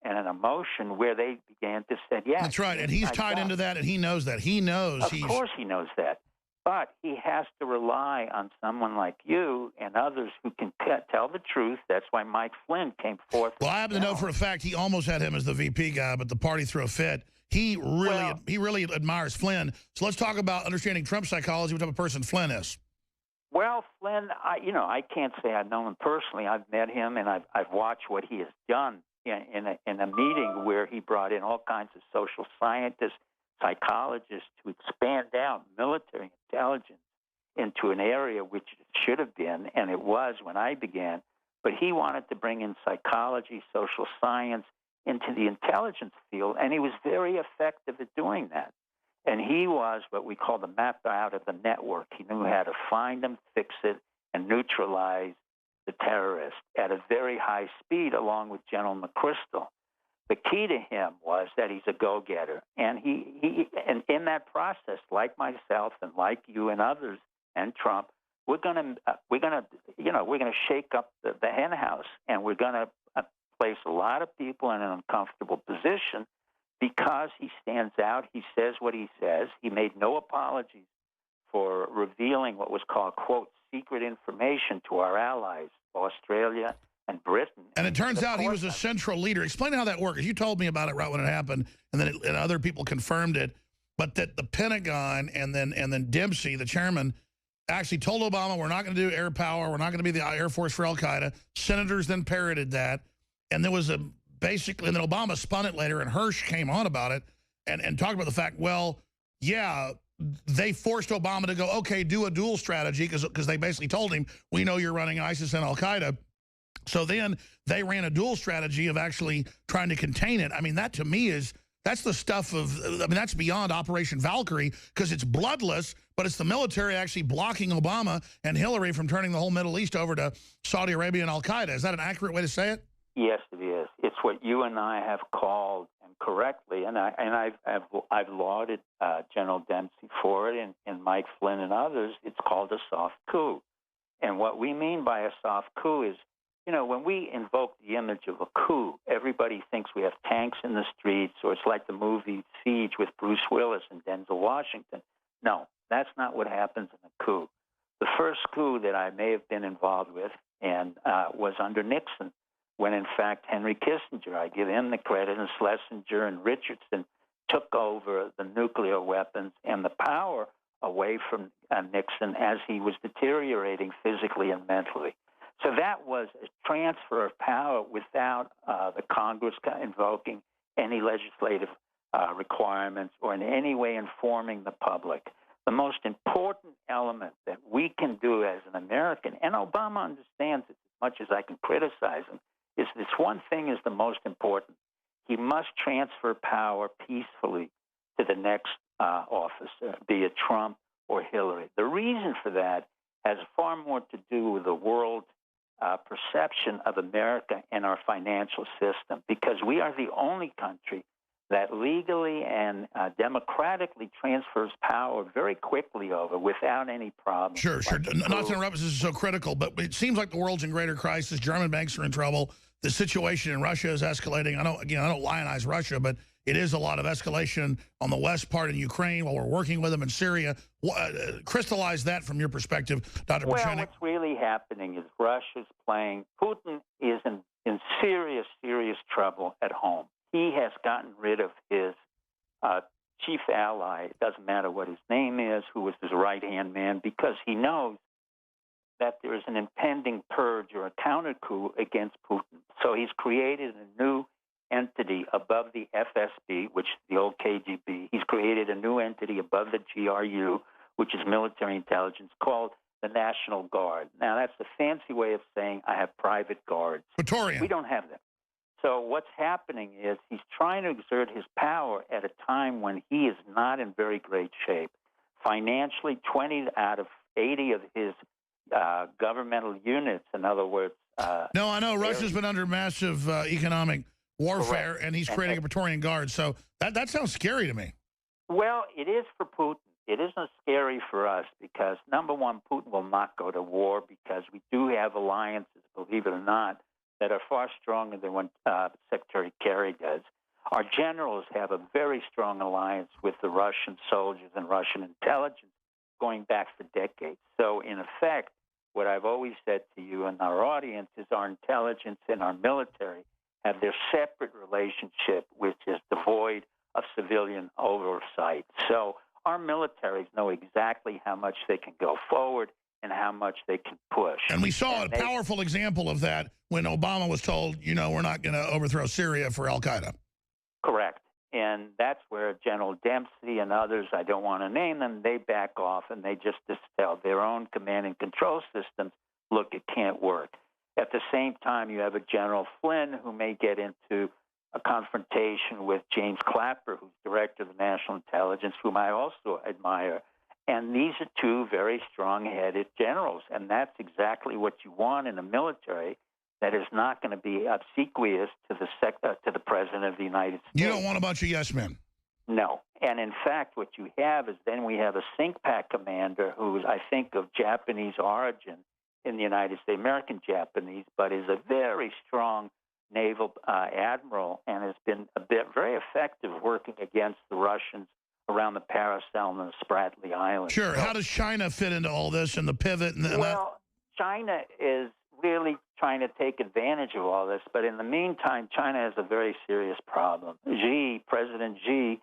and an emotion where they began to say, yeah. That's right, and he's tied into that, and he knows that. He knows. Of course he knows that. But he has to rely on someone like you and others who can tell the truth. That's why Mike Flynn came forth. Well, I happen to know for a fact he almost had him as the VP guy, but the party threw a fit. He really admires Flynn. So let's talk about understanding Trump psychology, what type of person Flynn is. Well, Flynn, I can't say I've known him personally. I've met him, and I've watched what he has done in a meeting where he brought in all kinds of social scientists, psychologists to expand out military intelligence into an area which it should have been, and it was when I began. But he wanted to bring in psychology, social science into the intelligence field, and he was very effective at doing that. And he was what we call the mapper out of the network. He knew how to find them, fix it, and neutralize the terrorist at a very high speed, along with General McChrystal. The key to him was that he's a go-getter, and and in that process, like myself and like you and others and Trump, we're gonna shake up the hen house, and we're gonna place a lot of people in an uncomfortable position because he stands out. He says what he says. He made no apologies for revealing what was called, quote, secret information to our allies, Australia and Britain. And it turns out he was a central leader. Explain how that works. You told me about it right when it happened, and then and other people confirmed it. But that the Pentagon and then Dempsey, the chairman, actually told Obama, we're not going to do air power. We're not going to be the Air Force for Al-Qaeda. Senators then parroted that. And there was basically, and then Obama spun it later, and Hirsch came on about it and talked about the fact, well, yeah, they forced Obama to go, okay, do a dual strategy, because they basically told him, we know you're running ISIS and Al-Qaeda. So then they ran a dual strategy of actually trying to contain it. I mean, that to me that's the stuff of, I mean, that's beyond Operation Valkyrie, because it's bloodless, but it's the military actually blocking Obama and Hillary from turning the whole Middle East over to Saudi Arabia and Al-Qaeda. Is that an accurate way to say it? Yes, it is. It's what you and I have called, and correctly, and I've lauded General Dempsey for it, and Mike Flynn and others. It's called a soft coup. And what we mean by a soft coup is, when we invoke the image of a coup, everybody thinks we have tanks in the streets, or it's like the movie Siege with Bruce Willis and Denzel Washington. No, that's not what happens in a coup. The first coup that I may have been involved with was under Nixon, when in fact Henry Kissinger, I give him the credit, and Schlesinger and Richardson took over the nuclear weapons and the power away from Nixon as he was deteriorating physically and mentally. So that was a transfer of power without the Congress invoking any legislative requirements or in any way informing the public. The most important element that we can do as an American, and Obama understands it as much as I can criticize him, is this one thing is the most important. He must transfer power peacefully to the next officer, be it Trump or Hillary. The reason for that has far more to do with the world perception of America and our financial system, because we are the only country that legally and democratically transfers power very quickly over without any problem. Sure. Not to interrupt, this is so critical, but it seems like the world's in greater crisis. German banks are in trouble. The situation in Russia is escalating. I don't lionize Russia, but it is a lot of escalation on the west part in Ukraine while we're working with them in Syria. Crystallize that from your perspective, Dr. Well, Pieczenik. what's really happening is Russia's playing. Putin is in serious, serious trouble at home. He has gotten rid of his chief ally, it doesn't matter what his name is, who was his right-hand man, because he knows that there is an impending purge or a counter coup against Putin. So he's created a new entity above the FSB, which is the old KGB. He's created a new entity above the GRU, which is military intelligence, called the National Guard. Now, that's a fancy way of saying I have private guards. Praetorian. We don't have them. So what's happening is he's trying to exert his power at a time when he is not in very great shape. Financially, 20 out of 80 of his governmental units, in other words... no, I know. Russia's been under massive economic warfare, correct. and he's creating a Praetorian Guard. So that sounds scary to me. Well, it is for Putin. It isn't scary for us because, number one, Putin will not go to war because we do have alliances, believe it or not, that are far stronger than what Secretary Kerry does. Our generals have a very strong alliance with the Russian soldiers and Russian intelligence going back for decades. So, in effect, what I've always said to you and our audience is our intelligence and our military have their separate relationship, which is devoid of civilian oversight. So our militaries know exactly how much they can go forward and how much they can push. And we saw a powerful example of that when Obama was told, you know, we're not going to overthrow Syria for al-Qaeda. Correct. And that's where General Dempsey and others, I don't want to name them, they back off and they just tell their own command and control systems, look, it can't work. At the same time, you have a General Flynn who may get into a confrontation with James Clapper, who's director of the National Intelligence, whom I also admire. And these are two very strong-headed generals, and that's exactly what you want in a military that is not going to be obsequious to the President of the United States. You don't want a bunch of yes men. No. And in fact, what you have is then we have a CINCPAC commander who is, I think, of Japanese origin in the United States, American Japanese, but is a very strong naval admiral and has been very effective working against the Russians around the Paracel and the Spratly Islands. Sure. How does China fit into all this and the pivot? Well, China is really trying to take advantage of all this, but in the meantime, China has a very serious problem. President Xi,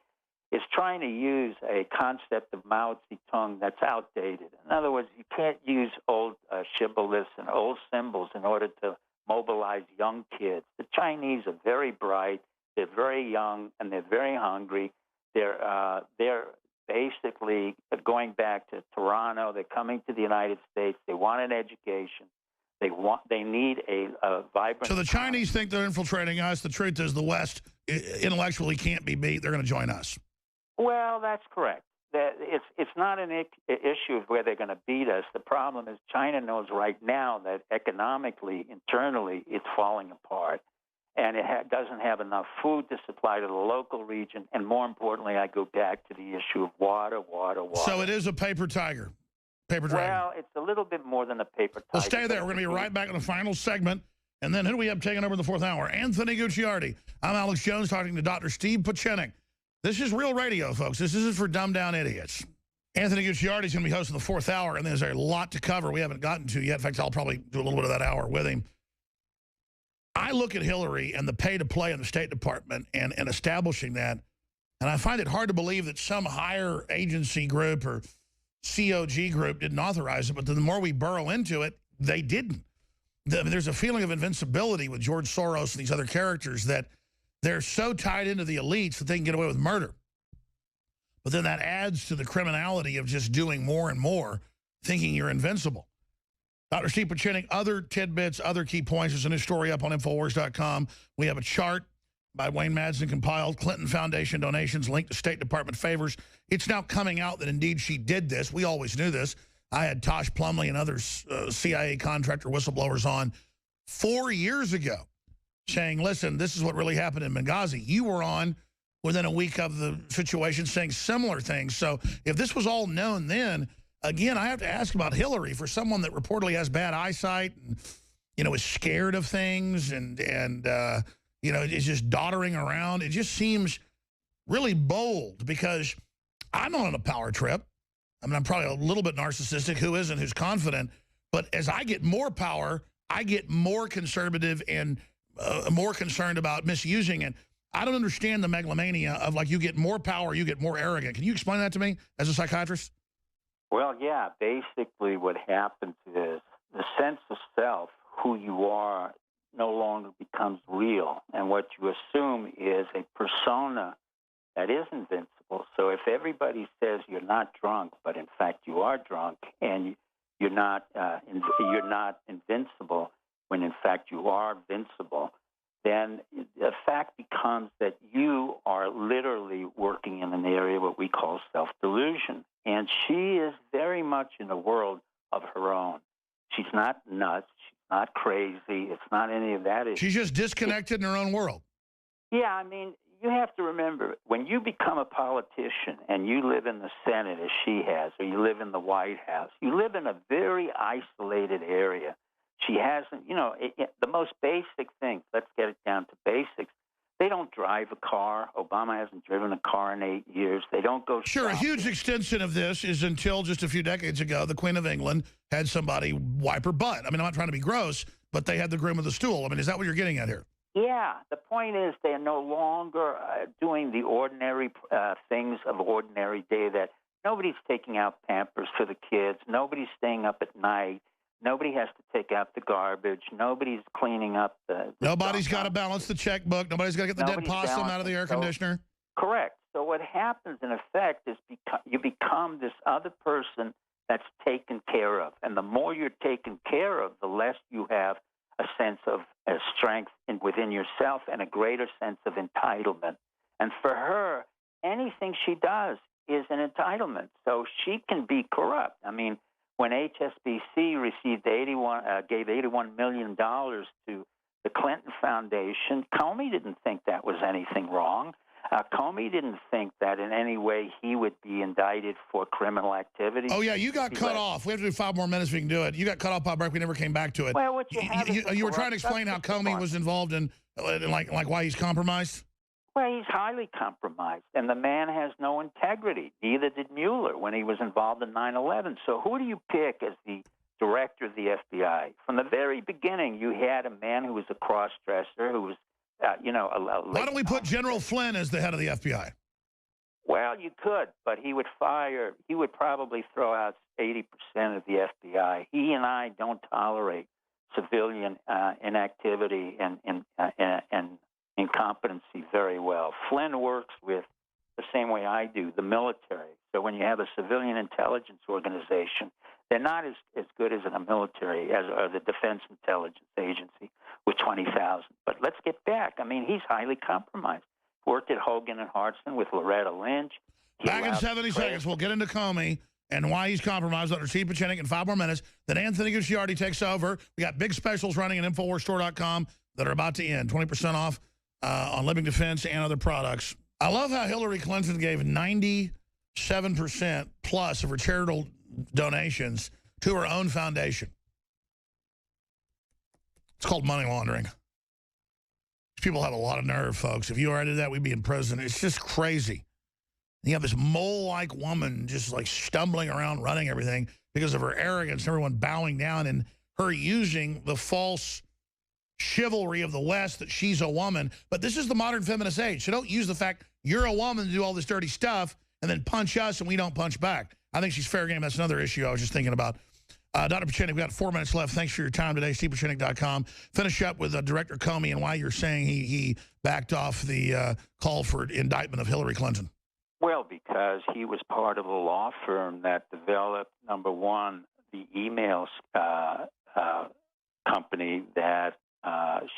is trying to use a concept of Mao Zedong that's outdated. In other words, you can't use old shibboleths and old symbols in order to mobilize young kids. The Chinese are very bright, they're very young, and they're very hungry. They're basically going back to Toronto. They're coming to the United States. They want an education. They need a vibrant... So the Chinese think they're infiltrating us. The truth is the West intellectually can't be beat. They're going to join us. Well, that's correct. It's not an issue of where they're going to beat us. The problem is China knows right now that economically, internally, it's falling apart. And it doesn't have enough food to supply to the local region. And more importantly, I go back to the issue of water. So it is a paper tiger. Paper dragon. Well, it's a little bit more than a paper tiger. Well, stay there. We're going to be right back in the final segment. And then who do we have taking over the fourth hour? Anthony Gucciardi. I'm Alex Jones talking to Dr. Steve Pieczenik. This is real radio, folks. This isn't for dumbed-down idiots. Anthony Gucciardi is going to be hosting the fourth hour, and there's a lot to cover we haven't gotten to yet. In fact, I'll probably do a little bit of that hour with him. I look at Hillary and the pay-to-play in the State Department and establishing that, and I find it hard to believe that some higher agency group or COG group didn't authorize it, but the more we burrow into it, they didn't. There's a feeling of invincibility with George Soros and these other characters that they're so tied into the elites that they can get away with murder. But then that adds to the criminality of just doing more and more, thinking you're invincible. Dr. Steve Pieczenik, other tidbits, other key points. There's a new story up on Infowars.com. We have a chart by Wayne Madsen compiled, Clinton Foundation donations linked to State Department favors. It's now coming out that indeed she did this. We always knew this. I had Tosh Plumley and other CIA contractor whistleblowers on 4 years ago saying, listen, this is what really happened in Benghazi. You were on within a week of the situation saying similar things. So if this was all known then, again, I have to ask about Hillary for someone that reportedly has bad eyesight and, you know, is scared of things and you know, is just doddering around. It just seems really bold because I'm on a power trip. I mean, I'm probably a little bit narcissistic. Who isn't? Who's confident? But as I get more power, I get more conservative and more concerned about misusing it. I don't understand the megalomania of, like, you get more power, you get more arrogant. Can you explain that to me as a psychiatrist? Well, yeah. Basically what happens is the sense of self, who you are, no longer becomes real. And what you assume is a persona that is invincible. So if everybody says you're not drunk, but in fact you are drunk, and you're not invincible, when in fact you are invincible, then the fact becomes that you are literally working in an area what we call self-delusion. And she is very much in a world of her own. She's not nuts. She's not crazy. It's not any of that. She's just disconnected in her own world. Yeah, I mean, you have to remember, when you become a politician and you live in the Senate as she has, or you live in the White House, you live in a very isolated area. She hasn't, the most basic things, let's get it down to basics. They don't drive a car. Obama hasn't driven a car in 8 years. They don't go Sure, shopping. a huge extension of this is until just a few decades ago, the Queen of England had somebody wipe her butt. I mean, I'm not trying to be gross, but they had the groom of the stool. I mean, is that what you're getting at here? Yeah, the point is they're no longer doing the ordinary things of ordinary day, that nobody's taking out Pampers for the kids. Nobody's staying up at night. Nobody has to take out the garbage. Nobody's cleaning up the Nobody's got to balance the checkbook. Nobody's got to get the dead possum out of the air conditioner. Correct. So what happens, in effect, is you become this other person that's taken care of. And the more you're taken care of, the less you have a sense of strength within yourself and a greater sense of entitlement. And for her, anything she does is an entitlement. So she can be corrupt. I mean, when HSBC received gave $81 million to the Clinton Foundation, Comey didn't think that was anything wrong. Comey didn't think that in any way he would be indicted for criminal activity. Oh, yeah, you got cut off. We have to do 5 more minutes if we can do it. You got cut off by break. We never came back to it. Well, what you were trying to explain how Comey was involved in, like why he's compromised? Well, he's highly compromised, and the man has no integrity. Neither did Mueller when he was involved in 9/11. So who do you pick as the director of the FBI? From the very beginning, you had a man who was a cross-dresser, who was, Why don't we put General Flynn as the head of the FBI? Well, you could, but he would probably throw out 80% of the FBI. He and I don't tolerate civilian inactivity and incompetency very well. Flynn works with the same way I do, the military. So when you have a civilian intelligence organization, they're not as good as a military, as the Defense Intelligence Agency with 20,000. But let's get back. I mean, he's highly compromised. Worked at Hogan and Hartson with Loretta Lynch. Back in 70 seconds, we'll get into Comey and why he's compromised under Steve Pieczenik in 5 more minutes. Then Anthony Gucciardi takes over. We got big specials running at InfoWarsStore.com that are about to end. 20% off on Living Defense and other products. I love how Hillary Clinton gave 97% plus of her charitable donations to her own foundation. It's called money laundering. People have a lot of nerve, folks. If you already did that, we'd be in prison. It's just crazy. You have this mole-like woman just like stumbling around running everything because of her arrogance, everyone bowing down, and her using the false chivalry of the West that she's a woman. But this is the modern feminist age. So don't use the fact you're a woman to do all this dirty stuff and then punch us and we don't punch back. I think she's fair game. That's another issue I was just thinking about. Dr. Pieczenik, we've got 4 minutes left. Thanks for your time today. StevePieczenik.com. Finish up with Director Comey and why you're saying he backed off the call for indictment of Hillary Clinton. Well, because he was part of a law firm that developed, number one, the emails company that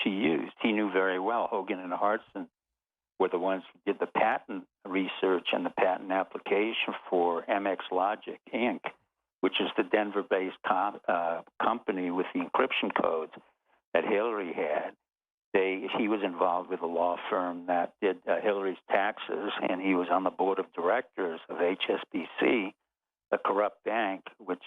she used. He knew very well. Hogan and Hartson were the ones who did the patent research and the patent application for MX Logic, Inc., which is the Denver-based company with the encryption codes that Hillary had. He was involved with a law firm that did Hillary's taxes, and he was on the board of directors of HSBC, a corrupt bank which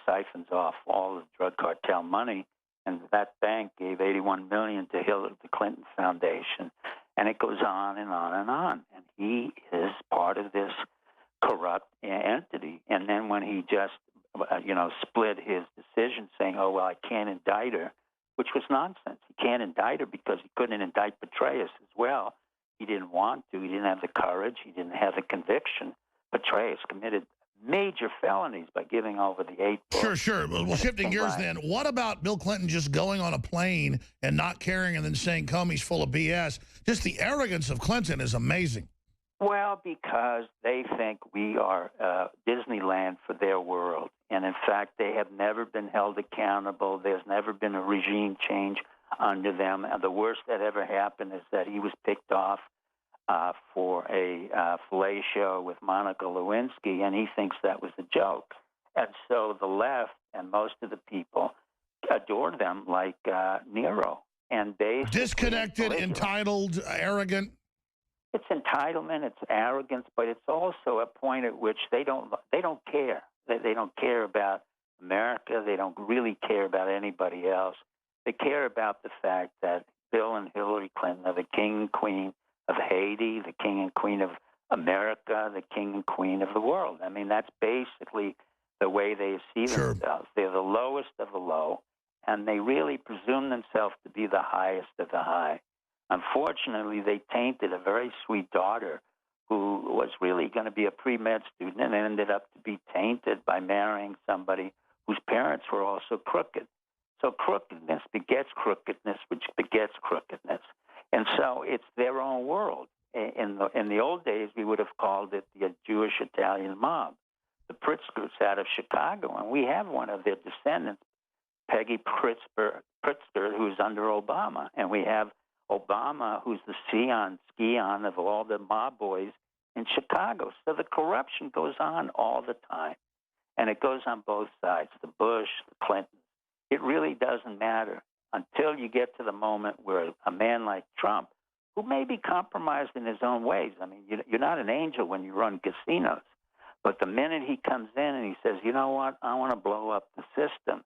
siphons off all the drug cartel money. And that bank gave $81 million to the Clinton Foundation, and it goes on and on and on. And he is part of this corrupt entity. And then when he just split his decision saying, oh, well, I can't indict her, which was nonsense. He can't indict her because he couldn't indict Petraeus as well. He didn't want to. He didn't have the courage. He didn't have the conviction. Petraeus committed major felonies by giving over the 8 books. Sure. Well, shifting gears then, what about Bill Clinton just going on a plane and not caring and then saying Comey's full of BS? Just the arrogance of Clinton is amazing. Well, because they think we are Disneyland for their world. And in fact, they have never been held accountable. There's never been a regime change under them. And the worst that ever happened is that he was picked off for a fellatio with Monica Lewinsky, and he thinks that was a joke. And so the left and most of the people adore them like Nero. And disconnected, entitled, arrogant. It's entitlement, it's arrogance, but it's also a point at which they don't care. They don't care about America. They don't really care about anybody else. They care about the fact that Bill and Hillary Clinton are the king and queen of Haiti, the king and queen of America, the king and queen of the world. I mean, that's basically the way they see themselves. They're the lowest of the low, and they really presume themselves to be the highest of the high. Unfortunately, they tainted a very sweet daughter who was really going to be a pre-med student and ended up to be tainted by marrying somebody whose parents were also crooked. So crookedness begets crookedness, which begets crookedness. And so it's their own world. In the old days, we would have called it the Jewish Italian mob, the Pritzkers out of Chicago. And we have one of their descendants, Peggy Pritzker, who's under Obama. And we have Obama, who's the scion of all the mob boys in Chicago. So the corruption goes on all the time. And it goes on both sides, the Bush, the Clinton. It really doesn't matter until you get to the moment where a man like Trump, who may be compromised in his own ways. I mean, you're not an angel when you run casinos. But the minute he comes in and he says, you know what, I want to blow up the system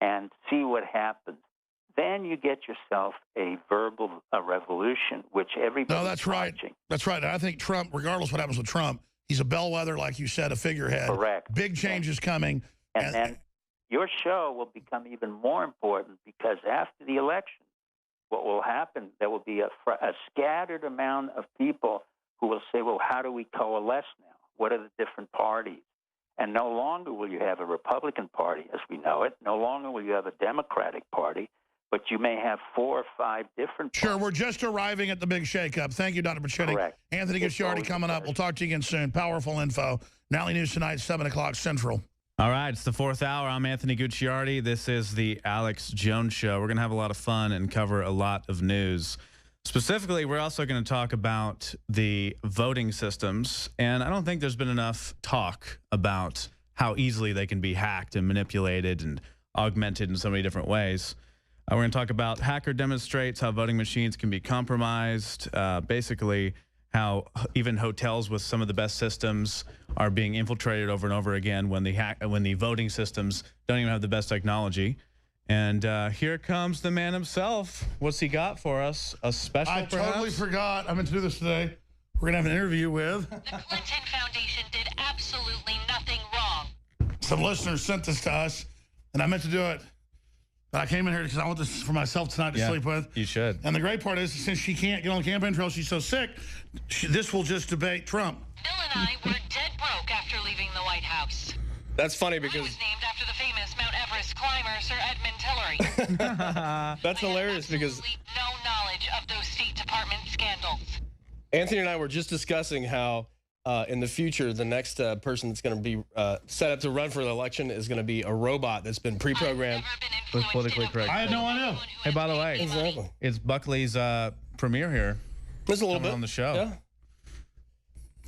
and see what happens, then you get yourself a verbal revolution, which everybody. No, that's right. That's right. I think Trump, regardless of what happens with Trump, he's a bellwether, like you said, a figurehead. Correct. Big changes coming. And then your show will become even more important because after the election, what will happen, there will be a scattered amount of people who will say, well, how do we coalesce now? What are the different parties? And no longer will you have a Republican Party as we know it. No longer will you have a Democratic Party. But you may have 4 or 5 different parties. Sure, we're just arriving at the big shakeup. Thank you, Dr. Pachetti. Correct. Anthony Gucciardi coming up. We'll talk to you again soon. Powerful info. Nightly News tonight, 7 o'clock Central. All right, it's the 4th hour. I'm Anthony Gucciardi. This is the Alex Jones Show. We're going to have a lot of fun and cover a lot of news. Specifically, we're also going to talk about the voting systems. And I don't think there's been enough talk about how easily they can be hacked and manipulated and augmented in so many different ways. We're going to talk about hacker demonstrates how voting machines can be compromised, basically how even hotels with some of the best systems are being infiltrated over and over again when the voting systems don't even have the best technology. And here comes the man himself. What's he got for us? A special, I totally forgot. I meant to do this today. We're going to have an interview with... The Clinton Foundation did absolutely nothing wrong. Some listeners sent this to us, and I meant to do it. But I came in here because I want this for myself tonight to sleep with. You should. And the great part is, since she can't get on the campaign trail, she's so sick, this will just debate Trump. Bill and I were dead broke after leaving the White House. That's funny because... I was named after the famous Mount Everest climber, Sir Edmund Hillary. That's hilarious because... no knowledge of those State Department scandals. Anthony and I were just discussing how in the future, the next person that's going to be set up to run for the election is going to be a robot that's been pre-programmed. With politically correct. I had no idea. Hey, by the way, it's Buckley's premiere here. Just a little bit on the show. Yeah.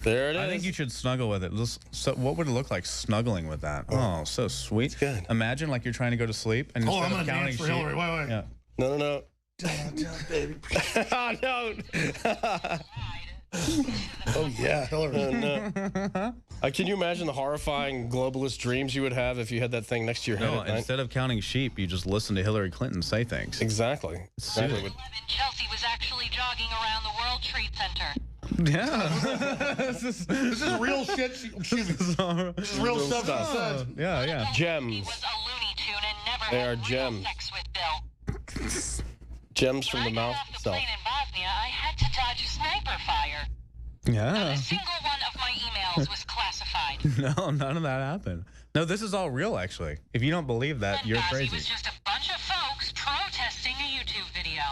There it is. I think you should snuggle with it. So what would it look like snuggling with that? Oh, so sweet. It's good. Imagine like you're trying to go to sleep and I'm instead going of to counting dance for sheep. Hillary. Wait. Yeah. No. Baby. Oh, no. Oh, yeah, Hillary. No. Can you imagine the horrifying globalist dreams you would have if you had that thing next to your head at night? Instead of counting sheep, you just listen to Hillary Clinton say things. Exactly. Chelsea was actually jogging around the World Trade Center. Yeah. this is real shit. This is real stuff she said. Yeah. Gems. Was a Looney Tune and never They had are real gems. sex with Bill. Gems from the mouth Off the itself. plane in Bosnia, I had to dodge sniper fire. Yeah. Not a single one of my emails was classified. No, none of that happened. No, this is all real, actually. If you don't believe that, you're Benghazi crazy. was just a bunch of folks protesting a YouTube video.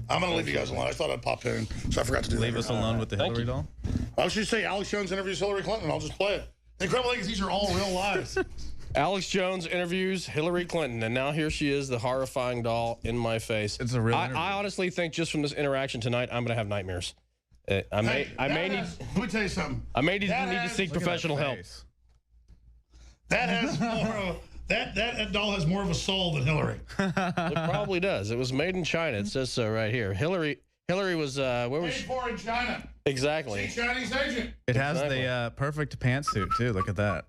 I'm going to leave you guys alone. I thought I'd pop in, so I forgot to do that. Leave us alone with the Hillary doll? I was just say Alex Jones interviews Hillary Clinton. I'll just play it. The incredible thing is these are all real lies. Alex Jones interviews Hillary Clinton, and now here she is, the horrifying doll in my face. It's a real I interview. honestly think just from this interaction tonight, I'm going to have nightmares. I may need. Let me tell you something. I may need to seek professional help. That has more of that doll has more of a soul than Hillary. It probably does. It was made in China. It says so right here. Hillary was where was Paid she? for in China. Exactly. See, Chinese agent. It has the perfect pantsuit too. Look at that.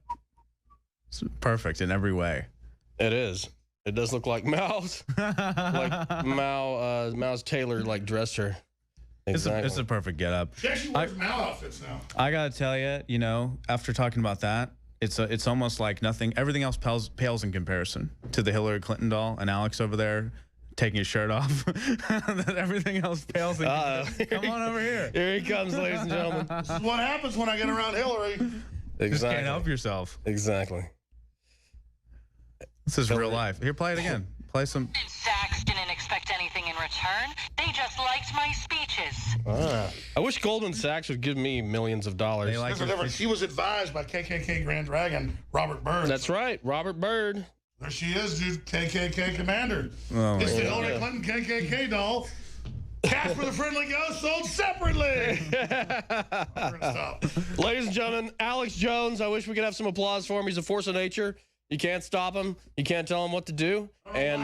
It's perfect in every way. It is. It does look like Mao's Mao's tailor like dressed her. Exactly. It's a perfect getup. She actually wears Mao outfits now. I gotta tell you, you know, after talking about that, it's almost like nothing. Everything else pales in comparison to the Hillary Clinton doll and Alex over there taking his shirt off. Everything else pales in comparison. Come on over here. Here he comes, ladies and gentlemen. This is what happens when I get around Hillary. Exactly. Just can't help yourself. Exactly. This is real life. Here, play it again. Play some. Sachs didn't expect anything in return. They just liked my speeches. I wish Goldman Sachs would give me millions of dollars. They like There's a difference. She was advised by KKK Grand Dragon Robert Byrd. That's right, Robert Byrd. There she is, dude. KKK commander. Oh, It's the my Hillary Clinton KKK doll. Casper the Friendly Ghost sold separately. We're gonna stop. Ladies and gentlemen, Alex Jones. I wish we could have some applause for him. He's a force of nature. You can't stop him. You can't tell him what to do. And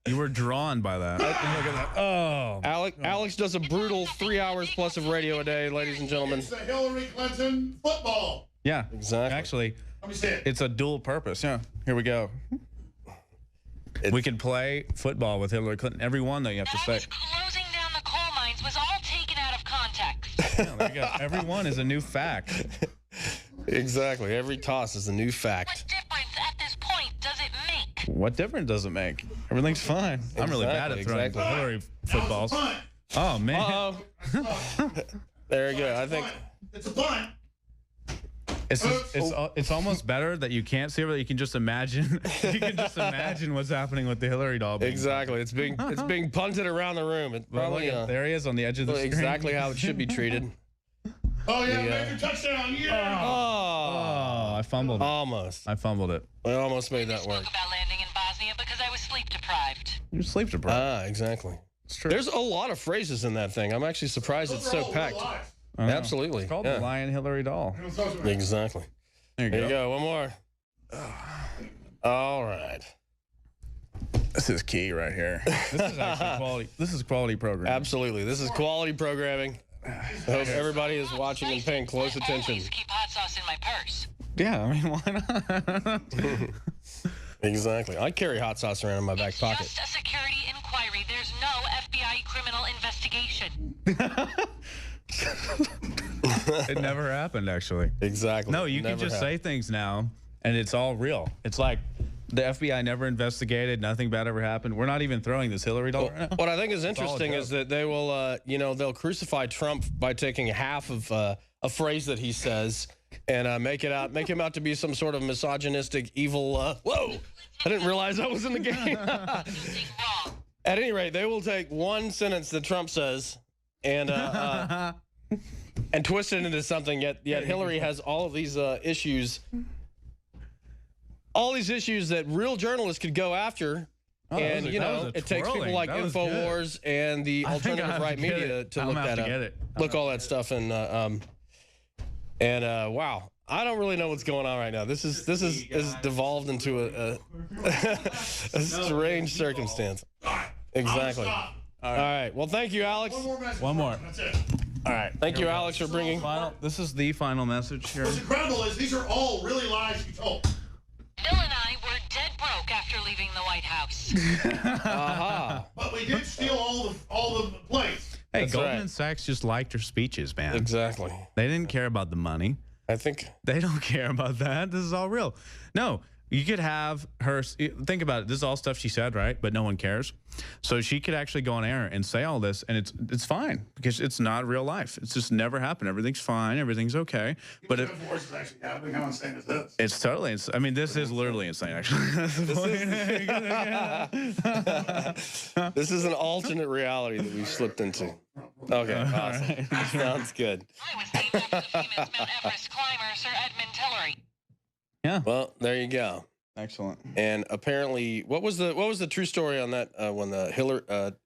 You were drawn by that. Look at that. Oh. Alex does a brutal 3 hours plus of radio a day, ladies and gentlemen. It's the Hillary Clinton football. Yeah, Exactly. actually, Let me see it. it's a dual purpose. Yeah, here we go. We could play football with Hillary Clinton. Every one, though, you have to say. Closing down the coal mines was all taken out of context. Yeah, there you go. Every one is a new fact. Exactly. Every toss is a new fact. What difference at this point does it make? What difference does it make? Everything's fine. I'm really bad at throwing Exactly. Hillary footballs. Oh, man. Uh-oh. There you go. I think It's a bunt. It's almost better that you can't see it, but you can just imagine. You can just imagine what's happening with the Hillary doll. exactly. It's being punted around the room. It Well, probably look, there he is on the edge of the screen. exactly how it should be treated. Oh, yeah, major touchdown. Yeah. Oh, I fumbled it. Almost. I fumbled it. I almost made that work. Spoke about landing in Bosnia because I was sleep deprived. You're sleep deprived. Exactly. It's true. There's a lot of phrases in that thing. I'm actually surprised it's so packed. I know. Absolutely. It's called Yeah. the Lion Hillary doll. Exactly. There There you go. One more. All right. This is key right here. This is actually quality. This is quality programming. Absolutely. This is quality programming. I hope everybody is watching and paying close attention. Always keep hot sauce in my purse. Yeah, I mean, why not? Exactly. I carry hot sauce around in my back pocket. Just a security inquiry. There's no FBI criminal investigation. It never happened, actually. Exactly. No, you can Never just happened. say things now, and it's all real. It's like the FBI never investigated. Nothing bad ever happened. We're not even throwing this Hillary doll right now. What I think is It's all a interesting joke. is that they will, they'll crucify Trump by taking half of a phrase that he says and make him out to be some sort of misogynistic, evil. Whoa! I didn't realize that was in the game. At any rate, they will take one sentence that Trump says and twist it into something. Yet Hillary has all of these issues. All these issues that real journalists could go after. And, it takes people like InfoWars and the alternative right media to look that up. Look all that stuff and wow. I don't really know what's going on right now. This is devolved into a strange circumstance. Exactly. All right. Well, thank you, Alex. One more. That's it. All right. Thank you, Alex, for bringing. This is the final message here. What's incredible is these are all really lies you told. Bill and I were dead broke after leaving the White House. But we did steal all the plates. Hey, That's Goldman right. Sachs just liked her speeches, man. Exactly. They didn't care about the money. I think They don't care about that. This is all real. No, You could have her think about it. This is all stuff she said, right? But no one cares. So she could actually go on air and say all this, and it's fine because it's not real life. It's just never happened. Everything's fine. Everything's okay. But it, Force is actually happening. How insane is this? it's totally. I mean, this is literally insane. Actually, This is an alternate reality that we've slipped into. Okay, awesome. Right. Sounds good. I was named after the famous Mount Everest climber, Sir Edmund Hillary. Yeah. Well, there you go. Excellent. And apparently, what was the true story on that? When the Hillary,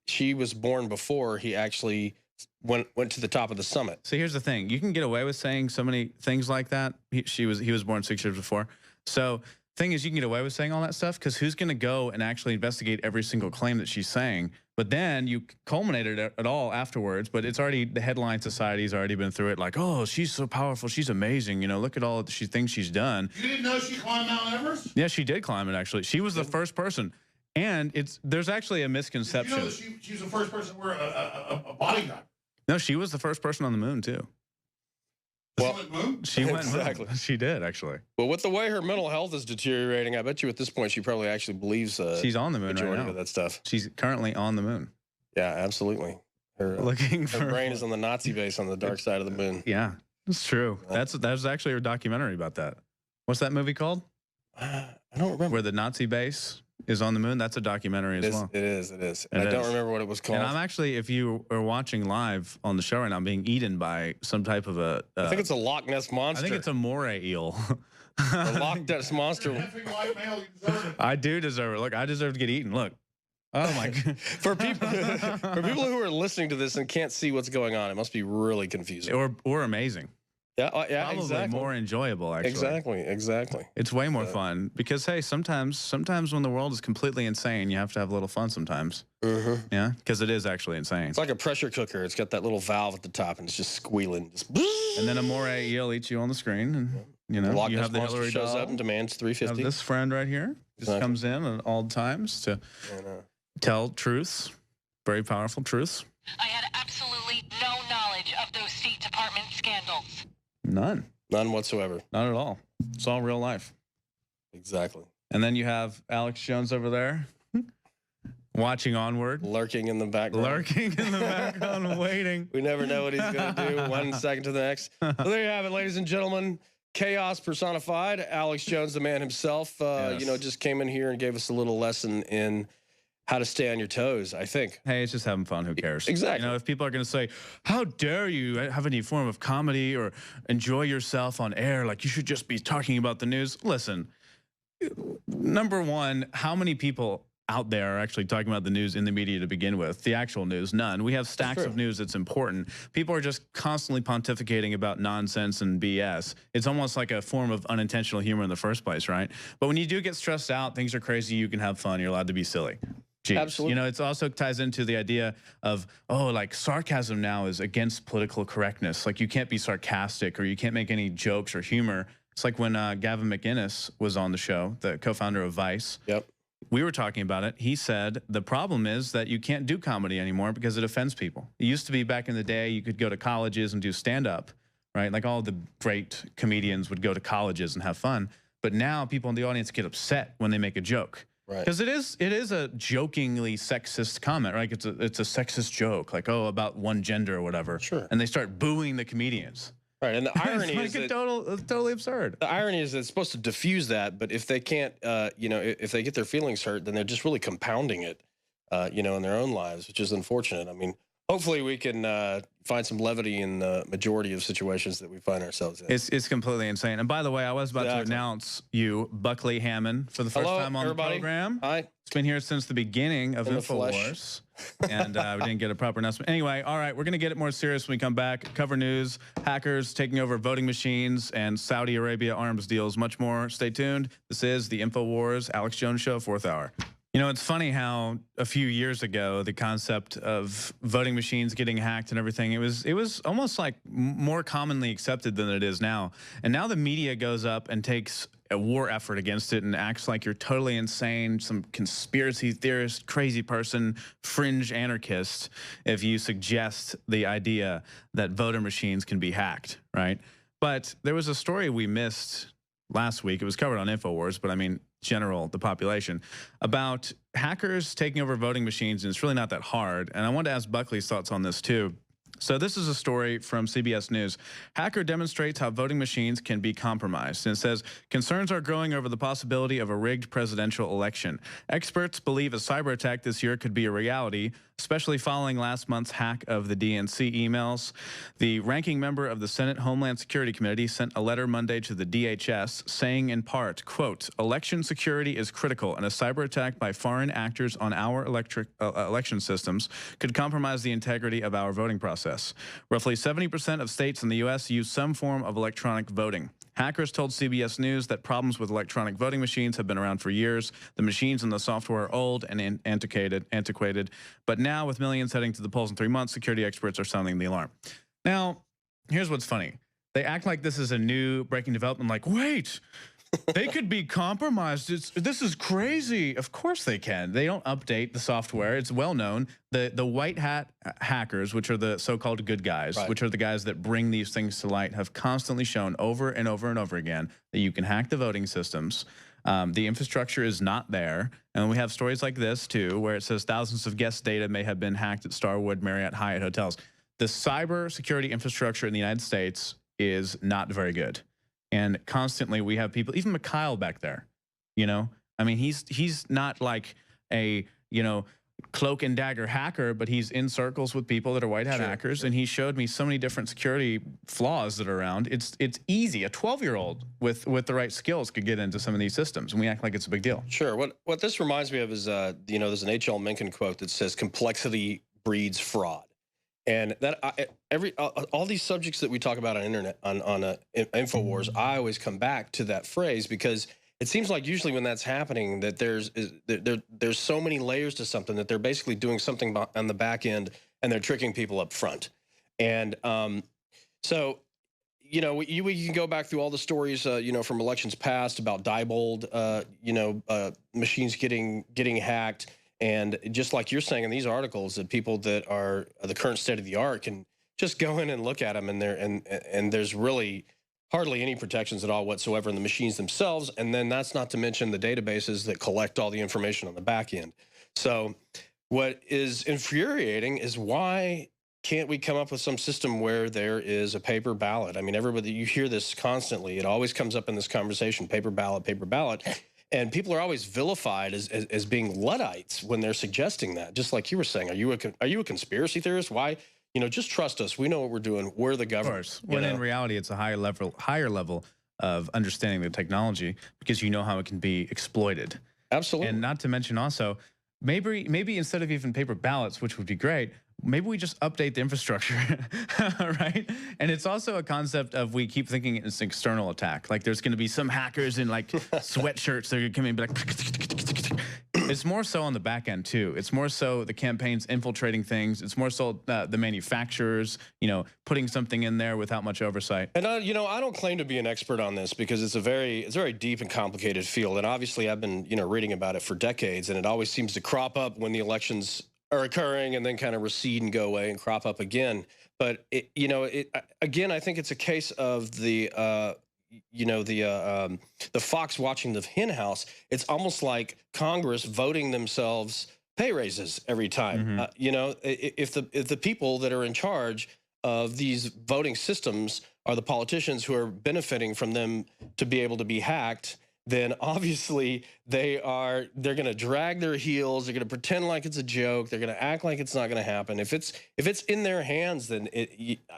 she was born before he actually went to the top of the summit. So here's the thing: you can get away with saying so many things like that. He was born 6 years before. So thing is, you can get away with saying all that stuff because who's going to go and actually investigate every single claim that she's saying? But then you culminated it all afterwards. But it's already, the headline society's already been through it. Like, oh, she's so powerful, she's amazing. You know, look at all that she thinks she's done. You didn't know she climbed Mount Everest? Yeah, she did climb it. Actually, she was the first person. And there's actually a misconception. You know that she was the first person to wear a bodyguard. No, she was the first person on the moon too. Well, she went exactly. moon. She did actually. Well, with the way her mental health is deteriorating, I bet you at this point she probably actually believes she's on the moon majority right now. of that stuff. She's currently on the moon. Yeah, absolutely. Her Looking for her brain is on the Nazi base on the dark side of the moon. Yeah, it's true. That's actually a documentary about that. What's that movie called? I don't remember. Where the Nazi base is on the moon. That's a documentary as well. It is. And I don't remember what it was called. And I'm actually, if you are watching live on the show right now, I'm being eaten by some type of a. I think it's a Loch Ness monster. I think it's a moray eel. A Loch Ness monster. I do deserve it. Look, I deserve to get eaten. Look. Oh my God. For people who are listening to this and can't see what's going on, it must be really confusing. Or amazing. Yeah, Probably exactly. more enjoyable, actually. Exactly. It's way more fun because, hey, sometimes when the world is completely insane, you have to have a little fun sometimes. Mm-hmm. Yeah, because it is actually insane. It's like a pressure cooker. It's got that little valve at the top, and it's just squealing. And then a moray eel eats you on the screen, and you know Loch you Ness have the monster Hillary shows doll. up and demands You $350. have this friend right here just comes in at all times to tell truths, very powerful truths. I had absolutely no knowledge of those State Department scandals. None whatsoever. Not at all. It's all real life. Exactly. And then you have Alex Jones over there watching Onward. Lurking in the background. Waiting. We never know what he's going to do 1 second to the next. So there you have it, ladies and gentlemen. Chaos personified. Alex Jones, the man himself, just came in here and gave us a little lesson in how to stay on your toes, I think. Hey, it's just having fun. Who cares? Exactly. You know, if people are going to say, how dare you have any form of comedy or enjoy yourself on air, like you should just be talking about the news. Listen, number one, how many people out there are actually talking about the news in the media to begin with? The actual news, none. We have stacks of news that's important. People are just constantly pontificating about nonsense and BS. It's almost like a form of unintentional humor in the first place, right? But when you do get stressed out, things are crazy, you can have fun, you're allowed to be silly. Jeez. Absolutely. You know, it also ties into the idea of, oh, like sarcasm now is against political correctness. Like you can't be sarcastic or you can't make any jokes or humor. It's like when Gavin McInnes was on the show, the co-founder of Vice. Yep. We were talking about it. He said the problem is that you can't do comedy anymore because it offends people. It used to be back in the day you could go to colleges and do stand-up, right? Like all the great comedians would go to colleges and have fun. But now people in the audience get upset when they make a joke. Right. Because it is a jokingly sexist comment, right? It's a sexist joke, like, oh, about one gender or whatever. Sure. And they start booing the comedians. Right, and the irony it's like is totally absurd. The irony is that it's supposed to diffuse that, but if they can't, if they get their feelings hurt, then they're just really compounding it, in their own lives, which is unfortunate. I mean, hopefully we can find some levity in the majority of situations that we find ourselves in. It's completely insane. And by the way, I was about to announce you, Buckley Hammond, for the first time on everybody. the program. Hi. It's been here since the beginning of InfoWars. And we didn't get a proper announcement. Anyway, all right, we're going to get it more serious when we come back. Cover news, hackers taking over voting machines, and Saudi Arabia arms deals, much more. Stay tuned. This is the InfoWars Alex Jones Show, 4th hour. You know, it's funny how a few years ago, the concept of voting machines getting hacked and everything, it was almost like more commonly accepted than it is now. And now the media goes up and takes a war effort against it and acts like you're totally insane, some conspiracy theorist, crazy person, fringe anarchist, if you suggest the idea that voter machines can be hacked, right? But there was a story we missed last week. It was covered on InfoWars, but I mean, the population, about hackers taking over voting machines, and it's really not that hard. And I wanted to ask Buckley's thoughts on this too. So this is a story from CBS News. Hacker demonstrates how voting machines can be compromised. And it says, concerns are growing over the possibility of a rigged presidential election. Experts believe a cyber attack this year could be a reality, especially following last month's hack of the DNC emails. The ranking member of the Senate Homeland Security Committee sent a letter Monday to the DHS saying in part, quote, election security is critical, and a cyber attack by foreign actors on our election systems could compromise the integrity of our voting process. Roughly 70% of states in the U.S. use some form of electronic voting. Hackers told CBS News that problems with electronic voting machines have been around for years. The machines and the software are old and antiquated. But now, with millions heading to the polls in 3 months, security experts are sounding the alarm. Now, here's what's funny. They act like this is a new breaking development, like, wait, they could be compromised. This is crazy. Of course they can. They don't update the software. It's well known. The white hat hackers, which are the so-called good guys, which are the guys that bring these things to light, have constantly shown over and over and over again that you can hack the voting systems. The infrastructure is not there. And we have stories like this too, where it says thousands of guest data may have been hacked at Starwood, Marriott, Hyatt hotels. The cyber security infrastructure in the United States is not very good. And constantly we have people, even Mikhail back there, you know, I mean, he's not like a, you know, cloak and dagger hacker, but he's in circles with people that are white hat hackers. And he showed me so many different security flaws that are around. It's easy. A 12-year-old with the right skills could get into some of these systems, and we act like it's a big deal. Sure. What this reminds me of is, you know, there's an H.L. Mencken quote that says complexity breeds fraud. And that all these subjects that we talk about on internet on InfoWars, I always come back to that phrase, because it seems like usually when that's happening, that there's so many layers to something that they're basically doing something on the back end and they're tricking people up front. And so, you know, we can go back through all the stories, you know, from elections past about Diebold, you know, machines getting hacked. And just like you're saying in these articles, that people that are the current state of the art can just go in and look at them, and there's really hardly any protections at all whatsoever in the machines themselves. And then that's not to mention the databases that collect all the information on the back end. So what is infuriating is, why can't we come up with some system where there is a paper ballot? I mean, everybody, you hear this constantly. It always comes up in this conversation, paper ballot, paper ballot. And people are always vilified as being Luddites when they're suggesting that. Just like you were saying, are you a conspiracy theorist? Why? You know, just trust us. We know what we're doing. We're the government. Of course. When in reality, it's a higher level of understanding the technology, because you know how it can be exploited. Absolutely. And not to mention also, maybe instead of even paper ballots, which would be great, maybe we just update the infrastructure, right? And it's also a concept of, we keep thinking it's an external attack. Like there's going to be some hackers in like sweatshirts that are going to come in and be like, it's more so on the back end too. It's more so the campaigns infiltrating things. It's more so the manufacturers, you know, putting something in there without much oversight. And you know, I don't claim to be an expert on this, because it's a very deep and complicated field. And obviously I've been, you know, reading about it for decades, and it always seems to crop up when the elections are occurring and then kind of recede and go away and crop up again. But you know, again, I think it's a case of the you know, the fox watching the hen house. It's almost like Congress voting themselves pay raises every time. You know, if the people that are in charge of these voting systems are the politicians who are benefiting from them to be able to be hacked, then obviously they're going to drag their heels. They're going to pretend like it's a joke. They're going to act like it's not going to happen. If it's in their hands, then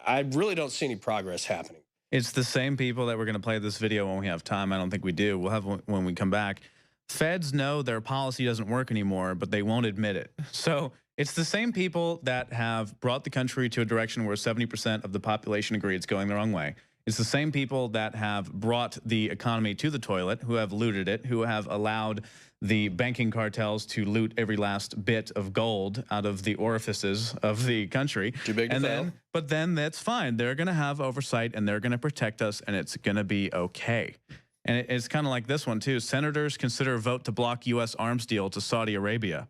I really don't see any progress happening. It's the same people that we're going to play this video when we have time. I don't think we do. We'll have one when we come back. Feds know their policy doesn't work anymore, but they won't admit it. So it's the same people that have brought the country to a direction where 70% of the population agree it's going the wrong way. It's the same people that have brought the economy to the toilet, who have looted it, who have allowed the banking cartels to loot every last bit of gold out of the orifices of the country. Too big to fail. But then that's fine. They're going to have oversight, and they're going to protect us, and it's going to be okay. And it's kind of like this one too. Senators consider vote to block U.S. arms deal to Saudi Arabia.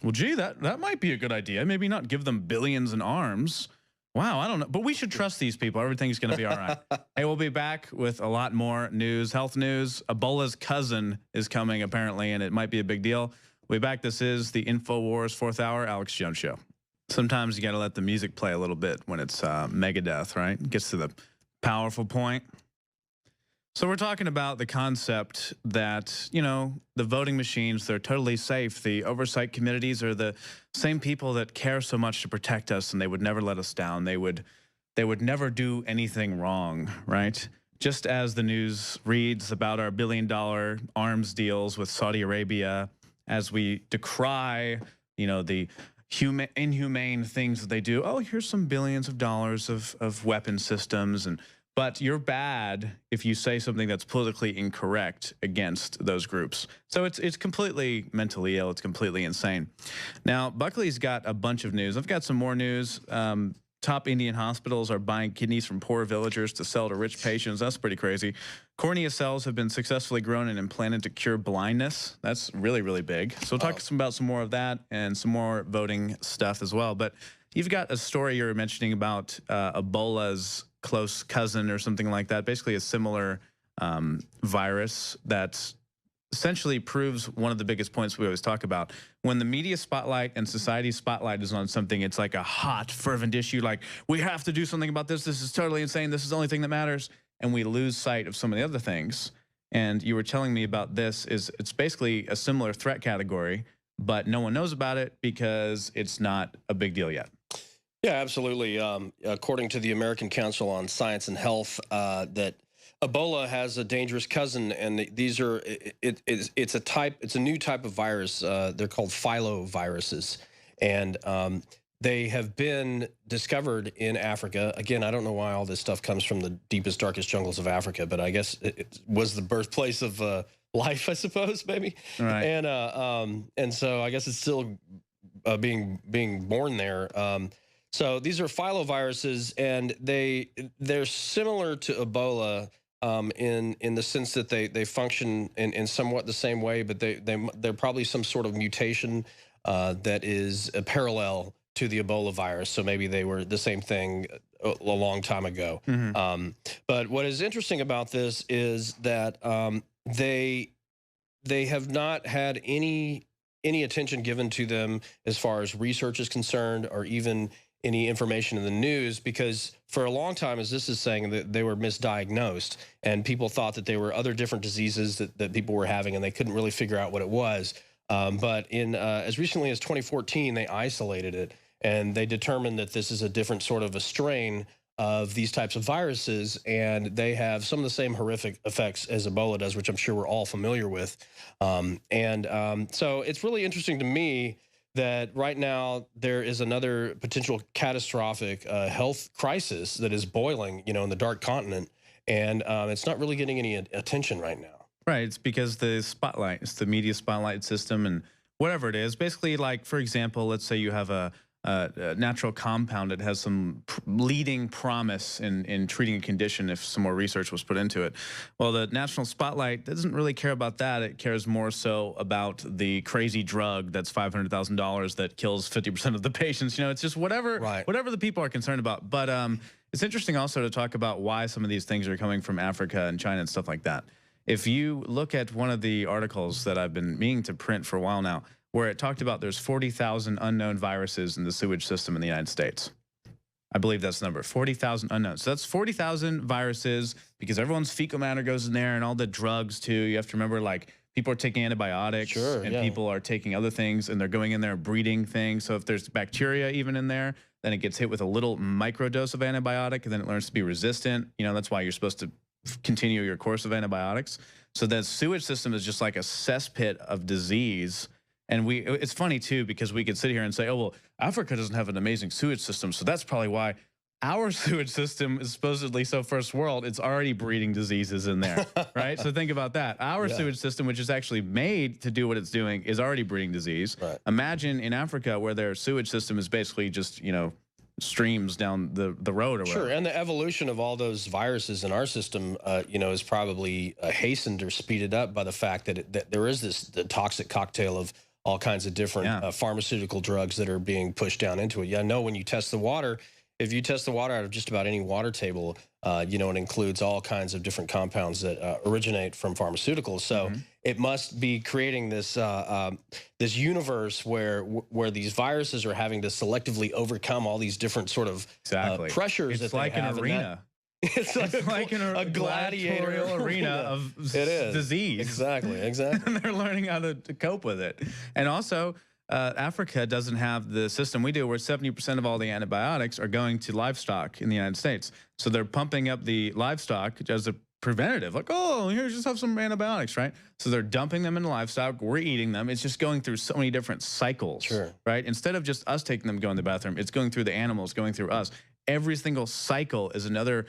Well, gee, that might be a good idea. Maybe not give them billions in arms. Wow, I don't know. But we should trust these people. Everything's going to be all right. Hey, we'll be back with a lot more news, health news. Ebola's cousin is coming, apparently, and it might be a big deal. We'll be back. This is the InfoWars 4th Hour, Alex Jones Show. Sometimes you got to let the music play a little bit when it's Megadeth, right? It gets to the powerful point. So we're talking about the concept that, you know, the voting machines, they're totally safe. The oversight committees are the same people that care so much to protect us, and they would never let us down. They would never do anything wrong, right? Just as the news reads about our billion-dollar arms deals with Saudi Arabia, as we decry, you know, the inhumane things that they do. Oh, here's some billions of dollars of weapon systems, but you're bad if you say something that's politically incorrect against those groups. So it's completely mentally ill. It's completely insane. Now, Buckley's got a bunch of news. I've got some more news. Top Indian hospitals are buying kidneys from poor villagers to sell to rich patients. That's pretty crazy. Cornea cells have been successfully grown and implanted to cure blindness. That's really, really big. So we'll talk about some more of that and some more voting stuff as well. But you've got a story you're mentioning about Ebola's close cousin or something like that, basically a similar virus that essentially proves one of the biggest points we always talk about. When the media spotlight and society spotlight is on something, it's like a hot, fervent issue, like, we have to do something about this. This is totally insane. This is the only thing that matters. And we lose sight of some of the other things. And you were telling me about this. It's basically a similar threat category, but no one knows about it because it's not a big deal yet. Yeah, absolutely. According to the American Council on Science and Health, that Ebola has a dangerous cousin, and these are it's a new type of virus. They're called filoviruses, and they have been discovered in Africa. Again, I don't know why all this stuff comes from the deepest, darkest jungles of Africa, but I guess it was the birthplace of life, I suppose, maybe. Right. And so I guess it's still being born there. So these are filoviruses, and they're similar to Ebola in the sense that they function in somewhat the same way, but they're probably some sort of mutation that is a parallel to the Ebola virus. So maybe they were the same thing a long time ago. Mm-hmm. But what is interesting about this is that they have not had any attention given to them as far as research is concerned, or even any information in the news, because for a long time, as this is saying, that they were misdiagnosed, and people thought that there were other different diseases that people were having, and they couldn't really figure out what it was. But in as recently as 2014, they isolated it, and they determined that this is a different sort of a strain of these types of viruses, and they have some of the same horrific effects as Ebola does, which I'm sure we're all familiar with. So it's really interesting to me that right now there is another potential catastrophic health crisis that is boiling, you know, in the dark continent, and it's not really getting any attention right now. Right. It's because the spotlight, it's the media spotlight system, and whatever it is, basically, like, for example, let's say you have a natural compound that has some leading promise in treating a condition if some more research was put into it. Well, the national spotlight doesn't really care about that. It cares more so about the crazy drug that's $500,000 that kills 50% of the patients. You know, it's just whatever the people are concerned about. But it's interesting also to talk about why some of these things are coming from Africa and China and stuff like that. If you look at one of the articles that I've been meaning to print for a while now, where it talked about there's 40,000 unknown viruses in the sewage system in the United States. I believe that's the number, 40,000 unknown. So that's 40,000 viruses, because everyone's fecal matter goes in there, and all the drugs too. You have to remember, like, people are taking antibiotics, and people are taking other things, and they're going in there breeding things. So if there's bacteria even in there, then it gets hit with a little microdose of antibiotic, and then it learns to be resistant. You know, that's why you're supposed to continue your course of antibiotics. So that sewage system is just like a cesspit of disease. And it's funny too, because we could sit here and say, oh, well, Africa doesn't have an amazing sewage system, so that's probably why our sewage system is supposedly so first world. It's already breeding diseases in there, right? So think about that. Our sewage system, which is actually made to do what it's doing, is already breeding disease. Right. Imagine in Africa, where their sewage system is basically just, you know, streams down the road or whatever. Sure, and the evolution of all those viruses in our system, you know, is probably hastened or speeded up by the fact that there is the toxic cocktail of all kinds of different pharmaceutical drugs that are being pushed down into it. Yeah, I know when you test the water if you test the water out of just about any water table, you know, it includes all kinds of different compounds that originate from pharmaceuticals. So it must be creating this this universe where these viruses are having to selectively overcome all these different sort of pressures. It's that like they have an arena. It's like a gladiator arena of disease. Exactly. And they're learning how to cope with it. And also, Africa doesn't have the system we do where 70% of all the antibiotics are going to livestock in the United States. So they're pumping up the livestock as a preventative, like, oh, here, just have some antibiotics, right? So they're dumping them into livestock. We're eating them. It's just going through so many different cycles, right? Instead of just us taking them, going to the bathroom, it's going through the animals, going through us. Every single cycle is another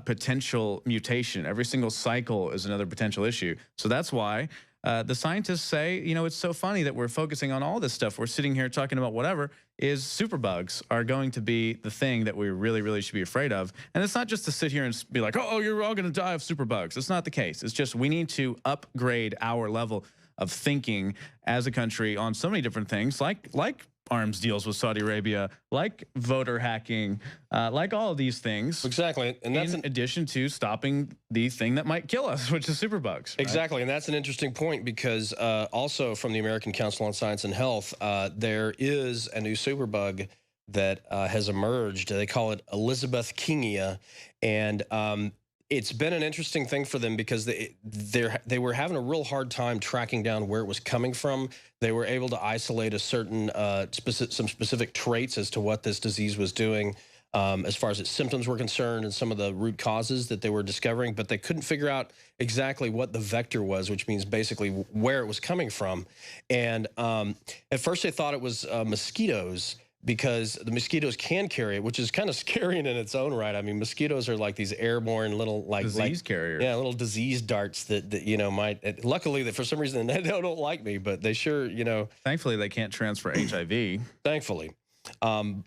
potential mutation. Every single cycle is another potential issue. So that's why the scientists say, you know, it's so funny that we're focusing on all this stuff. We're sitting here talking about whatever is superbugs are going to be the thing that we really, really should be afraid of. And it's not just to sit here and be like, oh, you're all going to die of superbugs. It's not the case. It's just we need to upgrade our level of thinking as a country on so many different things, like arms deals with Saudi Arabia, like voter hacking, like all of these things. Exactly. And that's in addition to stopping the thing that might kill us, which is superbugs. Right? Exactly. And that's an interesting point because also from the American Council on Science and Health, there is a new superbug that has emerged. They call it Elizabeth Kingia. And it's been an interesting thing for them because they were having a real hard time tracking down where it was coming from. They were able to isolate a certain some specific traits as to what this disease was doing as far as its symptoms were concerned and some of the root causes that they were discovering, but they couldn't figure out exactly what the vector was, which means basically where it was coming from. And at first they thought it was mosquitoes, because the mosquitoes can carry it, which is kind of scary in its own right. I mean, mosquitoes are like these airborne little disease carriers. Yeah, little disease darts that you know might. Luckily, that for some reason they don't like me, but they sure, you know. Thankfully, they can't transfer HIV. Thankfully.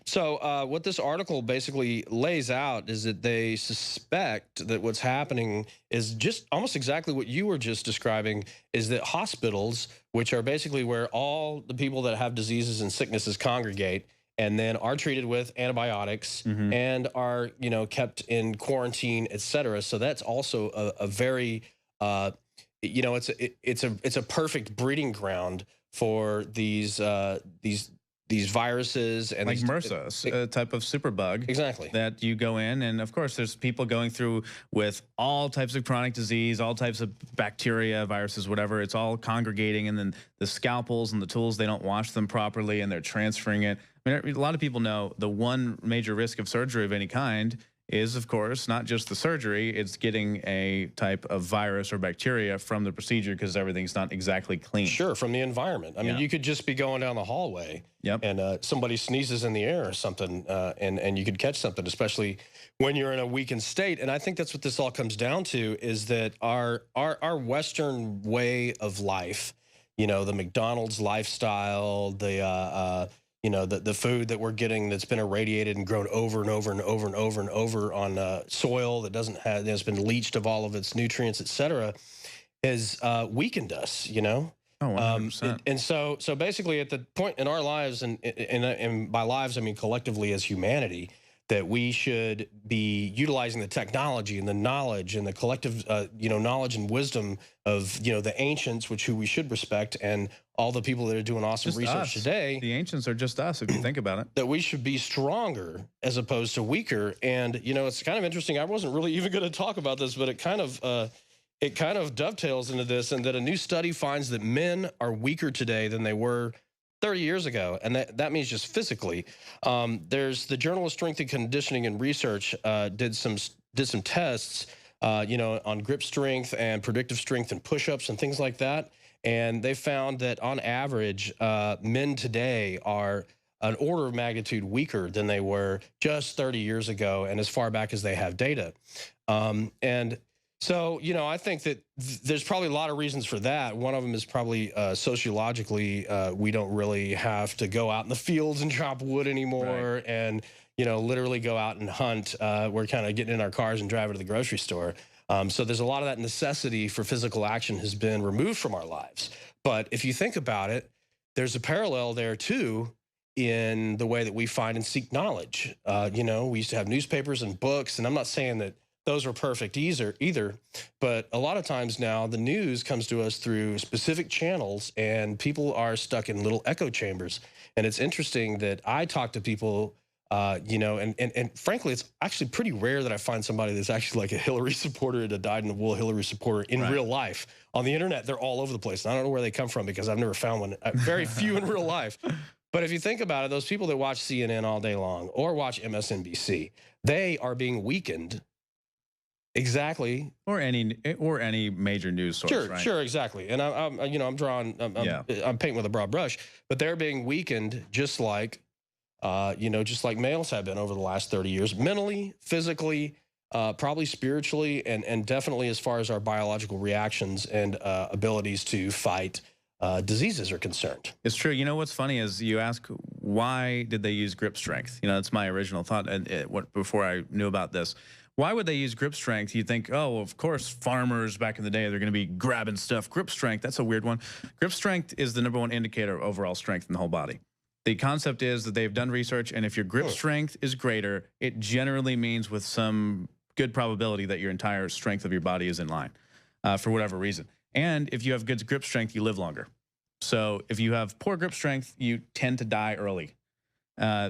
So what this article basically lays out is that they suspect that what's happening is just almost exactly what you were just describing, is that hospitals, which are basically where all the people that have diseases and sicknesses congregate, and then are treated with antibiotics and are, you know, kept in quarantine, et cetera. So that's also a very, you know, it's a perfect breeding ground for these viruses and like MRSA, a type of superbug. Exactly. That you go in, and of course, there's people going through with all types of chronic disease, all types of bacteria, viruses, whatever. It's all congregating, and then the scalpels and the tools, they don't wash them properly, and they're transferring it. I mean, a lot of people know the one major risk of surgery of any kind is, of course, not just the surgery, it's getting a type of virus or bacteria from the procedure because everything's not exactly clean. Sure, from the environment. I mean, you could just be going down the hallway and somebody sneezes in the air or something, and you could catch something, especially when you're in a weakened state. And I think that's what this all comes down to, is that our Western way of life, you know, the McDonald's lifestyle, the you know, the food that we're getting that's been irradiated and grown over and over and over and over and over on soil that doesn't have, has been leached of all of its nutrients, et cetera, has weakened us, you know? Oh, 100%. And so basically at the point in our lives, and by lives I mean collectively as humanity, that we should be utilizing the technology and the knowledge and the collective, you know, knowledge and wisdom of, you know, the ancients, who we should respect, and all the people that are doing awesome research today. The ancients are just us, if you think about it. That we should be stronger as opposed to weaker. And, you know, it's kind of interesting. I wasn't really even going to talk about this, but it kind of dovetails into this, and that a new study finds that men are weaker today than they were 30 years ago, and that means just physically. There's the Journal of Strength and Conditioning and Research did some tests, you know, on grip strength and predictive strength and push-ups and things like that, and they found that on average, men today are an order of magnitude weaker than they were just 30 years ago, and as far back as they have data. And so, you know, I think that there's probably a lot of reasons for that. One of them is probably sociologically, we don't really have to go out in the fields and chop wood anymore, and, you know, literally go out and hunt. We're kind of getting in our cars and driving to the grocery store. So there's a lot of that necessity for physical action has been removed from our lives. But if you think about it, there's a parallel there too, in the way that we find and seek knowledge. You know, we used to have newspapers and books, and I'm not saying that those were perfect either, but a lot of times now the news comes to us through specific channels, and people are stuck in little echo chambers. And it's interesting that I talk to people, you know, and frankly, it's actually pretty rare that I find somebody that's actually like a Hillary supporter and a dyed-in-the-wool Hillary supporter in real life. On the internet, they're all over the place. And I don't know where they come from because I've never found one. Very few in real life. But if you think about it, those people that watch CNN all day long or watch MSNBC, they are being weakened. Exactly. Or any major news source. Sure, right? sure, exactly. And I'm you know, I'm painting with a broad brush, but they're being weakened just like, you know, just like males have been over the last 30 years, mentally, physically, probably spiritually, and definitely as far as our biological reactions and abilities to fight diseases are concerned. It's true. You know what's funny is you ask why did they use grip strength? You know, that's my original thought. And before I knew about this. Why would they use grip strength? You think, oh, of course, farmers back in the day, they're going to be grabbing stuff. Grip strength, that's a weird one. Grip strength is the #1 indicator of overall strength in the whole body. The concept is that they've done research, and if your grip strength is greater, it generally means with some good probability that your entire strength of your body is in line for whatever reason. And if you have good grip strength, you live longer. So if you have poor grip strength, you tend to die early.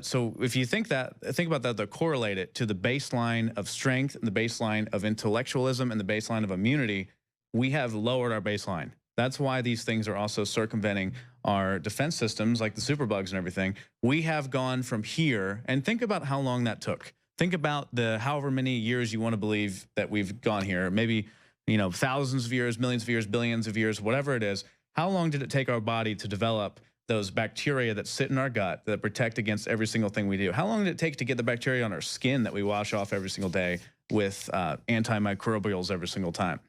So if you think about that, correlate it to the baseline of strength and the baseline of intellectualism and the baseline of immunity, we have lowered our baseline. That's why these things are also circumventing our defense systems like the superbugs and everything. We have gone from here, and think about how long that took. Think about the however many years you want to believe that we've gone here, maybe, you know, thousands of years, millions of years, billions of years, whatever it is. How long did it take our body to develop those bacteria that sit in our gut that protect against every single thing we do? How long did it take to get the bacteria on our skin that we wash off every single day with antimicrobials every single time?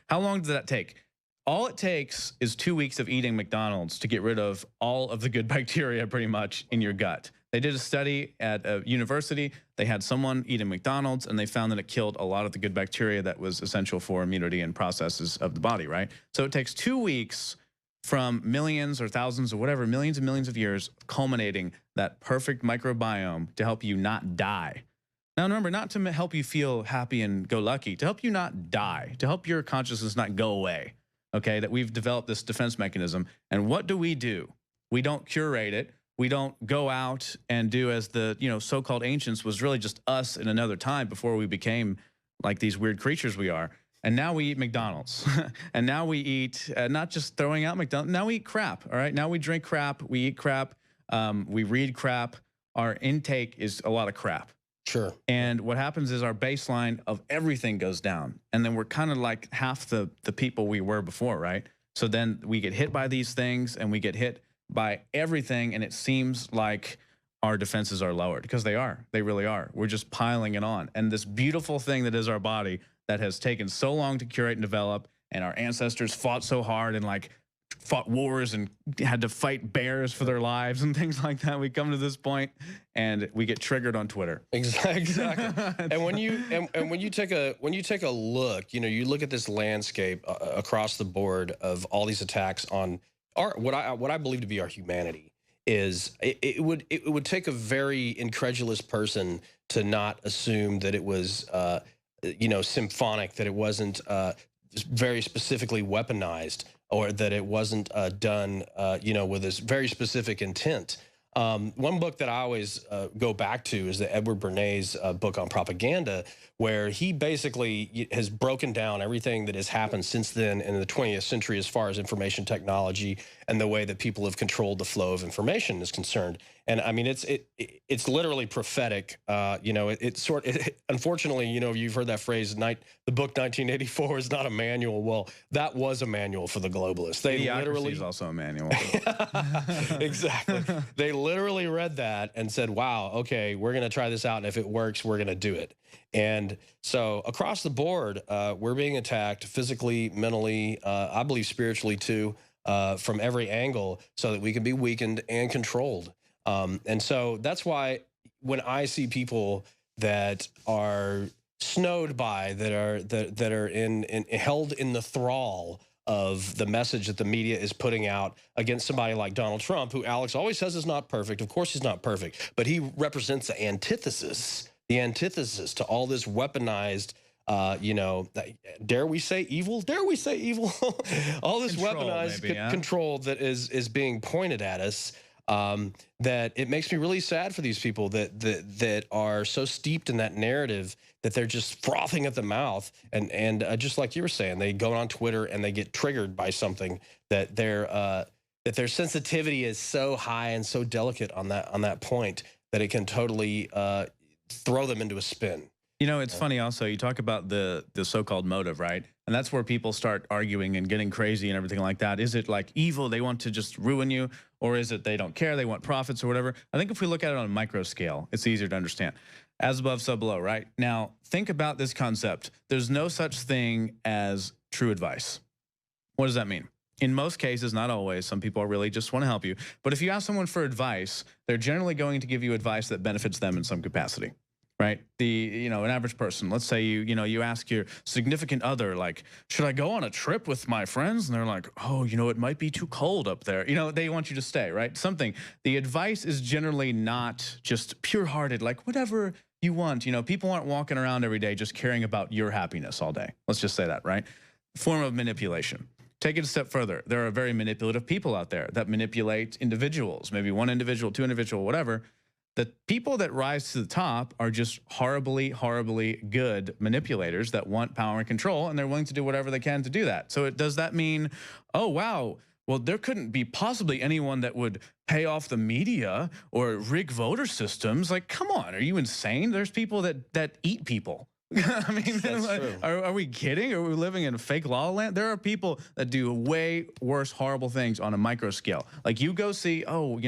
How long did that take? All it takes is 2 weeks of eating McDonald's to get rid of all of the good bacteria pretty much in your gut. They did a study at a university. They had someone eating McDonald's, and they found that it killed a lot of the good bacteria that was essential for immunity and processes of the body, right? So it takes 2 weeks from millions or thousands or whatever, millions and millions of years, culminating that perfect microbiome to help you not die. Now, remember, not to help you feel happy and go lucky, to help you not die, to help your consciousness not go away, okay, that we've developed this defense mechanism. And what do? We don't curate it. We don't go out and do as the, you know, so-called ancients was really just us in another time before we became like these weird creatures we are. And now we eat McDonald's. And now we eat, not just throwing out McDonald's, now we eat crap, all right? Now we drink crap, we eat crap, we read crap. Our intake is a lot of crap. Sure. And what happens is our baseline of everything goes down. And then we're kind of like half the people we were before, right? So then we get hit by these things, and we get hit by everything, and it seems like our defenses are lowered, because they are. They really are. We're just piling it on. And this beautiful thing that is our body that has taken so long to curate and develop, and our ancestors fought so hard and like fought wars and had to fight bears for their lives and things like that. We come to this point and we get triggered on Twitter. Exactly. And when you take a look, you know, you look at this landscape across the board of all these attacks on what I believe to be our humanity, is it would take a very incredulous person to not assume that it was you know, symphonic, that it wasn't very specifically weaponized, or that it wasn't done you know, with this very specific intent. One book that I always go back to is the Edward Bernays book on propaganda, where he basically has broken down everything that has happened since then in the 20th century as far as information technology and the way that people have controlled the flow of information is concerned. And I mean, it's literally prophetic. You know, unfortunately, you know, you've heard that phrase, the book 1984 is not a manual. Well, that was a manual for the globalists. They literally is also a manual. Exactly. They literally read that and said, wow, okay, we're going to try this out. And if it works, we're going to do it. And so across the board, we're being attacked physically, mentally, I believe spiritually too, from every angle, so that we can be weakened and controlled. And so that's why when I see people that are snowed by, that are held in the thrall of the message that the media is putting out against somebody like Donald Trump, who Alex always says is not perfect. Of course he's not perfect, but he represents the antithesis to all this weaponized, you know, dare we say evil? Dare we say evil? All this weaponized control that is being pointed at us. That it makes me really sad for these people that are so steeped in that narrative that they're just frothing at the mouth, and just like you were saying, they go on Twitter and they get triggered by something that their sensitivity is so high and so delicate on that point that it can totally throw them into a spin. You know, it's funny also, you talk about the so-called motive, right? And that's where people start arguing and getting crazy and everything like that. Is it like evil, they want to just ruin you? Or is it they don't care, they want profits or whatever? I think if we look at it on a micro scale, it's easier to understand. As above, so below, right? Now, think about this concept. There's no such thing as true advice. What does that mean? In most cases, not always, some people really just want to help you. But if you ask someone for advice, they're generally going to give you advice that benefits them in some capacity. Right? An average person, let's say you ask your significant other, like, should I go on a trip with my friends? And they're like, oh, it might be too cold up there. They want you to stay, right? The advice is generally not just pure-hearted, like whatever you want. People aren't walking around every day just caring about your happiness all day. Let's just say that, right? Form of manipulation. Take it a step further. There are very manipulative people out there that manipulate individuals, maybe one individual, two individual, whatever. The people that rise to the top are just horribly, horribly good manipulators that want power and control, and they're willing to do whatever they can to do that. So does that mean, oh, wow, well, there couldn't be possibly anyone that would pay off the media or rig voter systems? Like, come on, are you insane? There's people that eat people. I mean, are we kidding? Are we living in a fake law land? There are people that do way worse, horrible things on a micro scale. Like you go see, oh,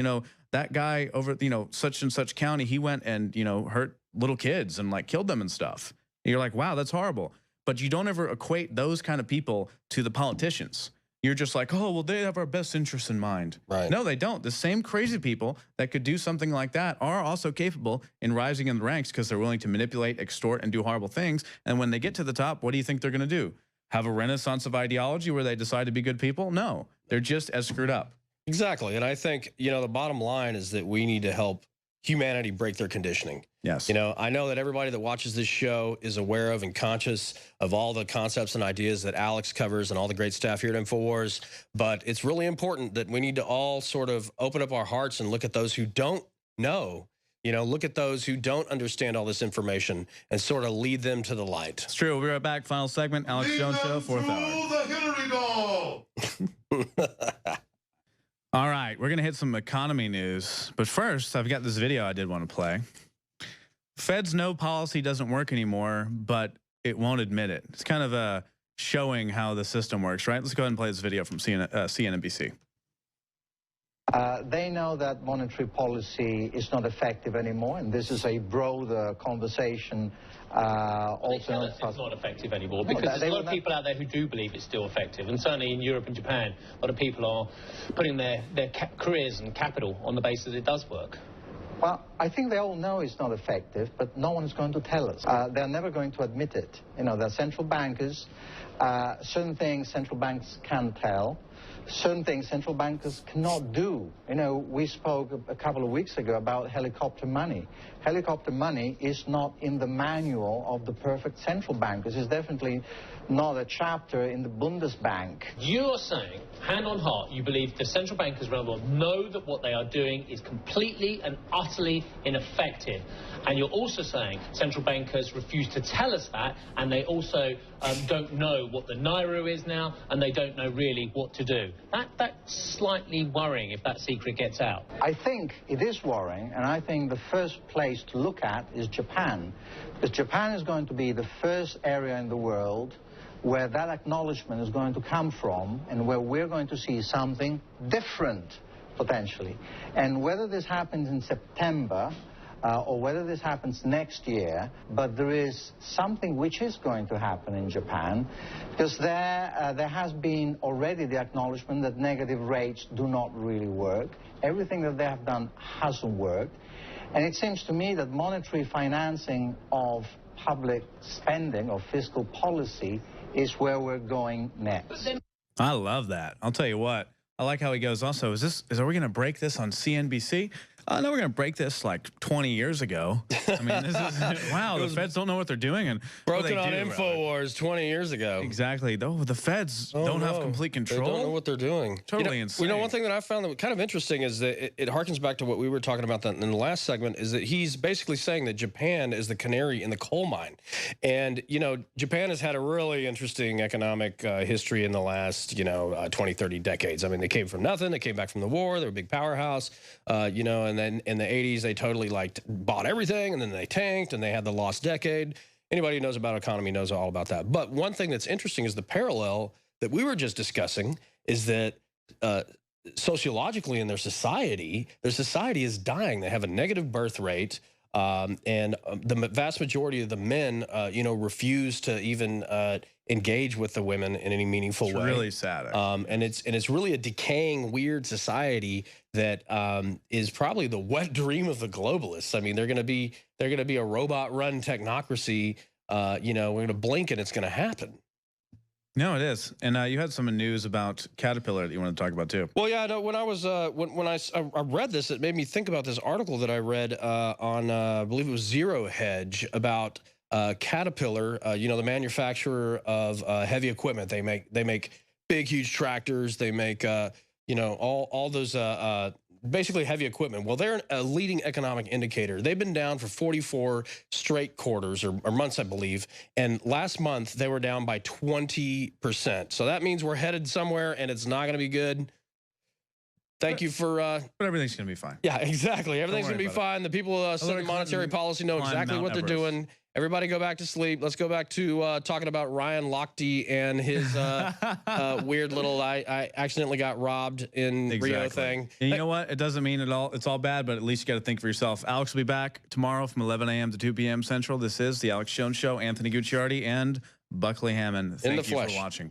that guy over, such and such county, he went and, hurt little kids and like killed them and stuff. And you're like, wow, that's horrible. But you don't ever equate those kind of people to the politicians. You're just like, oh, well, they have our best interests in mind. Right. No, they don't. The same crazy people that could do something like that are also capable in rising in the ranks because they're willing to manipulate, extort, and do horrible things. And when they get to the top, what do you think they're going to do? Have a renaissance of ideology where they decide to be good people? No, they're just as screwed up. Exactly. And I think, the bottom line is that we need to help humanity break their conditioning. Yes. I know that everybody that watches this show is aware of and conscious of all the concepts and ideas that Alex covers and all the great staff here at InfoWars. But it's really important that we need to all sort of open up our hearts and look at those who don't know. Look at those who don't understand all this information and sort of lead them to the light. It's true. We'll be right back. Final segment. Alex Jones Show, 4th hour. The Hillary doll. All right, we're going to hit some economy news. But first, I've got this video I did want to play. Fed's no policy doesn't work anymore, but it won't admit it. It's kind of showing how the system works, right? Let's go ahead and play this video from CNBC. They know that monetary policy is not effective anymore, and this is a broader conversation. Also, it's not effective anymore because there's a lot of people out there who do believe it's still effective, and certainly in Europe and Japan, a lot of people are putting their careers and capital on the basis it does work. Well, I think they all know it's not effective, but no one is going to tell us. They're never going to admit it. They're central bankers. Certain things central banks can tell. Certain things central bankers cannot do. We spoke a couple of weeks ago about helicopter money. Helicopter money is not in the manual of the perfect central bankers. It's definitely not a chapter in the Bundesbank. You're saying, hand on heart, you believe the central bankers around the world know that what they are doing is completely and utterly ineffective. And you're also saying central bankers refuse to tell us that, and they also don't know what the Naira is now, and they don't know really what to do. That's slightly worrying if that secret gets out. I think it is worrying, and I think the first place to look at is Japan. Because Japan is going to be the first area in the world where that acknowledgement is going to come from and where we're going to see something different, potentially. And whether this happens in September or whether this happens next year, but there is something which is going to happen in Japan, because there has been already the acknowledgement that negative rates do not really work. Everything that they have done hasn't worked. And it seems to me that monetary financing of public spending or fiscal policy is where we're going next. I love that. I'll tell you what. I like how he goes. Also, are we going to break this on CNBC? No, we're going to break this like 20 years ago. I mean, this is wow. The feds don't know what they're doing and broken on InfoWars 20 years ago. Exactly. Though the feds don't have complete control. They don't know what they're doing. Totally insane. You know, one thing that I found that kind of interesting is that it harkens back to what we were talking about in the last segment. Is that he's basically saying that Japan is the canary in the coal mine, and you know, Japan has had a really interesting economic history in the last 20, 30 decades. I mean, they came from nothing. They came back from the war. They're a big powerhouse. And then in the 80s, they totally bought everything, and then they tanked, and they had the lost decade. Anybody who knows about economy knows all about that. But one thing that's interesting is the parallel that we were just discussing is that sociologically in their society is dying. They have a negative birth rate, and the vast majority of the men, refuse to even engage with the women in any meaningful way. Really sad. And it's really a decaying, weird society that is probably the wet dream of the globalists. I mean, they're going to be a robot-run technocracy. We're going to blink and it's going to happen. No, it is. And you had some news about Caterpillar that you want to talk about too. Well, yeah, no, when I was when I read this, it made me think about this article that I read on I believe it was Zero Hedge about Caterpillar, the manufacturer of heavy equipment. They make big, huge tractors. They make all those basically heavy equipment. Well, they're a leading economic indicator. They've been down for 44 straight quarters or months, I believe. And last month they were down by 20%. So that means we're headed somewhere, and it's not going to be good. Thank you for. But everything's going to be fine. Yeah, exactly. Everything's going to be fine. The people setting monetary policy know exactly what they're doing. Everybody go back to sleep. Let's go back to talking about Ryan Lochte and his weird little I accidentally got robbed in Rio thing. And you know what? It doesn't mean it's all bad, but at least you got to think for yourself. Alex will be back tomorrow from 11 a.m. to 2 p.m. Central. This is the Alex Jones Show. Anthony Gucciardi and Buckley Hammond. Thank you for watching.